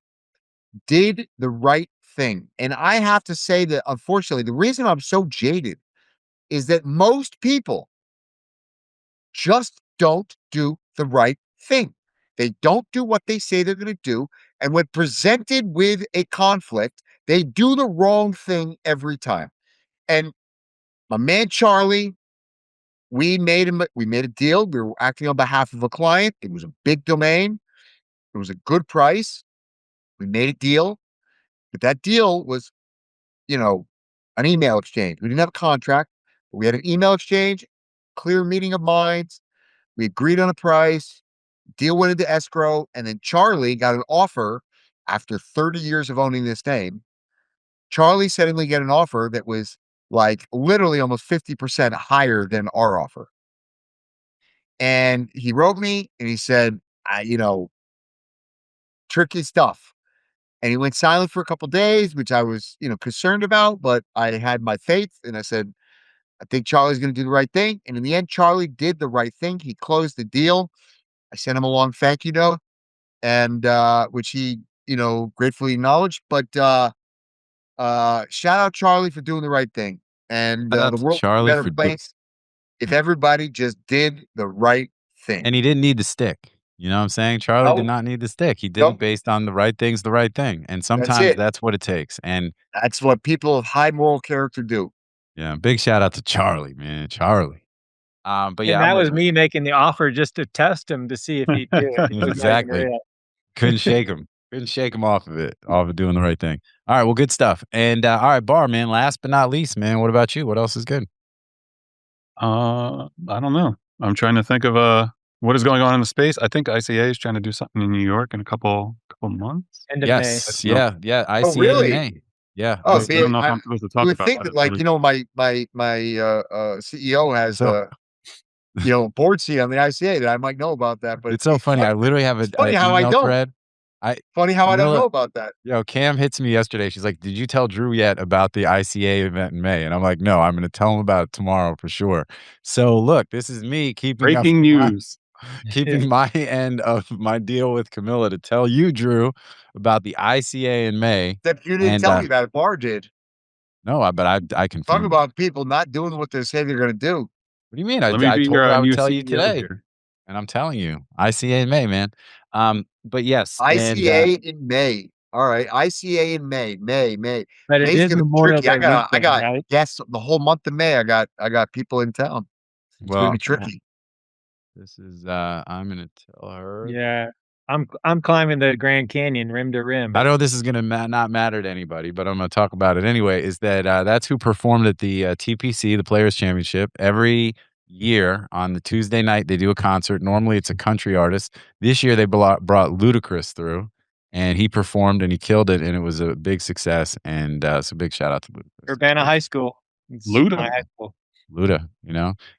Speaker 2: did the right thing. And I have to say that unfortunately, the reason I'm so jaded is that most people just don't do the right thing. They don't do what they say they're going to do. And when presented with a conflict, they do the wrong thing every time. And my man Charlie, we made a deal. We were acting on behalf of a client. It was a big domain. It was a good price. We made a deal. But that deal was, an email exchange. We didn't have a contract, but we had an email exchange, clear meeting of minds. We agreed on a price. Deal went into escrow, and then Charlie got an offer after 30 years of owning this name. Charlie suddenly got an offer that was like literally almost 50% higher than our offer. And he wrote me and he said, tricky stuff. And he went silent for a couple days, which I was, concerned about, but I had my faith and I said, I think Charlie's going to do the right thing. And in the end, Charlie did the right thing. He closed the deal. I sent him a long thank you note, and which he, gratefully acknowledged. But shout out Charlie for doing the right thing. And
Speaker 1: Shout out
Speaker 2: the
Speaker 1: to
Speaker 2: world would be a
Speaker 1: Charlie
Speaker 2: better
Speaker 1: for
Speaker 2: place if everybody just did the right thing.
Speaker 1: and he didn't need the stick. You know what I'm saying? Charlie did
Speaker 2: No,
Speaker 1: not need the stick. He did it
Speaker 2: nope,
Speaker 1: based on the right things, the right thing. And
Speaker 2: that's
Speaker 1: sometimes
Speaker 2: it.
Speaker 1: that's what it takes. And
Speaker 2: That's what people of high moral character do.
Speaker 1: yeah, big shout out to Charlie, man. Charlie. But
Speaker 3: And
Speaker 1: yeah, I'm
Speaker 3: that
Speaker 1: with
Speaker 3: was me making the offer just to test him to see if he'd do it. He was like,
Speaker 1: exactly.
Speaker 3: "Yeah."
Speaker 1: Couldn't shake him. Couldn't shake him off of doing the right thing. All right, well, good stuff. And all right, Bar, man, last but not least, man, what about you? What else is good?
Speaker 4: I don't know. I'm trying to think of what is going on in the space. I think ICA is trying to do something in New York in a couple months.
Speaker 3: End of
Speaker 1: Yes.
Speaker 4: May.
Speaker 1: Yeah. I
Speaker 2: Oh,
Speaker 1: see it in
Speaker 2: really?
Speaker 1: May. Yeah.
Speaker 2: Oh,
Speaker 4: I
Speaker 2: see,
Speaker 4: don't know if I'm supposed to
Speaker 2: you
Speaker 4: talk
Speaker 2: would
Speaker 4: about
Speaker 2: think
Speaker 4: it.
Speaker 2: that, like, my CEO has
Speaker 1: So
Speaker 2: board seat on the ICA that I might know about that, but
Speaker 1: it's so funny. I literally have
Speaker 2: it's
Speaker 1: an
Speaker 2: funny how I
Speaker 1: email
Speaker 2: don't.
Speaker 1: thread. I
Speaker 2: Funny how I don't
Speaker 1: Camilla,
Speaker 2: know about that.
Speaker 1: Cam hits me yesterday. She's like, "Did you tell Drew yet about the ICA event in May?" And I'm like, "No, I'm going to tell him about it tomorrow for sure." So look, this is me keeping up
Speaker 4: Breaking news.
Speaker 1: keeping my end of my deal with Camilla to tell you, Drew, about the ICA in May.
Speaker 2: Except you didn't
Speaker 1: And
Speaker 2: tell me about it. Bar did.
Speaker 1: no, but I
Speaker 2: Talk
Speaker 1: confirmed.
Speaker 2: about people not doing what they say they're going to do.
Speaker 1: What do you mean?
Speaker 4: Let me
Speaker 1: I
Speaker 4: be
Speaker 1: told her
Speaker 4: your
Speaker 1: I would
Speaker 4: new
Speaker 1: tell you
Speaker 4: CEO
Speaker 1: today.
Speaker 4: here.
Speaker 1: And I'm telling you, ICA in May, man. But yes, and
Speaker 2: ICA in May. All right, ICA in May.
Speaker 3: But it
Speaker 2: May's
Speaker 3: is
Speaker 2: gonna be
Speaker 3: Memorial
Speaker 2: tricky.
Speaker 3: Day
Speaker 2: I
Speaker 3: weekend,
Speaker 2: got
Speaker 3: right?
Speaker 2: guests the whole month of May. I got people in town. It's gonna
Speaker 1: well,
Speaker 2: be tricky.
Speaker 1: this is I'm gonna tell her.
Speaker 3: Yeah. I'm climbing the Grand Canyon rim to rim.
Speaker 1: I know this is gonna not matter to anybody, but I'm gonna talk about it anyway. Is that that's who performed at the TPC, the Players Championship, every year on the Tuesday night. They do a concert. Normally, it's a country artist. This year, they brought Ludacris through, and he performed and he killed it, and it was a big success. And so, big shout out to Ludacris.
Speaker 3: Urbana High School. It's
Speaker 4: Luda.
Speaker 3: my high school.
Speaker 1: Luda, and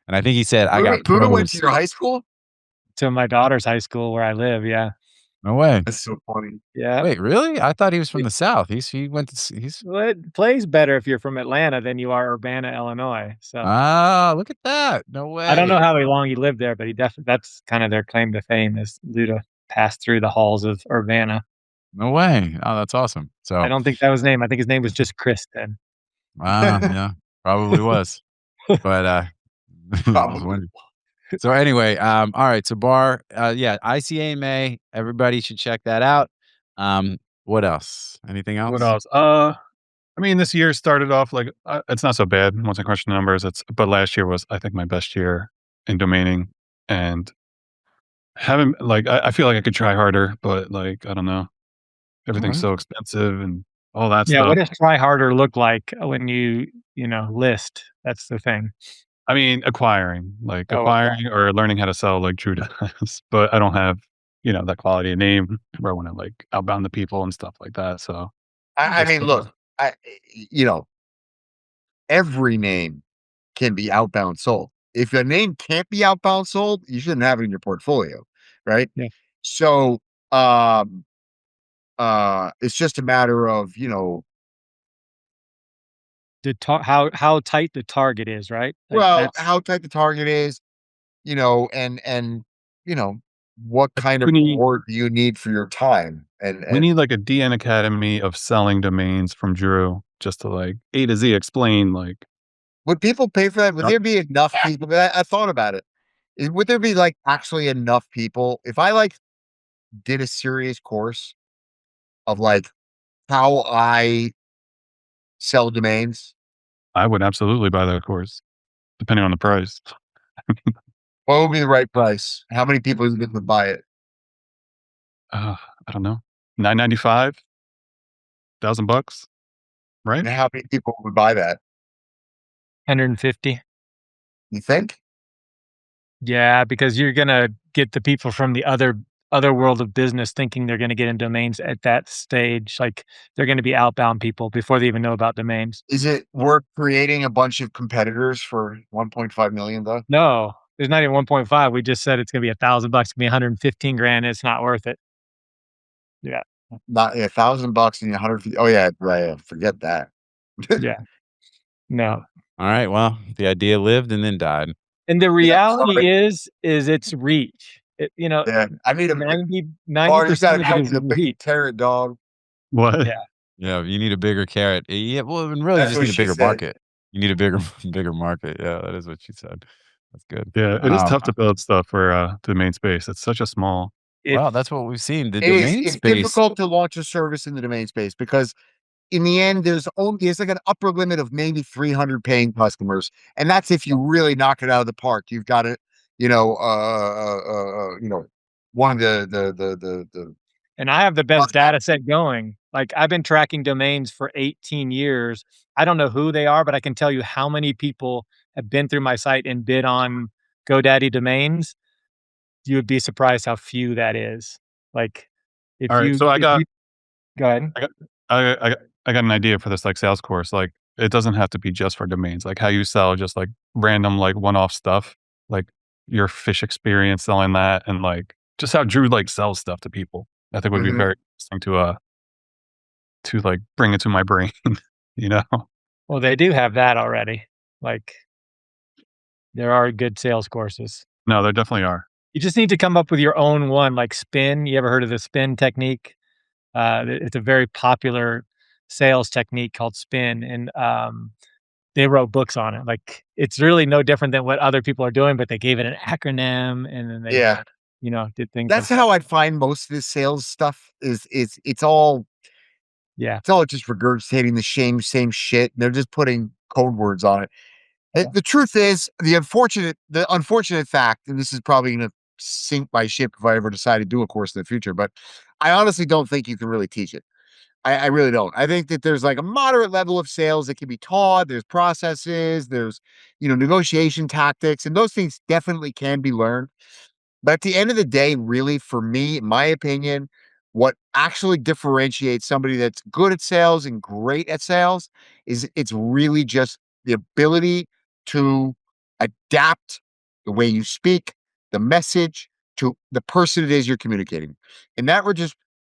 Speaker 1: I think he said, "I got
Speaker 2: Luda went
Speaker 1: pros."
Speaker 2: to your high school?
Speaker 3: To my daughter's high school where I live, yeah.
Speaker 1: No way.
Speaker 2: That's so funny.
Speaker 3: Yeah.
Speaker 1: Wait, really? I thought he was from the South. He went to he's.
Speaker 3: Well, it plays better if you're from Atlanta than you are Urbana, Illinois. So
Speaker 1: Ah, look at that. No way.
Speaker 3: I don't know how long he lived there, but he definitely that's kind of their claim to fame is Luda passed through the halls of Urbana.
Speaker 1: No way. Oh, that's awesome. So,
Speaker 3: I don't think that was his name. I think his name was just Chris then.
Speaker 1: yeah, probably was. But I was
Speaker 2: Probably.
Speaker 1: wondering. So anyway, all right. So Bar, yeah, ICA in May. Everybody should check that out. What else? Anything else?
Speaker 4: What else? I mean, this year started off like it's not so bad once I crunch the numbers. But last year was, I think, my best year in domaining, and haven't like I feel like I could try harder, but like I don't know, everything's so expensive and all that
Speaker 3: Yeah,
Speaker 4: stuff.
Speaker 3: what does try harder look like when you list? That's the thing.
Speaker 4: I mean, acquiring
Speaker 3: Oh,
Speaker 4: acquiring or learning how to sell like Drew does, but I don't have that quality of name where I want to like outbound the people and stuff like that. So
Speaker 2: I
Speaker 4: just
Speaker 2: mean, look, you know, every name can be outbound sold. If a name can't be outbound sold, you shouldn't have it in your portfolio, right?
Speaker 3: Yeah.
Speaker 2: So, it's just a matter of,
Speaker 3: how tight the target is, right? Like
Speaker 2: well,
Speaker 3: that's
Speaker 2: how tight the target is, and what
Speaker 4: I
Speaker 2: kind
Speaker 4: think
Speaker 2: of
Speaker 4: we need
Speaker 2: reward do you need for your time?
Speaker 4: we need like a DN Academy of selling domains from Drew, just to like A to Z explain like
Speaker 2: would people pay for that? Would there be enough people? I thought about it. Would there be like actually enough people if I like did a serious course of like how I sell domains?
Speaker 4: I would absolutely buy that course, depending on the price.
Speaker 2: What would be the right price? How many people would buy it?
Speaker 4: I don't know, $9.95, $1,000, right?
Speaker 2: And how many people would buy that?
Speaker 3: 150.
Speaker 2: You think?
Speaker 3: Yeah, because you're gonna get the people from the other world of business thinking they're gonna get in domains at that stage. Like they're gonna be outbound people before they even know about domains.
Speaker 2: Is it worth creating a bunch of competitors for 1.5 million though?
Speaker 3: No, there's not even 1.5. We just said it's gonna be $1,000. It's gonna be 115 grand. It's not worth it. Yeah.
Speaker 2: Not $1,000 and 150. Oh yeah, right. Yeah, forget that.
Speaker 3: Yeah. No.
Speaker 1: All right. Well, the idea lived and then died.
Speaker 3: And the reality
Speaker 2: sorry.
Speaker 3: is its reach.
Speaker 2: Yeah, I need a
Speaker 3: 90
Speaker 2: Barney's got
Speaker 3: 90%
Speaker 2: to
Speaker 3: of
Speaker 2: come
Speaker 3: it
Speaker 2: with
Speaker 3: is
Speaker 2: a big
Speaker 3: reach.
Speaker 2: carrot dog.
Speaker 4: What?
Speaker 3: Yeah.
Speaker 1: Yeah, you need a bigger carrot. Yeah, well, and really, you
Speaker 2: That's
Speaker 1: just
Speaker 2: what
Speaker 1: need a
Speaker 2: she
Speaker 1: bigger
Speaker 2: said.
Speaker 1: market. You need a bigger market. Yeah, that is what she said. That's good.
Speaker 4: Yeah, it is tough to build stuff for domain space. It's such a small.
Speaker 1: Well, that's what we've seen. The
Speaker 2: It is.
Speaker 1: domain
Speaker 2: It's
Speaker 1: space.
Speaker 2: difficult to launch a service in the domain space because in the end, there's like an upper limit of maybe 300 paying customers, and that's if you really knock it out of the park. You've got it, one of the
Speaker 3: And I have the best data set going. Like I've been tracking domains for 18 years. I don't know who they are, but I can tell you how many people have been through my site and bid on GoDaddy domains. You would be surprised how few that is. Like if
Speaker 4: All right,
Speaker 3: you,
Speaker 4: so
Speaker 3: if you go ahead.
Speaker 4: I got an idea for this like sales course. Like it doesn't have to be just for domains. Like how you sell just like random like one-off stuff, like your fish experience selling that, and like just how Drew like sells stuff to people. I think would be very interesting to like bring into my brain.
Speaker 3: Well, they do have that already. Like there are good sales courses.
Speaker 4: No, there definitely are.
Speaker 3: You just need to come up with your own one, like spin. You ever heard of the spin technique? It's a very popular sales technique called spin. And they wrote books on it. Like, it's really no different than what other people are doing, but they gave it an acronym and then they,
Speaker 2: Yeah.
Speaker 3: did things like
Speaker 2: That's
Speaker 3: that.
Speaker 2: how I find most of this sales stuff is
Speaker 3: Yeah.
Speaker 2: it's all just regurgitating the same shit. They're just putting code words on it.
Speaker 3: Yeah.
Speaker 2: The truth is, the unfortunate fact, and this is probably going to sink my ship if I ever decide to do a course in the future, but I honestly don't think you can really teach it. I really don't. I think that there's like a moderate level of sales that can be taught. There's processes, there's, negotiation tactics, and those things definitely can be learned. But at the end of the day, really, for me, in my opinion, what actually differentiates somebody that's good at sales and great at sales is it's really just the ability to adapt the way you speak, the message to the person it is you're communicating. And that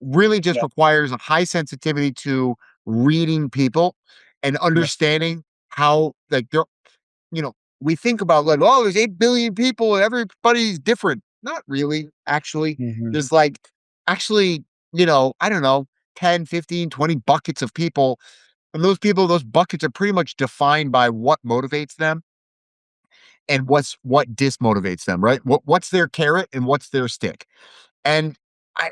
Speaker 2: really just
Speaker 3: Yeah.
Speaker 2: requires a high sensitivity to reading people and
Speaker 3: Yeah.
Speaker 2: understanding how, like, you know, we think about like, oh, there's 8 billion people and everybody's different. Not really, actually.
Speaker 3: Mhm.
Speaker 2: There's like, actually, I don't know, 10, 15, 20 buckets of people. And those people, those buckets are pretty much defined by what motivates them and what dismotivates them, right? What's their carrot and what's their stick? And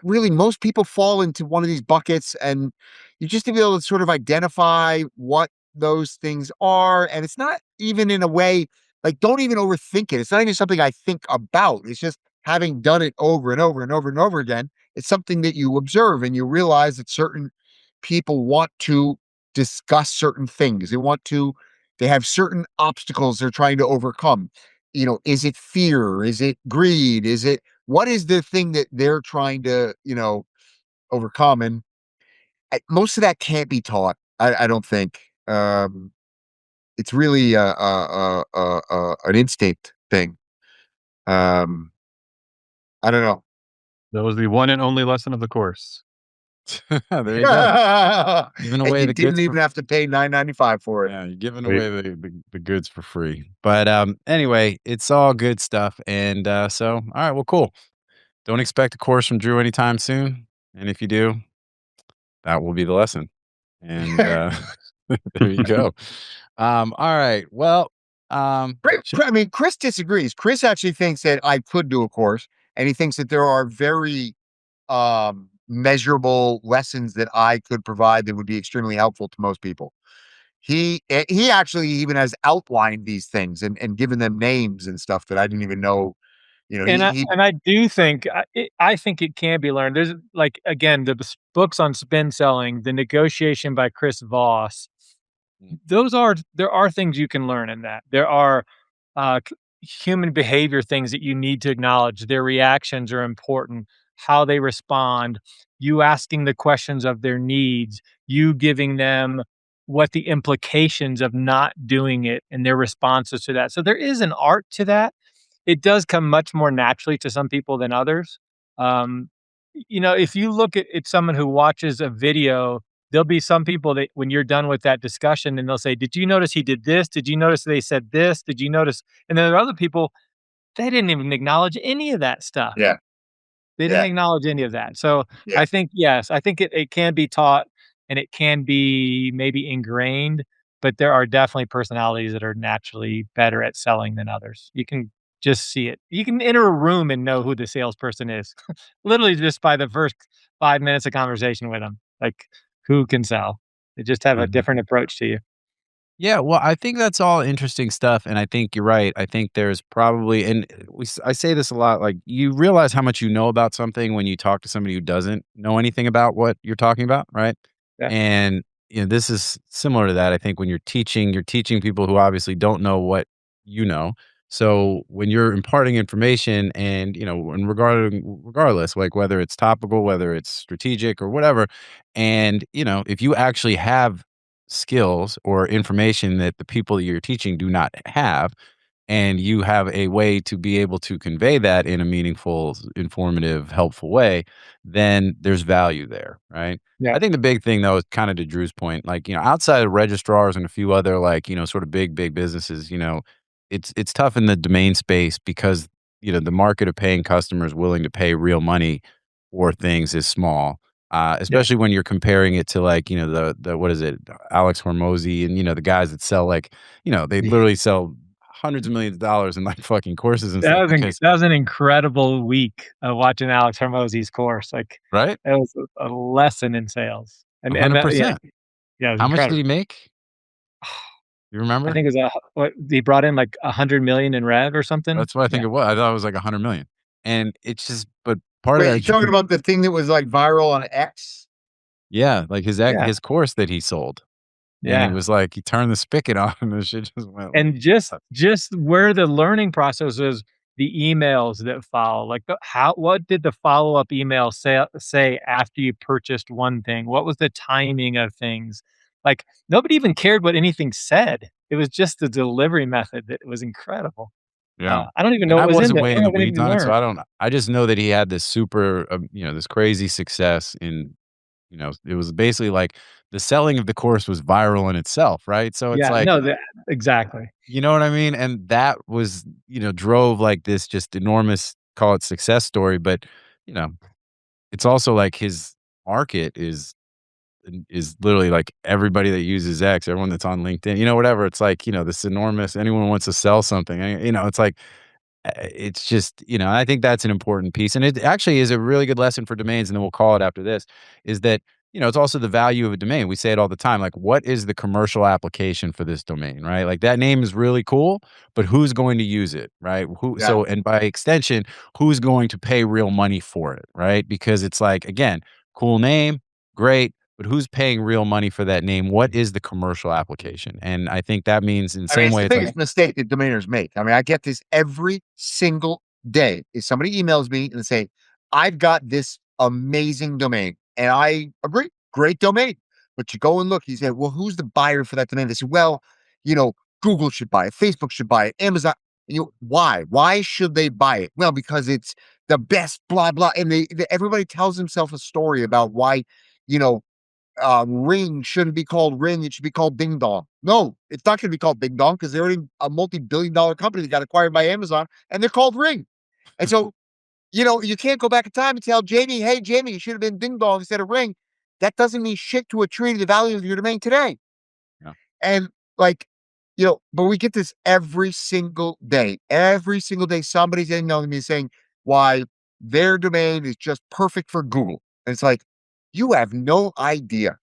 Speaker 2: most people fall into one of these buckets, and you just need to be able to sort of identify what those things are. And it's not even in a way like, don't even overthink it. It's not even something I think about. It's just having done it over and over and over and over again. It's something that you observe and you realize that certain people want to discuss certain things. They have certain obstacles they're trying to overcome. Is it fear? Is it greed? What is the thing that they're trying to, overcome? And most of that can't be taught. I don't think. It's really an instinct thing. Um, I don't know.
Speaker 4: That was the one and only lesson of the course.
Speaker 1: There you go. Giving
Speaker 2: And
Speaker 1: away
Speaker 2: you
Speaker 1: the
Speaker 2: didn't
Speaker 1: goods
Speaker 2: even have to pay $9.95 for it.
Speaker 1: yeah, you're giving
Speaker 4: Wait.
Speaker 1: away the goods for free. But anyway, it's all good stuff. And so all right, well, cool. Don't expect a course from Drew anytime soon. And if you do, that will be the lesson. And there you go. All right. Well, sure.
Speaker 2: I mean, Chris disagrees. Chris actually thinks that I could do a course, and he thinks that there are very measurable lessons that I could provide that would be extremely helpful to most people. He actually even has outlined these things and given them names and stuff that I didn't even know.
Speaker 3: And I
Speaker 2: He
Speaker 3: and I do think I think it can be learned. There's like, again, books on spin selling, The Negotiation by Chris Voss. There are things you can learn in that. There are human behavior things that you need to acknowledge. Their reactions are important. How they respond, you asking the questions of their needs, you giving them what the implications of not doing it and their responses to that. So there is an art to that. It does come much more naturally to some people than others. Um, if you look at someone who watches a video, there'll be some people that when you're done with that discussion and they'll say, "Did you notice he did this? Did you notice they said this? Did you notice?" And then there are other people, they didn't even acknowledge any of that stuff.
Speaker 2: Yeah,
Speaker 3: They didn't
Speaker 2: yeah,
Speaker 3: acknowledge any of that. So
Speaker 2: yeah.
Speaker 3: I think, yes, I think it can be taught and it can be maybe ingrained, but there are definitely personalities that are naturally better at selling than others. You can just see it. You can enter a room and know who the salesperson is, literally just by the first 5 minutes of conversation with them. Like, who can sell? They just have a
Speaker 1: Mhm.
Speaker 3: different approach to you.
Speaker 1: Yeah, well, I think that's all interesting stuff, and I think you're right. I think there's probably, and I say this a lot. Like, you realize how much you know about something when you talk to somebody who doesn't know anything about what you're talking about, right?
Speaker 3: Yeah.
Speaker 1: And this is similar to that. I think when you're teaching people who obviously don't know what you know. So when you're imparting information, and and regardless, like whether it's topical, whether it's strategic or whatever, and if you actually have skills or information that the people that you're teaching do not have, and you have a way to be able to convey that in a meaningful, informative, helpful way, then there's value there, right?
Speaker 3: Yeah.
Speaker 1: I think the big thing though is kind of to Drew's point, like, outside of registrars and a few other, like, sort of big businesses, it's tough in the domain space because, the market of paying customers willing to pay real money for things is small. especially when you're comparing it to like, the what is it, Alex Hormozy and, the guys that sell like, they literally sell hundreds of millions of dollars in like fucking courses and stuff because,
Speaker 3: That was an incredible week of watching Alex Hormozy's course. Like,
Speaker 1: right?
Speaker 3: it was a lesson in sales. And yeah,
Speaker 1: 100%.
Speaker 3: yeah, it was
Speaker 1: How much did
Speaker 3: incredible.
Speaker 1: he make? You
Speaker 3: I
Speaker 1: remember?
Speaker 3: think it was what he brought in like 100 million in rev or something.
Speaker 1: That's what I think
Speaker 3: Yeah.
Speaker 1: it was. I thought it was like 100 million. And it's just, but part of
Speaker 2: Wait,
Speaker 1: that,
Speaker 2: you talking about the thing that was like viral on X?
Speaker 1: yeah, like
Speaker 3: Yeah.
Speaker 1: his course that he sold. And he
Speaker 3: Yeah.
Speaker 1: was like, he turned the spigot on and the shit just went.
Speaker 3: And just where the learning process is, the emails that follow, like what did the follow-up email say after you purchased one thing? What was the timing of things? Like, nobody even cared what anything said. It was just the delivery method that was incredible.
Speaker 1: Yeah.
Speaker 3: I don't even know
Speaker 1: And I
Speaker 3: what was in
Speaker 1: wasn't
Speaker 3: there.
Speaker 1: way
Speaker 3: I
Speaker 1: in
Speaker 3: don't
Speaker 1: the
Speaker 3: know what
Speaker 1: weeds
Speaker 3: even
Speaker 1: on it, so
Speaker 3: learned.
Speaker 1: I just know that he had this super, this crazy success in, it was basically like the selling of the course was viral in itself, right? So it's
Speaker 3: Yeah,
Speaker 1: like,
Speaker 3: no, exactly.
Speaker 1: you know what I mean? And that was, drove like this just enormous, call it success story. But, you know, it's also like his market is literally like everybody that uses X, everyone that's on LinkedIn, whatever. It's like, this enormous, anyone wants to sell something, it's like, it's just, I think that's an important piece. And it actually is a really good lesson for domains. And then we'll call it after this is that, it's also the value of a domain. We say it all the time. Like, what is the commercial application for this domain, right? Like that name is really cool, but who's going to use it, right?
Speaker 2: Yeah.
Speaker 1: And by extension, who's going to pay real money for it, right? Because it's like, again, cool name, great, but who's paying real money for that name? What is the commercial application? And I think that means in the
Speaker 2: I mean,
Speaker 1: same
Speaker 2: it's
Speaker 1: way,
Speaker 2: the
Speaker 1: it's like,
Speaker 2: biggest mistake that domainers make. I mean, I get this every single day. If somebody emails me and say, I've got this amazing domain, and I agree, great domain. But you go and look, you say, well, who's the buyer for that domain? They say, well, Google should buy it, Facebook should buy it, Amazon. Why? Why should they buy it? Well, because it's the best, blah, blah. And everybody tells himself a story about why, you know, Ring shouldn't be called Ring. It should be called Ding Dong. No, it's not going to be called Ding Dong because they're already a multi-billion-dollar company that got acquired by Amazon, and they're called Ring. And so, you can't go back in time and tell Jamie, hey, Jamie, you should have been Ding Dong instead of Ring. That doesn't mean shit to a tree to the value of your domain today.
Speaker 1: Yeah.
Speaker 2: And like, but we get this every single day. Every single day, somebody's emailing me saying why their domain is just perfect for Google. And it's like, you have no idea.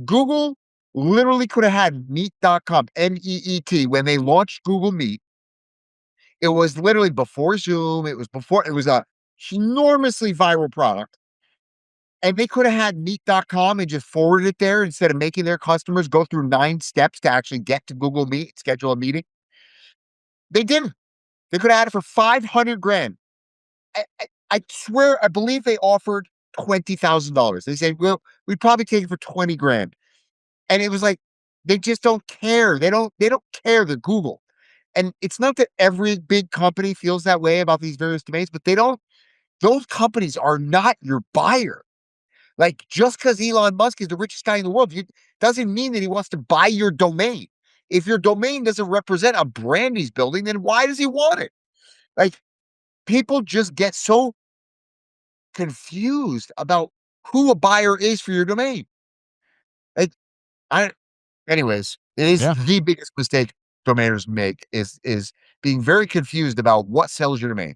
Speaker 2: Google literally could have had meet.com, MEET, when they launched Google Meet. It was literally before Zoom. It was a enormously viral product. And they could have had meet.com and just forwarded it there instead of making their customers go through 9 steps to actually get to Google Meet, schedule a meeting. They didn't. They could have had it for 500 grand. I swear, I believe they offered $20,000. They said, well, we'd probably take it for 20 grand. And it was like, they just don't care. They don't care, the Google. And it's not that every big company feels that way about these various domains, but those companies are not your buyer. Like, just because Elon Musk is the richest guy in the world, doesn't mean that he wants to buy your domain. If your domain doesn't represent a brand he's building, then why does he want it? Like, people just get so confused about who a buyer is for your domain. Like, anyways, it is
Speaker 1: Yeah.
Speaker 2: the biggest mistake domainers make is being very confused about what sells your domain.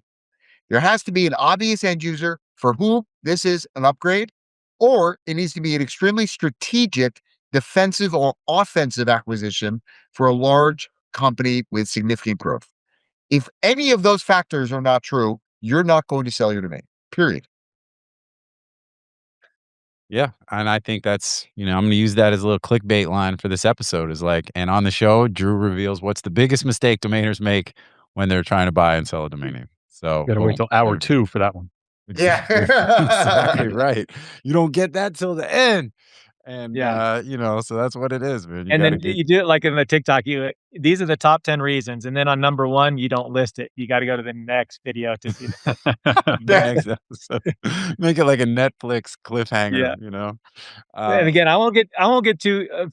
Speaker 2: There has to be an obvious end user for whom this is an upgrade, or it needs to be an extremely strategic, defensive or offensive acquisition for a large company with significant growth. If any of those factors are not true, you're not going to sell your domain, period.
Speaker 1: Yeah, and I think that's, I'm going to use that as a little clickbait line for this episode is like, and on the show, Drew reveals what's the biggest mistake domainers make when they're trying to buy and sell a domain name. So
Speaker 4: Gotta wait
Speaker 1: boom,
Speaker 4: till hour
Speaker 1: there-
Speaker 4: 2 for that one.
Speaker 1: Exactly, exactly right. You don't get that till the end. And,
Speaker 3: Yeah.
Speaker 1: so that's what it is, man. You
Speaker 3: And
Speaker 1: got to
Speaker 3: then
Speaker 1: get,
Speaker 3: you do it like in the TikTok, these are the top 10 reasons. And then on number 1, you don't list it. You got to go to the next video to see that.
Speaker 1: the next episode. Make it like a Netflix cliffhanger,
Speaker 3: Yeah. And
Speaker 1: Uh,
Speaker 3: again, I won't get too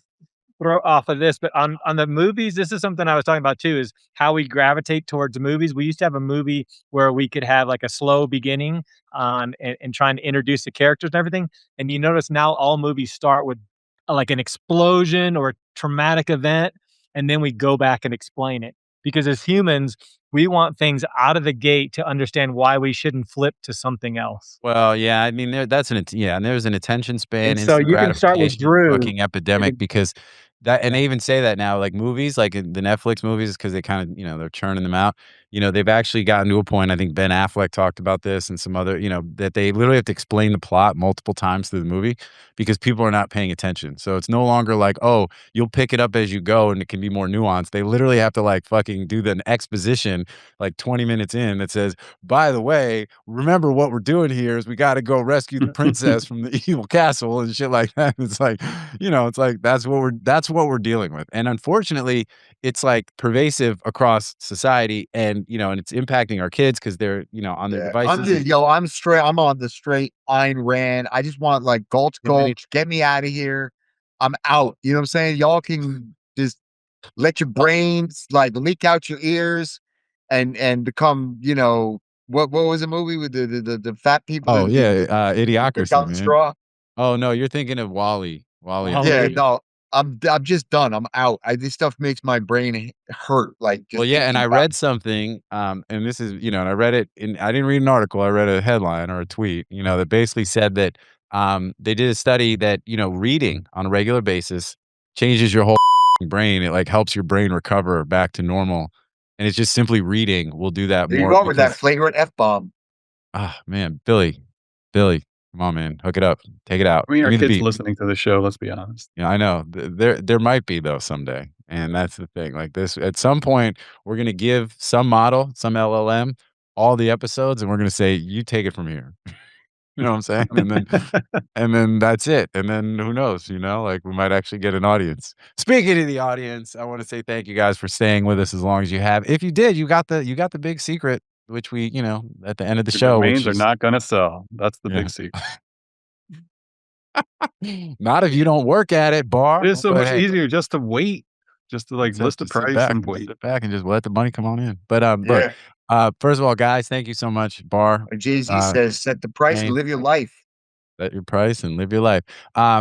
Speaker 3: throw off of this, but on the movies, this is something I was talking about too, is how we gravitate towards movies. We used to have a movie where we could have like a slow beginning and trying to introduce the characters and everything. And you notice now all movies start with like an explosion or a traumatic event, and then we go back and explain it. Because as humans, we want things out of the gate to understand why we shouldn't flip to something else.
Speaker 1: Well, yeah, I mean, and there's an attention span,
Speaker 3: And so
Speaker 1: instant
Speaker 3: you can start with
Speaker 1: gratification,
Speaker 3: Drew.
Speaker 1: fucking epidemic because that, and they even say that now, like movies, like in the Netflix movies, because they kind of, they're churning them out. They've actually gotten to a point. I think Ben Affleck talked about this and some other, that they literally have to explain the plot multiple times through the movie because people are not paying attention. So it's no longer like, oh, you'll pick it up as you go and it can be more nuanced. They literally have to like fucking do the exposition like 20 minutes in that says, by the way, remember what we're doing here is we got to go rescue the princess from the evil castle and shit like that. It's like, it's like that's what we're dealing with. And unfortunately, it's like pervasive across society and and it's impacting our kids because they're, on their devices.
Speaker 2: I'm straight. I'm on the straight Ayn Rand. I just want like gulch, get me out of here. I'm out. You know what I'm saying? Y'all can just let your brains like leak out your ears and become, what was the movie with the fat people?
Speaker 1: Oh yeah, Idiocracy,
Speaker 2: down the
Speaker 1: man.
Speaker 2: straw.
Speaker 1: Oh no, you're thinking of Wally. Wally.
Speaker 2: Yeah, no, I'm just done. I'm out. This stuff makes my brain hurt. Like, just
Speaker 1: Well, yeah, and I
Speaker 2: thinking about
Speaker 1: read something, and this is, and I read it I didn't read an article, I read a headline or a tweet, that basically said that they did a study that, reading on a regular basis changes your whole brain. It like helps your brain recover back to normal. And it's just simply reading will do that
Speaker 2: There you
Speaker 1: more
Speaker 2: go with that
Speaker 1: because,
Speaker 2: flagrant F-bomb.
Speaker 1: man, Billy, come on, man, hook it up, take it out.
Speaker 4: I mean,
Speaker 1: Give
Speaker 4: our
Speaker 1: me the
Speaker 4: kids
Speaker 1: beat.
Speaker 4: listening to the show, let's be honest.
Speaker 1: Yeah, I know. There might be though someday, and that's the thing. Like this, at some point, we're gonna give some model, some LLM, all the episodes, and we're gonna say, "You take it from here." You know what I'm saying? And then that's it. And then who knows? Like we might actually get an audience. Speaking of the audience, I want to say thank you guys for staying with us as long as you have. If you did, you got the big secret, which we, at the end of the show, which
Speaker 4: Domains are
Speaker 1: is
Speaker 4: not going to sell. That's the
Speaker 1: Yeah.
Speaker 4: big secret.
Speaker 1: not if you don't work at it, Bar.
Speaker 4: It's so
Speaker 1: But
Speaker 4: much
Speaker 1: hey,
Speaker 4: easier just to wait, just to like
Speaker 1: just
Speaker 4: list the
Speaker 1: to sit
Speaker 4: price
Speaker 1: back,
Speaker 4: and wait.
Speaker 1: sit back and just let the money come on in. But look,
Speaker 2: Yeah.
Speaker 1: first of all, guys, thank you so much, Bar.
Speaker 2: Jay-Z says, set the price and
Speaker 1: Shane,
Speaker 2: live your life.
Speaker 1: set your price and live your life.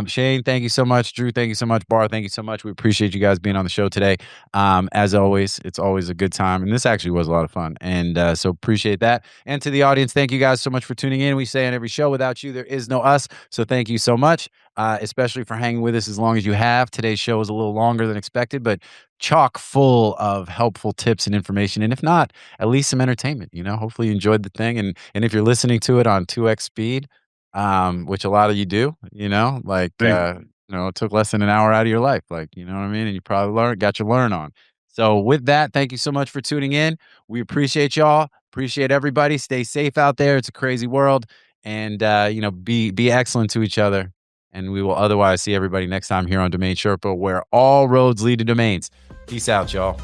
Speaker 1: Shane, thank you so much. Drew, thank you so much. Bar, thank you so much. We appreciate you guys being on the show today. As always, it's always a good time, and this actually was a lot of fun. And so appreciate that. And to the audience, thank you guys so much for tuning in. We say on every show, without you, there is no us. So thank you so much, especially for hanging with us as long as you have. Today's show was a little longer than expected, but chock full of helpful tips and information. And if not, at least some entertainment. Hopefully you enjoyed the thing. And if you're listening to it on 2x speed, which a lot of you do, like, it took less than an hour out of your life, like, you know what I mean? And you probably got your learn on. So with that, thank you so much for tuning in. We appreciate y'all. Appreciate everybody. Stay safe out there. It's a crazy world. And, be excellent to each other. And we will otherwise see everybody next time here on Domain Sherpa, where all roads lead to domains. Peace out, y'all.